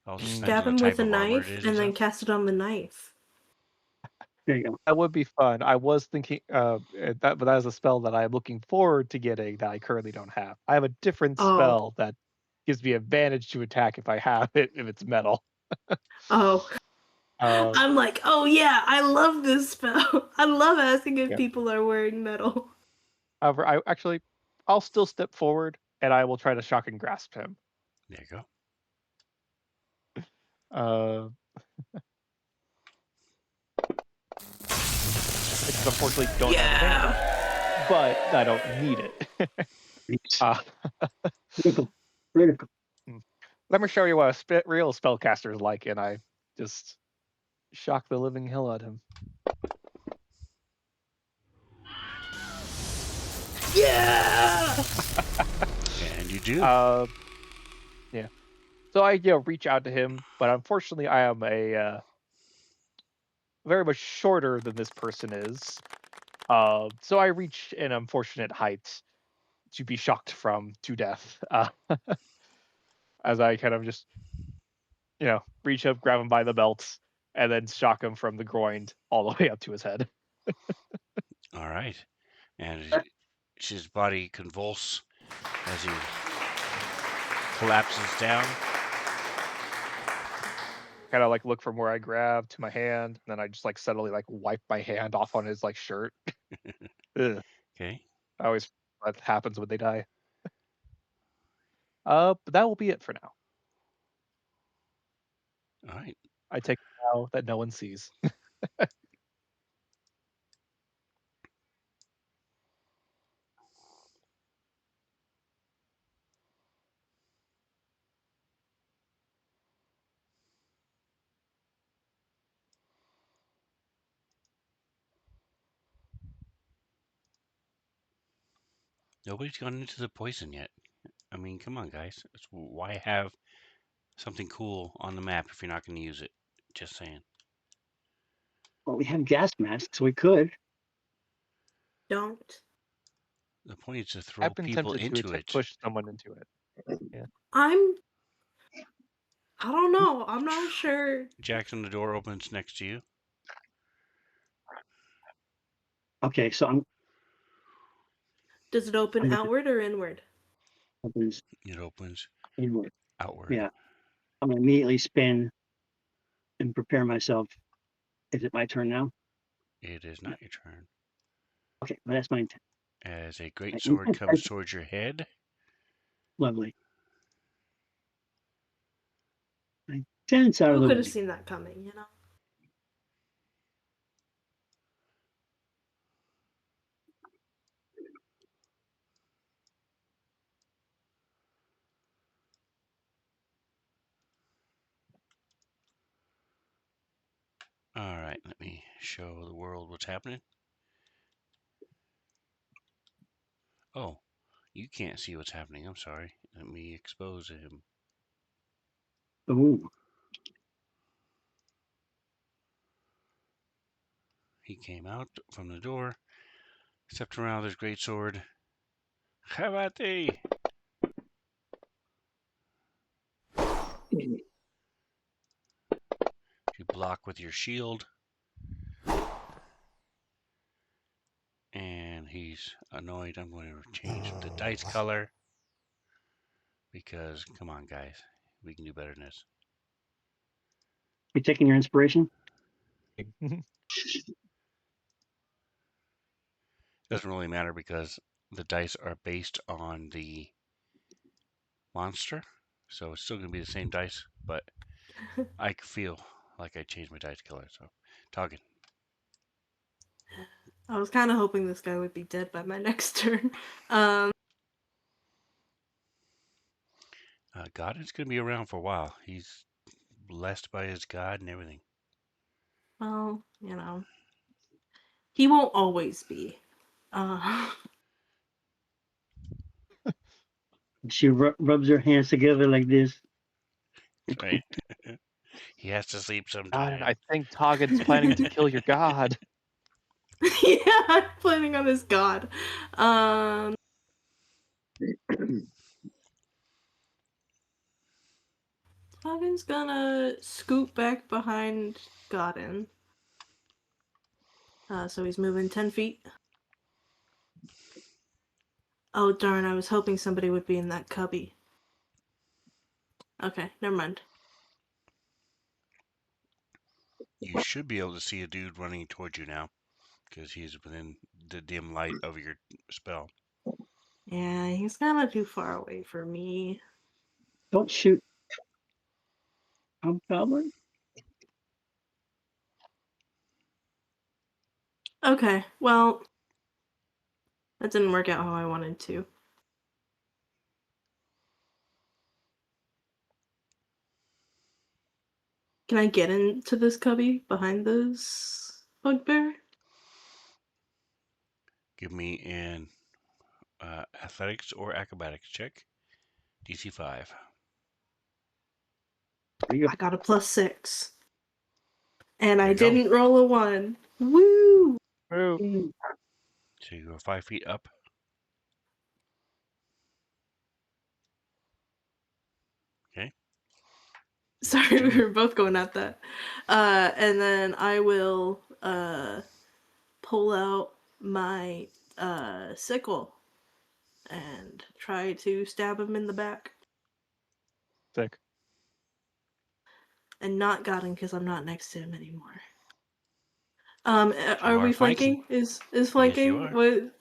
Also depends Stab on him the with type a of armor knife it is. and then though. cast it on the knife. There you go. That would be fun. I was thinking but that is a spell that I'm looking forward to getting that I currently don't have. I have a different Oh. spell that gives me advantage to attack if I have it if it's metal. Oh. I'm like, oh yeah, I love this spell. I love asking if Yeah. people are wearing metal. However, I'll still step forward and I will try to shock and grasp him. There you go. I just unfortunately don't have advantage, but I don't need it. Critical. Let me show you what a real spellcaster is like, and I just shock the living hell out of him. Yeah. And you do. Yeah. So I reach out to him, but unfortunately I am a very much shorter than this person is. So I reach an unfortunate height to be shocked from to death. As I kind of just reach up, grab him by the belt, and then shock him from the groin all the way up to his head. All right. And his body convulse as he collapses down. Kind of like look from where I grabbed to my hand, and then I just like subtly like wipe my hand off on his like shirt. Ugh. Okay. That happens when they die. But that will be it for now. All right. I take it now that no one sees. Nobody's gone into the poison yet. I mean, come on, guys. Why have something cool on the map if you're not going to use it? Just saying. Well, we have gas masks. We could. Don't. The point is to throw I've been people tempted into to it. push someone into it. Yeah. I don't know. I'm not sure. Jackson, the door opens next to you. Okay, so Does it open I'm- outward or inward? opens It opens inward. outward. Yeah. I'm gonna immediately spin and prepare myself. Is it my turn now? It is not your turn. Okay, well, that's my intent. As a great I- sword I- comes towards your head. Lovely. I dance out of Who the could have way. seen that coming, you know? All right, let me show the world what's happening. Oh, you can't see what's happening. I'm sorry. Let me expose him. Ooh. He came out from the door, stepped around with his great sword. Havate! You block with your shield. And he's annoyed. I'm going to change the dice color because, come on, guys, we can do better than this. You taking your inspiration? Doesn't really matter because the dice are based on the monster, so it's still going to be the same dice, but I feel like I changed my dice color. So, talking. I was kind of hoping this guy would be dead by my next turn. Godin's going to be around for a while. He's blessed by his god and everything. Well, you know, he won't always be. She rubs her hands together like this. Right? He has to sleep God, sometime. I think Toggen's planning to kill your god. Yeah, I'm planning on his god. Toggen's gonna scoot back behind Godin. So he's moving 10 feet. Oh darn, I was hoping somebody would be in that cubby. Okay, never mind. You should be able to see a dude running towards you now because he's within the dim light of your spell. Yeah, he's kinda too far away for me. Don't shoot. Hobgoblin? Okay, well, that didn't work out how I wanted to. Can I get into this cubby behind this bugbear? Give me an athletics or acrobatics check. DC 5. There you I got a +6. And There I you go. didn't roll a 1. Woo! Ooh. go. So you are 5 feet up. Okay. Sorry, we Turn. were both going at that. And then I will pull out my sickle and try to stab him in the back. Sick. And not got him because I'm not next to him anymore. You Are we are flanking. flanking? Is flanking? Yes, you are. What?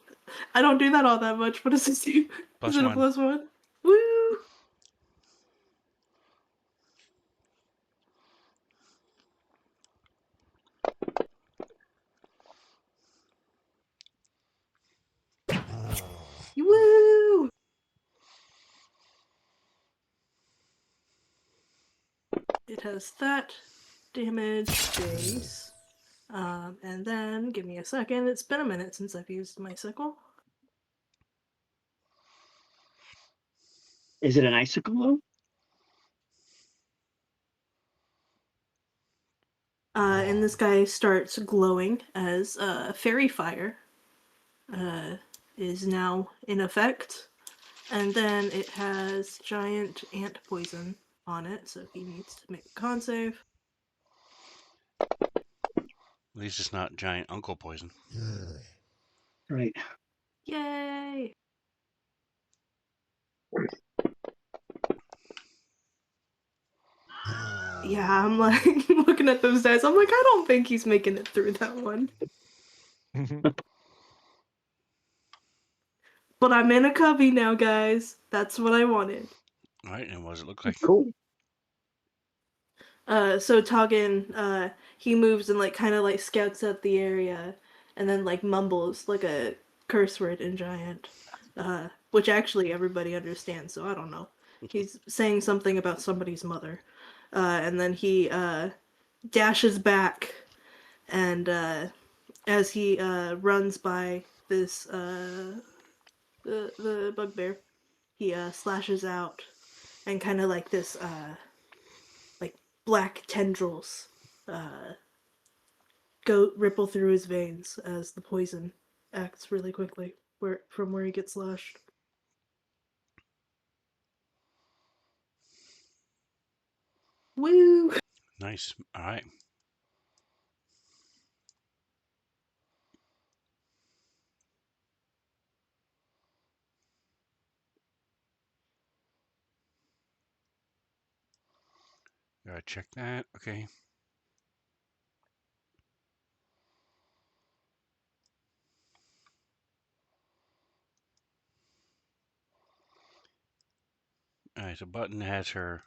I don't do that all that much. What does this do? Is it a +1. +1? Woo! Woo! It has that damage base. And then, give me a second, it's been a minute since I've used my sickle. Is it an icicle though? And this guy starts glowing as fairy fire is now in effect. And then it has giant ant poison on it, so he needs to make a con save. At least it's not giant uncle poison. Right. Yay! Yeah, I'm like looking at those dice. I'm like, I don't think he's making it through that one. But I'm in a cubby now, guys. That's what I wanted. All right, and what does it look like? Cool. So Toggin, he moves and like kind of like scouts out the area, and then like mumbles like a curse word in giant, which actually everybody understands. So I don't know. He's saying something about somebody's mother, and then he dashes back, and as he runs by this the bugbear, he slashes out, and kind of like this like black tendrils go ripple through his veins as the poison acts really quickly from where he gets slashed. Woo! Nice. All right. Gotta check that. Okay. All right. So Button has her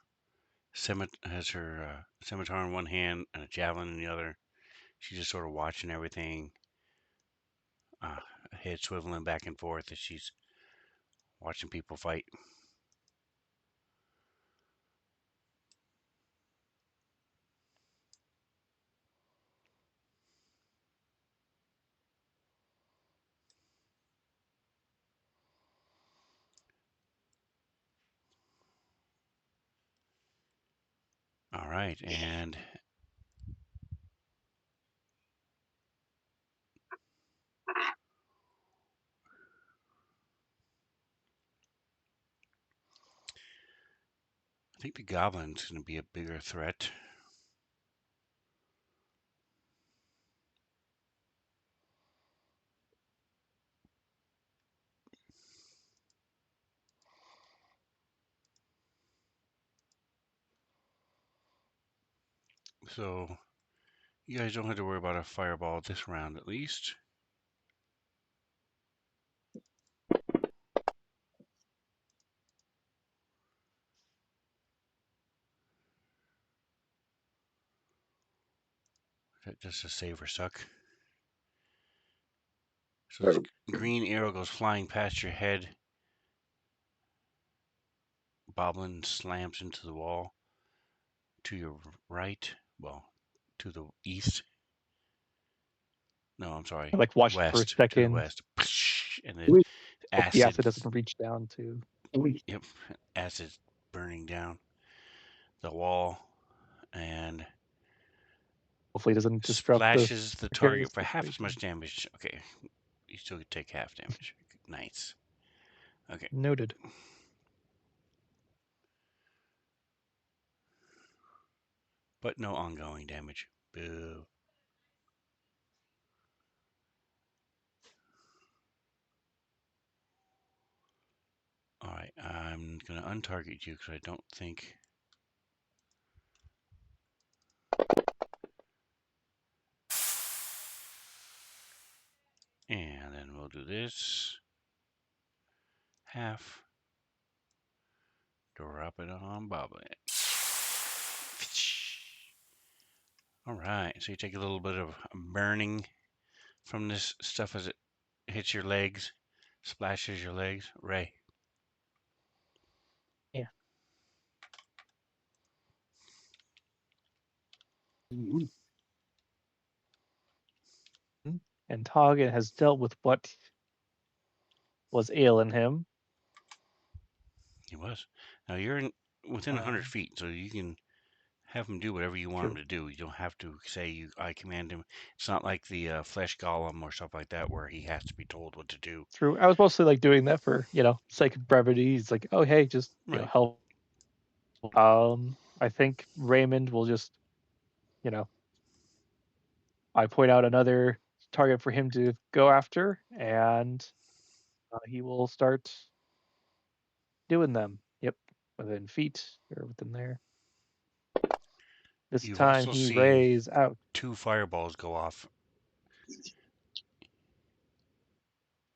scimitar in one hand and a javelin in the other. She's just sort of watching everything, head swiveling back and forth as she's watching people fight. All right, and I think the goblin's going to be a bigger threat. So you guys don't have to worry about a fireball this round, at least. That just a save or suck. So this green arrow goes flying past your head. Boblin slams into the wall to your right. Well, to the east. No, I'm sorry. I, like, watched for a West. To the second. west. And then We- Hope the acid. acid doesn't reach down to. Yep. Acid's burning down the wall and Hopefully, it doesn't disrupt splashes the target for half as situation. much damage. Okay. You still could take half damage. Nice. Okay. Noted. But no ongoing damage. Boo. All right, I'm going to untarget you because I don't think. And then we'll do this. Half. Drop it on Bobblet. All right, so you take a little bit of burning from this stuff as it hits your legs, splashes your legs. Ray. And Toggin has dealt with what was ailing him. He was. Now you're within 100 Um, feet, so you can have him do whatever you want True. him to do. You don't have to say I command him. It's not like the flesh golem or stuff like that where he has to be told what to do. True. I was mostly like doing that for, sake of brevity. It's like, oh hey, just Right. help. I think Raymond will just, I point out another target for him to go after, and he will start doing them. Yep, within feet or within there. This You've time also he seen rays out. 2 fireballs go off.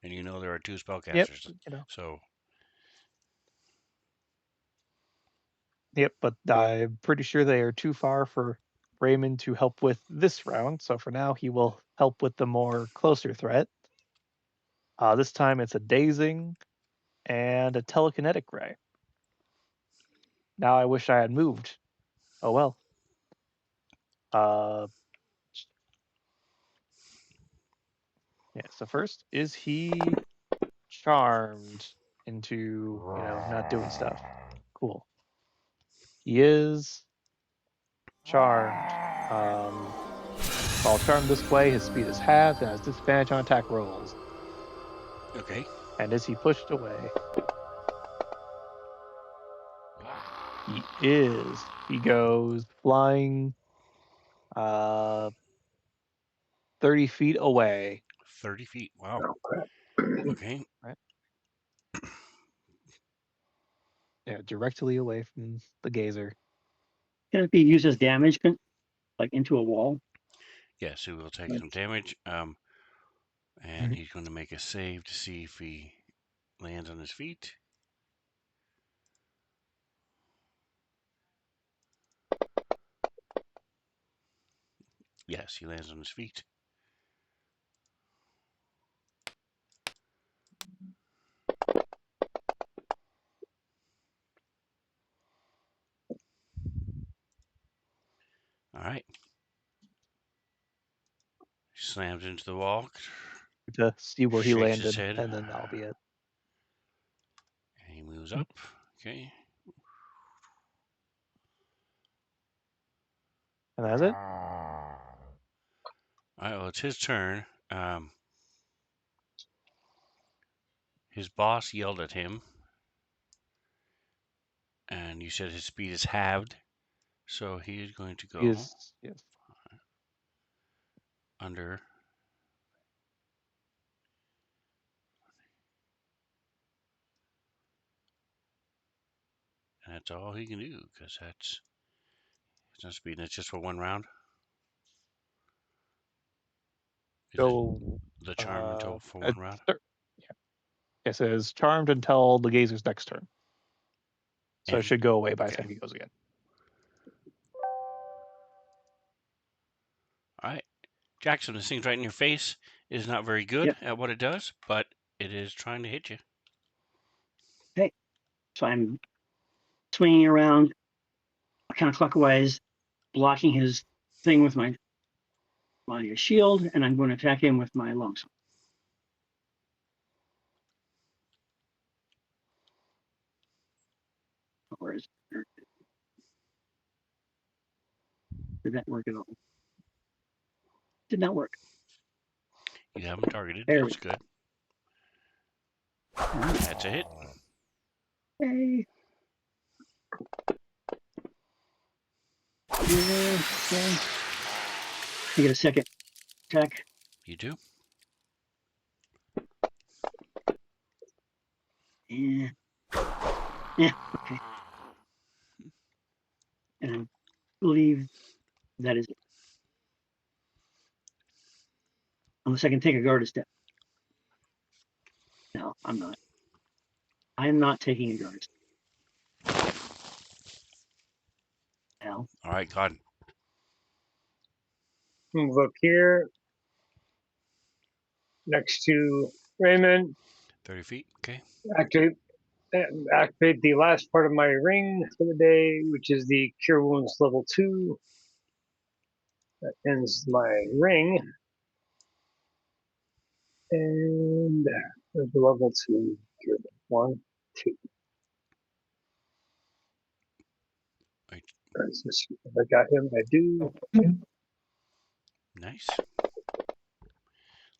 And you know there are 2 Yep, spellcasters. So Yep, but I'm pretty sure they are too far for Raymond to help with this round. So for now, he will help with the more closer threat. This time it's a dazing and a telekinetic ray. Now I wish I had moved. Oh well. Yeah. So first, is he charmed into not doing stuff? Cool. He is charmed. While charmed this way, his speed is halved and has disadvantage on attack rolls. okay. And is he pushed away? He is. He goes flying 30 feet away. 30 feet. Wow. Okay. Right? Yeah, directly away from the gazer. Can it be used as damage, like into a wall? Yes, he will take some damage. And he's going to make a save to see if he lands on his feet. Yes, he lands on his feet. All right. He slams into the wall. To see where he Shakes his landed, head. and then that'll be it. And he moves up. Okay. And that's it. All right. Well, it's his turn. His boss yelled at him, and you said his speed is halved, so he is going to go Yes. under. And that's all he can do, because that's it's not speed, and it's just for one round. Is Go. the charm until for At one round? It says charmed until the gazer's next turn. So it And- should go away by the okay. time he goes again. All right. Jackson, this thing's right in your face. It is not very good at what it does, but it is trying to hit you. So I'm swinging around counterclockwise, blocking his thing with my shield, and I'm going to attack him with my longsword. Where is it? Did that work at all? Did not work. You have him targeted. There That's good. That's a hit. Okay. Okay. I get a second attack. You do. Yeah. Okay. And I believe that is it. Unless I can take a guarded step. No, I'm not. I'm not taking a guarded step. Hell. All right, God. Move up here next to Raymond. 30 feet. Okay. Activate the last part of my ring for the day, which is the Cure Wounds level 2. That ends my ring. And there's the level 2 cure. 1, 2. Right. If I got him, I do. Nice.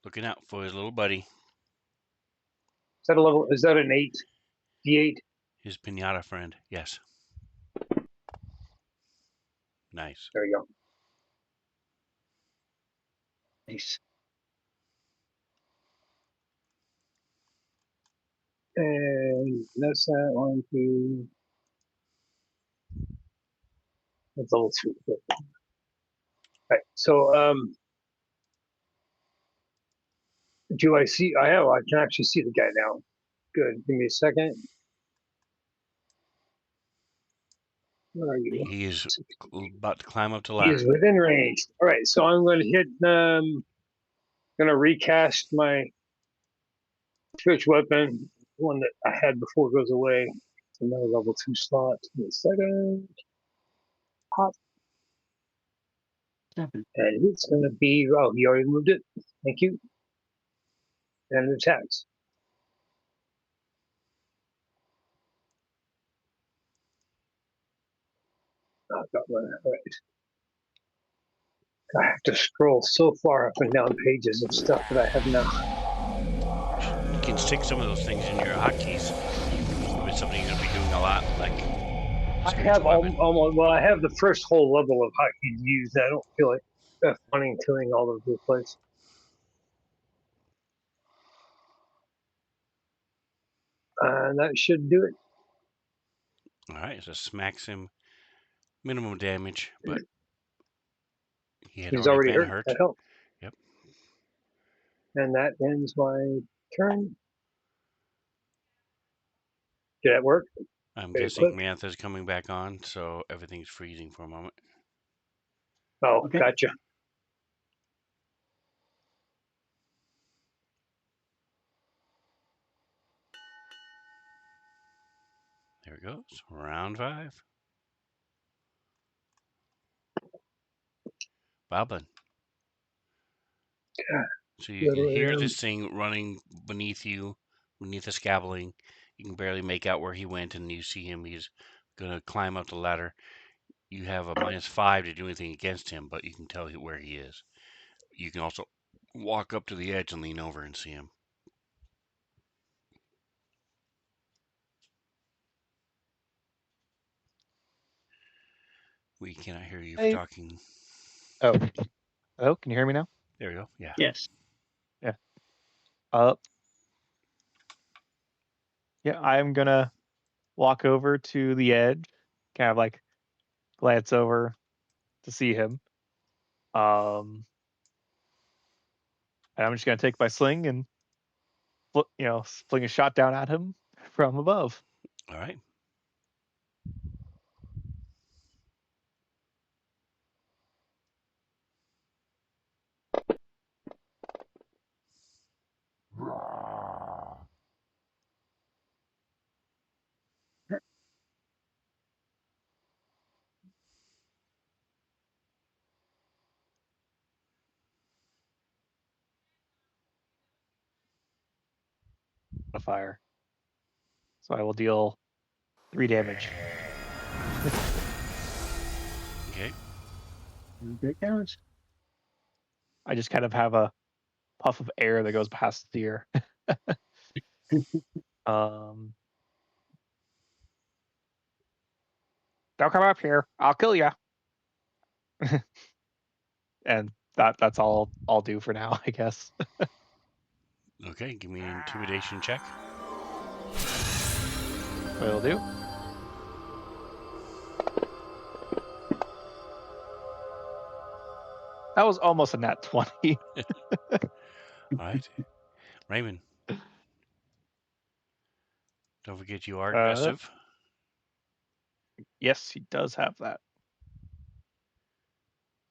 Looking out for his little buddy. Is that a level? Is that an 8? D8? His pinata friend. Yes. Nice. There you go. Nice. And that's that 1, 2. That's level 2. Right. So, do I see? I can actually see the guy now. Good. Give me a second. Where are you? He is about to climb up the He ladder. is within range. All right. So I'm going to hit. Going to recast my switch weapon. The one that I had before goes away. It's another level 2 slot. Give me a second. Hop. 7. And it's going to be. Oh, he already moved it. Thank you. And it attacks. Oh, got one. All right. I have to scroll so far up and down pages of stuff that I have now. You can stick some of those things in your hotkeys. If it's something you're going to be doing a lot, like I have almost. Well, I have the first whole level of hotkeys used. I don't feel like finding tuning all over the place. And that should do it. All right, so smacks him minimum damage, but he had He's already already been hurt. hurt. That helped. Yep. And that ends my turn. Did that work? I'm Very guessing quick. Mantha's coming back on, so everything's freezing for a moment. Oh, Okay. gotcha. There it goes. Round 5. Boblin. So you The can other way hear around. this thing running beneath you, beneath the scabbling. You can barely make out where he went, and you see him. He's going to climb up the ladder. You have a -5 to do anything against him, but you can tell where he is. You can also walk up to the edge and lean over and see him. We cannot hear you Hey. talking. Oh, hello. Can you hear me now? There we go. Yeah. Yes. Yeah, I'm gonna walk over to the edge, kind of like glance over to see him. And I'm just gonna take my sling and fling a shot down at him from above. All right. A fire. So I will deal 3 damage. Okay. There it goes. I just kind of have a puff of air that goes past the ear. um, don't come up here. I'll kill you. And that's all I'll do for now, I guess. Okay. Give me an intimidation check. Will do. That was almost a nat 20. All right. Raymond. Don't forget you are aggressive. Yes, he does have that.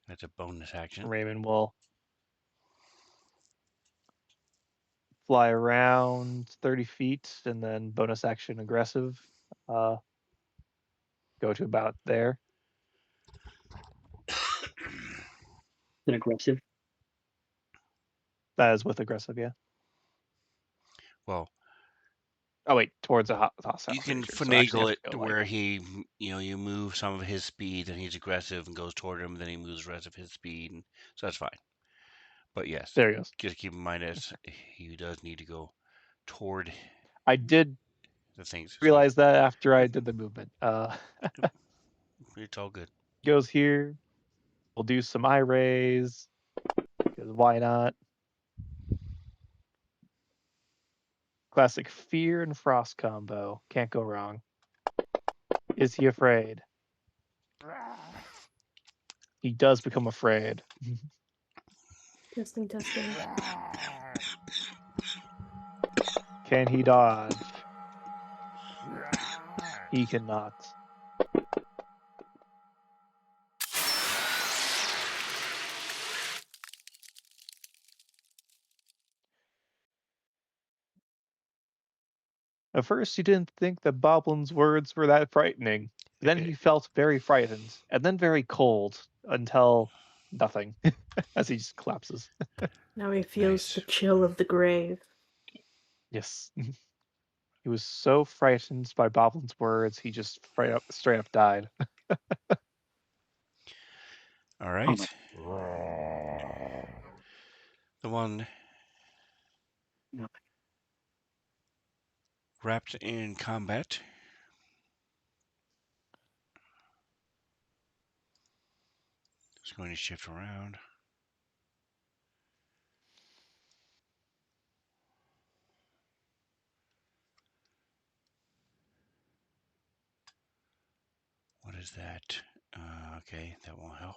That's a bonus action. Raymond will fly around 30 feet and then bonus action aggressive. Go to about there. An aggressive. That is with aggressive, yeah. Well, Oh wait, towards a hostile you can creature. So I actually finagle have it to to go where he, you move some of his speed and he's aggressive and goes toward him. Then he moves the rest of his speed, and so that's fine. But yes, there he goes. just keep in mind that he does need to go toward I did the things. realize that after I did the movement. It's all good. Goes here. We'll do some eye rays because why not? Classic fear and frost combo. Can't go wrong. Is he afraid? He does become afraid. Testing, testing. Can he dodge? He cannot. At first, he didn't think that Boblin's words were that frightening. Then he felt very frightened, and then very cold, until nothing, as he just collapses. Now he feels Nice. the chill of the grave. Yes. He was so frightened by Boblin's words, he just straight up died. All right. The one No. wrapped in combat. It's going to shift around. What is that? Okay, that won't help.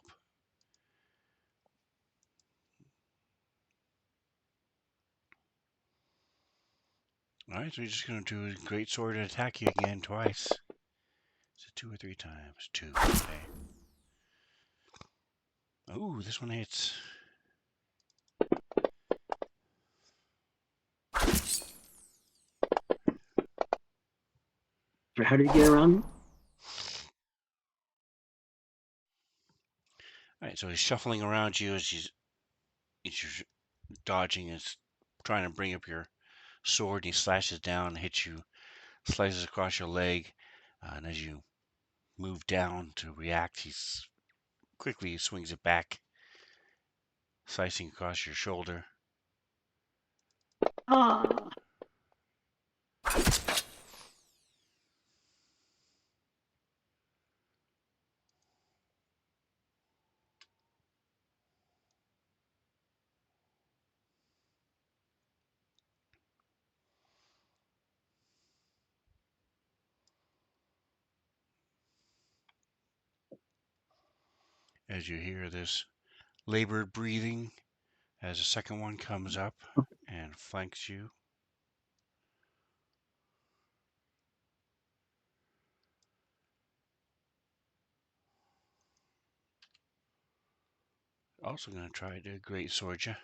All right, so we're just going to do a great sword and attack you again twice. So 2 or 3 times. 2. Okay. Ooh, this one hits. So how do you get around? All right, so he's shuffling around you as you're dodging and trying to bring up your sword. And he slashes down, hits you, slices across your leg, and as you move down to react, he quickly swings it back, slicing across your shoulder. Ah, As you hear this labored breathing, as the second one comes up and flanks you. Also going to try to great sword you.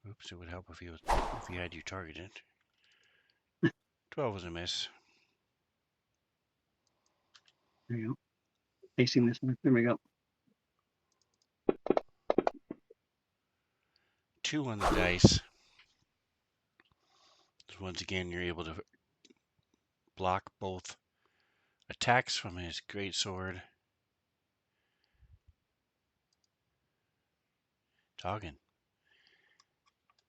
Oops, it would help if he had you targeted. 12 was a miss. there you go. Facing this one. There we go. 2 on the dice. So once again, you're able to block both attacks from his great sword. Toggin.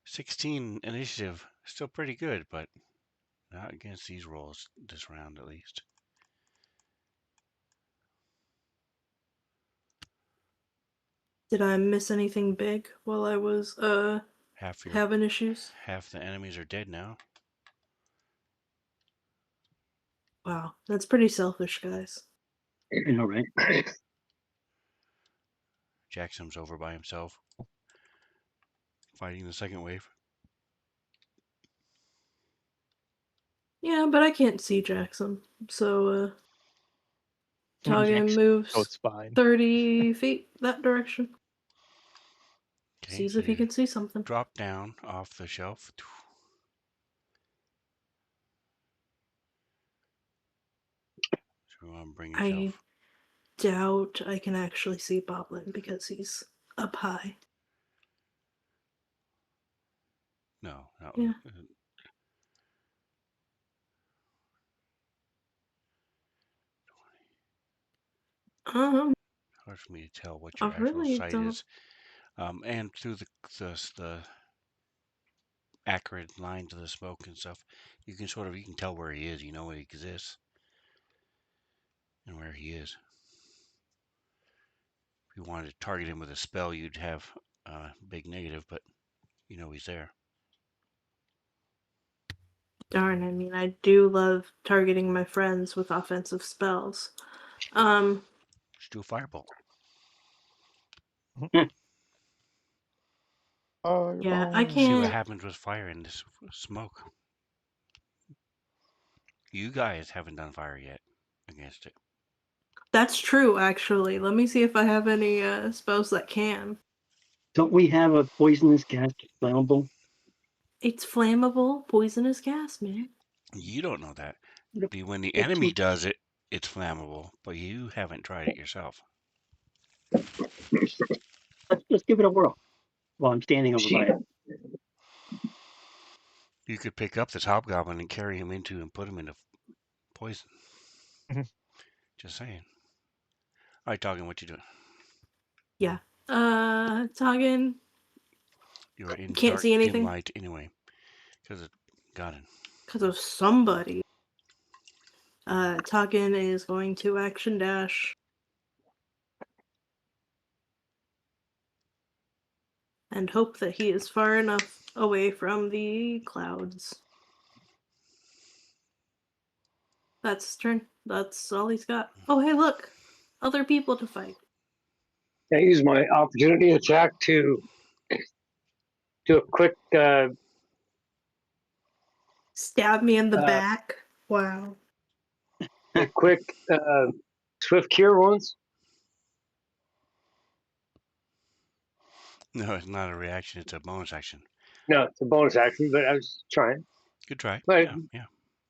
16 initiative. Still pretty good, but not against these rolls this round at least. Did I miss anything big while I was having issues? Half the enemies are dead now. Wow, that's pretty selfish, guys. You know, right? Jackson's over by himself, fighting the second wave. Yeah, but I can't see Jackson, so Toggin So moves it's fine. 30 feet that direction. Okay, Sees so if he you can see something. drop down off the shelf. So bring I yourself. doubt I can actually see Boblin because he's up high. No, no. Yeah. Hard for me to tell what I your actual really sight don't. is. And through the acrid lines of the smoke and stuff, you can tell where he is. You know he exists and where he is. If you wanted to target him with a spell, you'd have a big negative, but you know he's there. Darn, I mean, I do love targeting my friends with offensive spells. Just do a firebolt. Yeah, I See what can't. happens with fire in this smoke. You guys haven't done fire yet against it. That's true, actually. Let me see if I have any spells that can. Don't we have a poisonous gas flammable? It's flammable, poisonous gas, man. You don't know that. When the It's enemy does it, it's flammable, but you haven't tried it yourself. let's give it a whirl. While I'm standing over by it. You could pick up this hobgoblin and carry him into and put him into poison. Just saying. All right, Toggin, what you doing? Yeah. Toggin. You're in Can't dark, see dim anything. light anyway, because it got in. Because of somebody. Toggin is going to action dash. And hope that he is far enough away from the clouds. That's his turn. That's all he's got. Oh, hey, look. Other people to fight. I use my opportunity attack to do a quick Stab me in the Uh, back. Wow. swift cure wounds. No, it's not a reaction. It's a bonus action. No, it's a bonus action, but I was trying. Good try. But Yeah.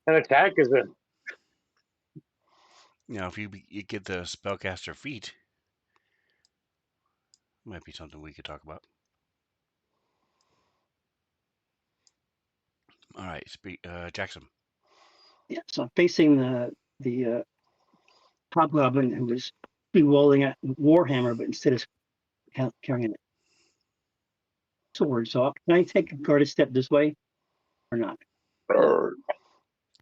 an attack is a Now, if you get the spellcaster feat, might be something we could talk about. All right, Jackson. Yeah, so I'm facing the hobgoblin who was bewailing a warhammer, but instead of carrying a sword. So can I take a guarded step this way or not?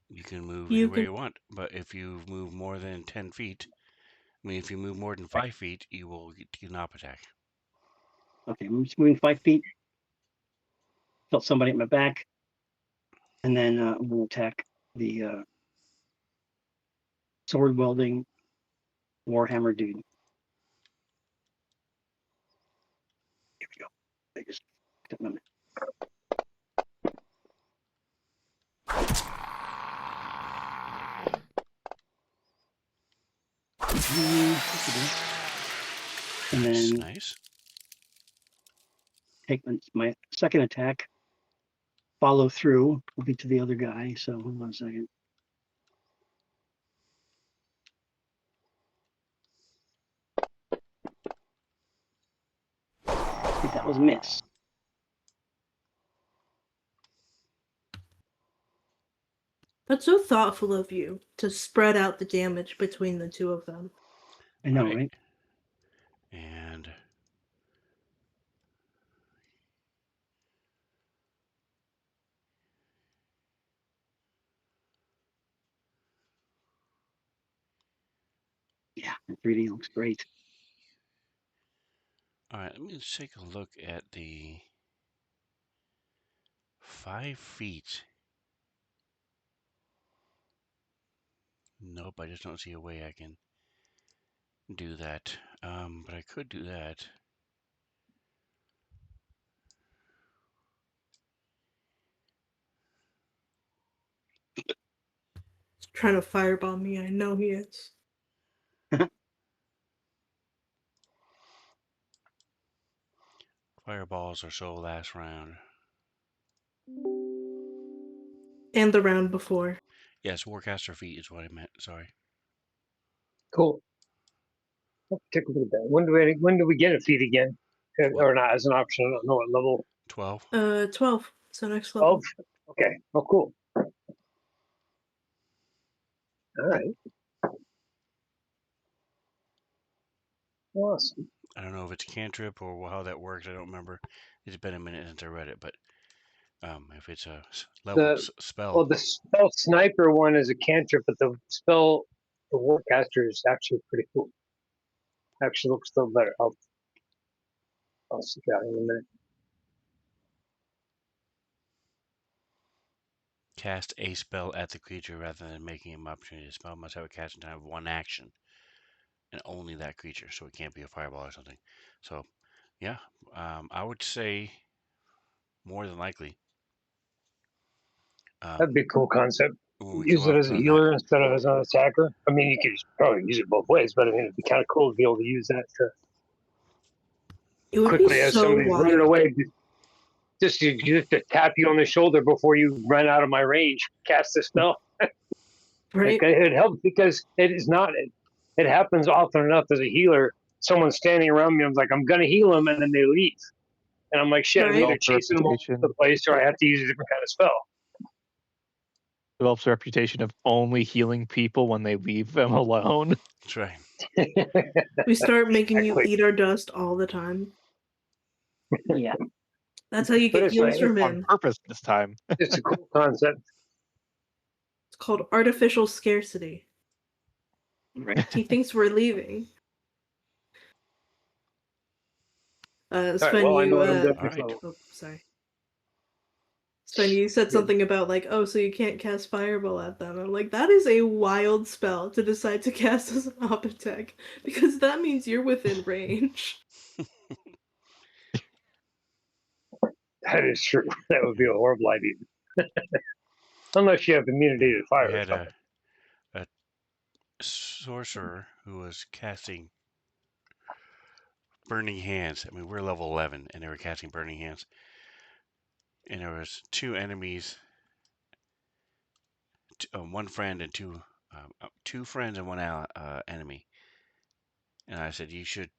You can move You anywhere can- you want, but if you move more than 10 feet, I mean, if you move more than 5 feet, you will get an op attack. Okay, I'm just moving 5 feet. Felt somebody at my back, and then I'm going to attack the sword welding warhammer dude. Here we go. I just took my and Nice, then nice. take my second attack, follow through, will be to the other guy. So hold on a second. I think that was a miss. That's so thoughtful of you to spread out the damage between the two of them. I know, Right. right? And Yeah, 3D looks great. all right, let me just take a look at the 5 feet. Nope, I just don't see a way I can do that. But I could do that. He's trying to fireball me. I know he is. Fireballs are so last round. And the round before. Yes, Warcaster feat is what I meant. Sorry. cool. Take a look at that. When do we get a feat again? Or not as an option? I don't know what level. 12. 12. So next level. 12? Okay. Oh, cool. All right. Awesome. I don't know if it's cantrip or how that works. I don't remember. It's been a minute since I read it, but if it's a level spell, Well, the spell sniper one is a cantrip, but the warcaster is actually pretty cool. Actually looks still better. I'll see that in a minute. cast a spell at the creature rather than making an opportunity to spell must have a casting time of 1 action, and only that creature. So it can't be a fireball or something. So, yeah, I would say more than likely. That'd be a cool concept. When we Use come it up as a on healer instead of as an attacker. I mean, you could probably use it both ways, but I mean, it'd be kind of cool to be able to use that to It would quickly be as so somebody's running wild. away. Just to tap you on the shoulder before you run out of my range. Cast the spell. Right? Like, it helps because it is not. It happens often enough as a healer. Someone's standing around me. I'm like, I'm gonna heal them, and then they leave, and I'm like, shit, I'm Right. either chasing them all over the place or I have to use a different kind of spell. Develops a reputation of only healing people when they leave them alone. That's right. We start making you Exactly. eat our dust all the time. Yeah. That's how you But get it's heals nice. from On him. purpose this time. It's a cool concept. It's called artificial scarcity. Right. He thinks we're leaving. All Sven, right, well, I know you what I'm doing All next right. level. oh, sorry. Sven, you said Good. something about like, oh, so you can't cast Fireball at them. I'm like, that is a wild spell to decide to cast as an op attack, because that means you're within range. That is true. That would be a horrible idea. Unless you have immunity to fire We or had something. a sorcerer who was casting Burning Hands. I mean, we're level 11, and they were casting Burning Hands. And there was two enemies, one friend and two friends and one enemy. And I said, you should.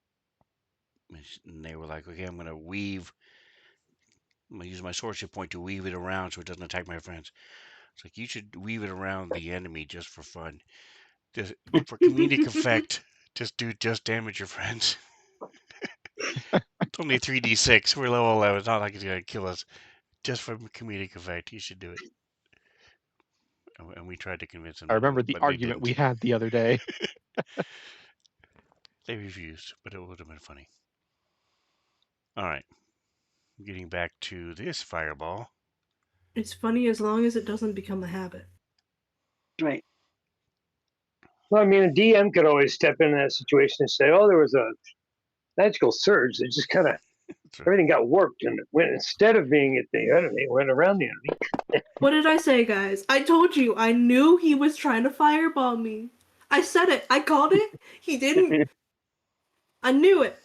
And they were like, okay, I'm going to use my sorcery point to weave it around so it doesn't attack my friends. It's like, you should weave it around the enemy just for fun. Just for comedic effect, just damage your friends. It's only 3d6. We're level 11. It's not like it's going to kill us. Just for comedic effect, you should do it. And we tried to convince them. I remember the but they argument we didn't. had the other day. They refused, but it would have been funny. All right. Getting back to this fireball. It's funny as long as it doesn't become a habit. Right. Well, I mean, a DM could always step in that situation and say, "Oh, there was a magical surge that just kind of everything got warped, and it went instead of being at the enemy, it went around the enemy." What did I say, guys? I told you, I knew he was trying to fireball me. I said it. I called it. He didn't. I knew it.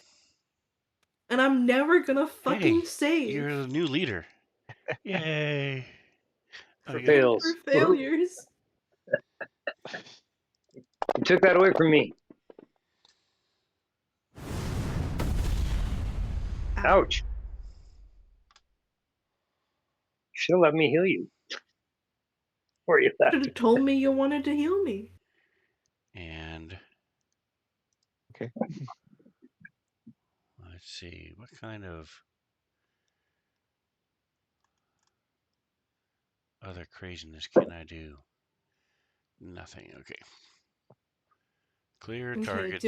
And I'm never gonna fucking Hey, save. you're the new leader. Yay. For you fails. For failures. You took that away from me. Ouch. Should have let me heal you. Or you left. Should have told me you wanted to heal me. And Okay. let's see, what kind of other craziness can I do? Nothing. Okay. Clear Okay, targets.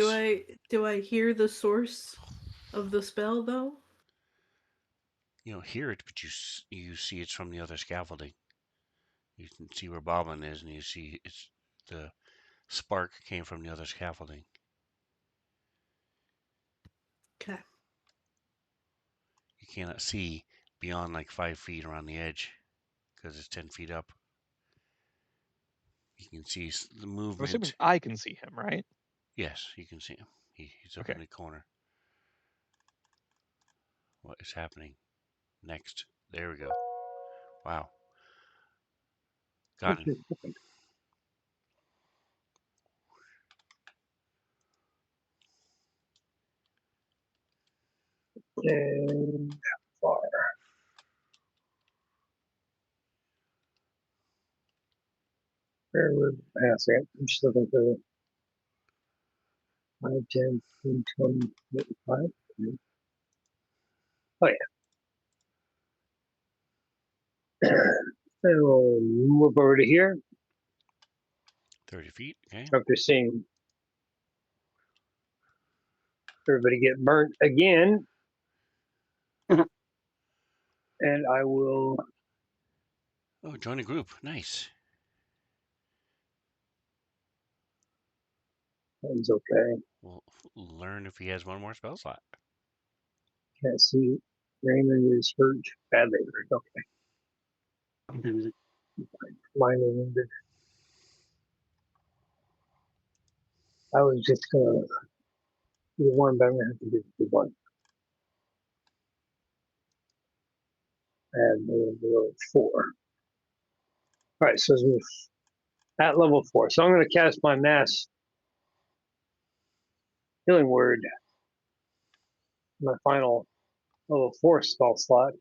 do I hear the source of the spell though? You don't hear it, but you see it's from the other scaffolding. You can see where Boblin is, and you see it's the spark came from the other scaffolding. Okay. You cannot see beyond like 5 feet around the edge because it's 10 feet up. You can see the I'm movement. assuming I can see him, right? Yes, you can see him. He's up in the corner. What is happening next? There we go. Wow. Got him. And far. Where was passing? I'm just looking for 5, 10, 15, 20, 25. Oh, yeah. And we'll move over to here 30 feet. Okay. after seeing everybody get burnt again. And I will. Oh, join a group. Nice. That's okay. We'll learn if he has one more spell slot. Can't see. Raymond is hurt badly. Okay. Sometimes it, Minor wounded. I was just gonna do one, but I'm gonna have to do the one. And level 4. All right, so it's at level 4. So I'm gonna cast my mass healing word. My final level 4 spell slot.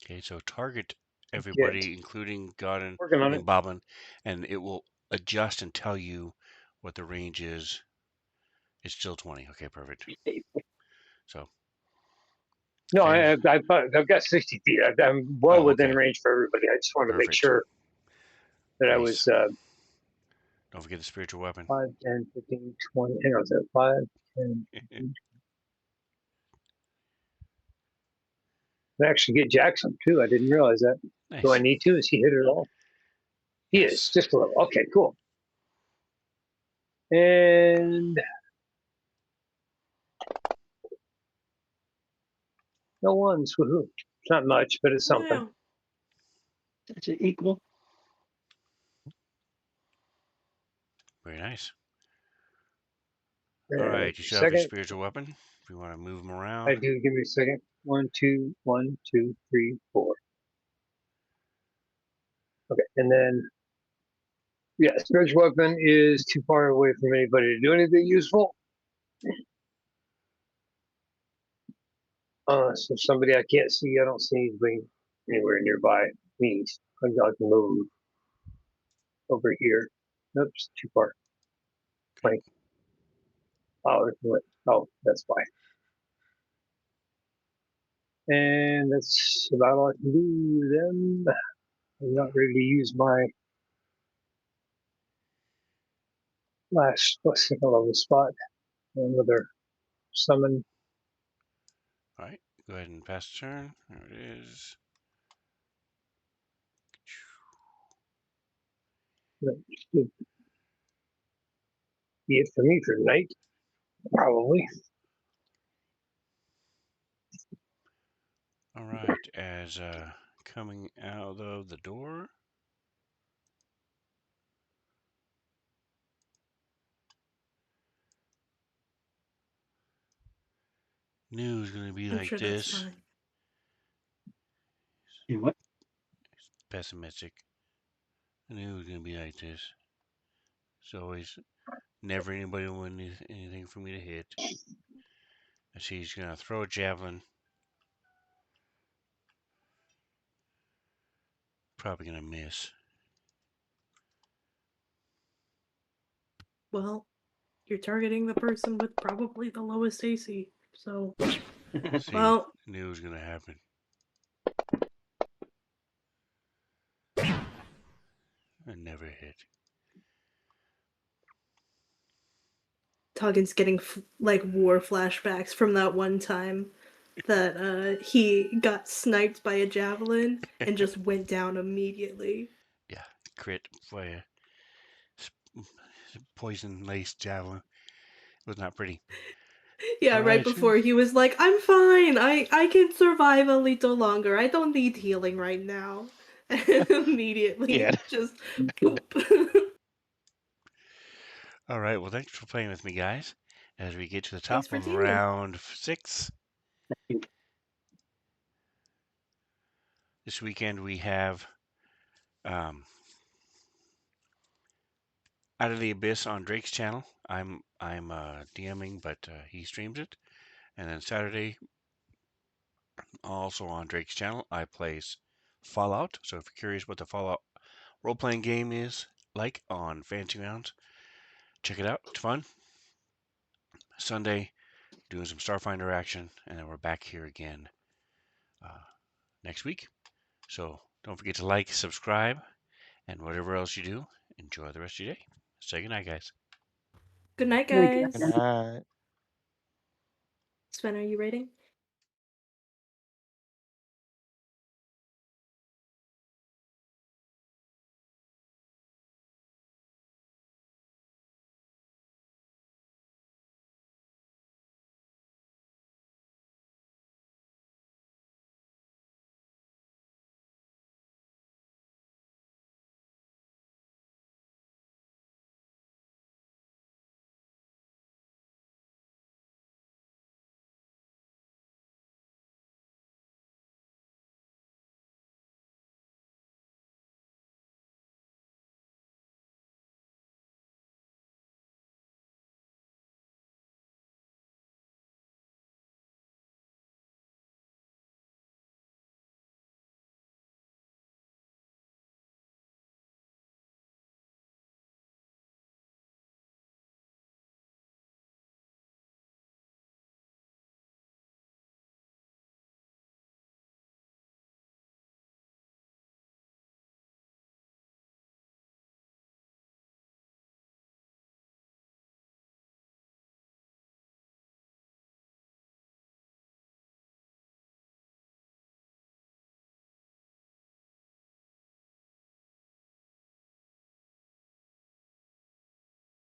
Okay, so target everybody, Get. including God Working on it. and Bobbin, and it will adjust and tell you what the range is. It's still 20. Okay, perfect. So. No, I've got 60 feet. I'm well within range for everybody. I just wanted to make sure that I was. Don't forget the spiritual weapon. 5, 10, 15, 20. Hang on, is that 5, 10, 15, can actually get Jackson too. I didn't realize that. Nice. Do I need to? Is he hit it all? He is, Yes. just a little. Okay, cool. And no ones. Woohoo. It's not much, but it's something. Yeah. That's it equal. Very nice. And All right, you should have your second, spiritual weapon. If you want to move them I around. do. Give me a second. 1, 2, 1, 2, 3, 4. Okay, and then yeah, spiritual weapon is too far away from anybody to do anything useful. So somebody I can't see, I don't see anybody anywhere nearby me. I can move over here. Oops, too far. Okay. Oh, that's why. And that's about all I can do with them. I'm not ready to use my last single level spot. Another summon. All right, go ahead and pass the turn. There it is. That should be it for me for tonight. Probably. All right, as coming out of the door. Knew it was gonna be I'm like sure that's this. fine. You what? Pessimistic. I knew it was gonna be like this. It's always never anybody will win anything for me to hit. I see he's gonna throw a javelin. Probably gonna miss. Well, you're targeting the person with probably the lowest AC. So, See, well, knew it was gonna happen. I never hit. Tuggin's getting like war flashbacks from that one time that he got sniped by a javelin and just went down immediately. Yeah, crit by a poison-laced javelin. It was not pretty. Yeah, All right right. before he was like, "I'm fine. I can survive a little longer. I don't need healing right now." And immediately Yeah. just poop. All right. Well, thanks for playing with me, guys. As we get to the Thanks top for of teaming. round 6. This weekend we have Out of the Abyss on Drake's channel. I'm DMing, but he streams it. And then Saturday, also on Drake's channel, I play Fallout. So if you're curious what the Fallout role-playing game is like on Fantasy Rounds, check it out. It's fun. Sunday, doing some Starfinder action, and then we're back here again next week. So don't forget to like, subscribe, and whatever else you do, enjoy the rest of your day. Say goodnight, guys. Good night, Very guys. good. And, Sven, are you rating?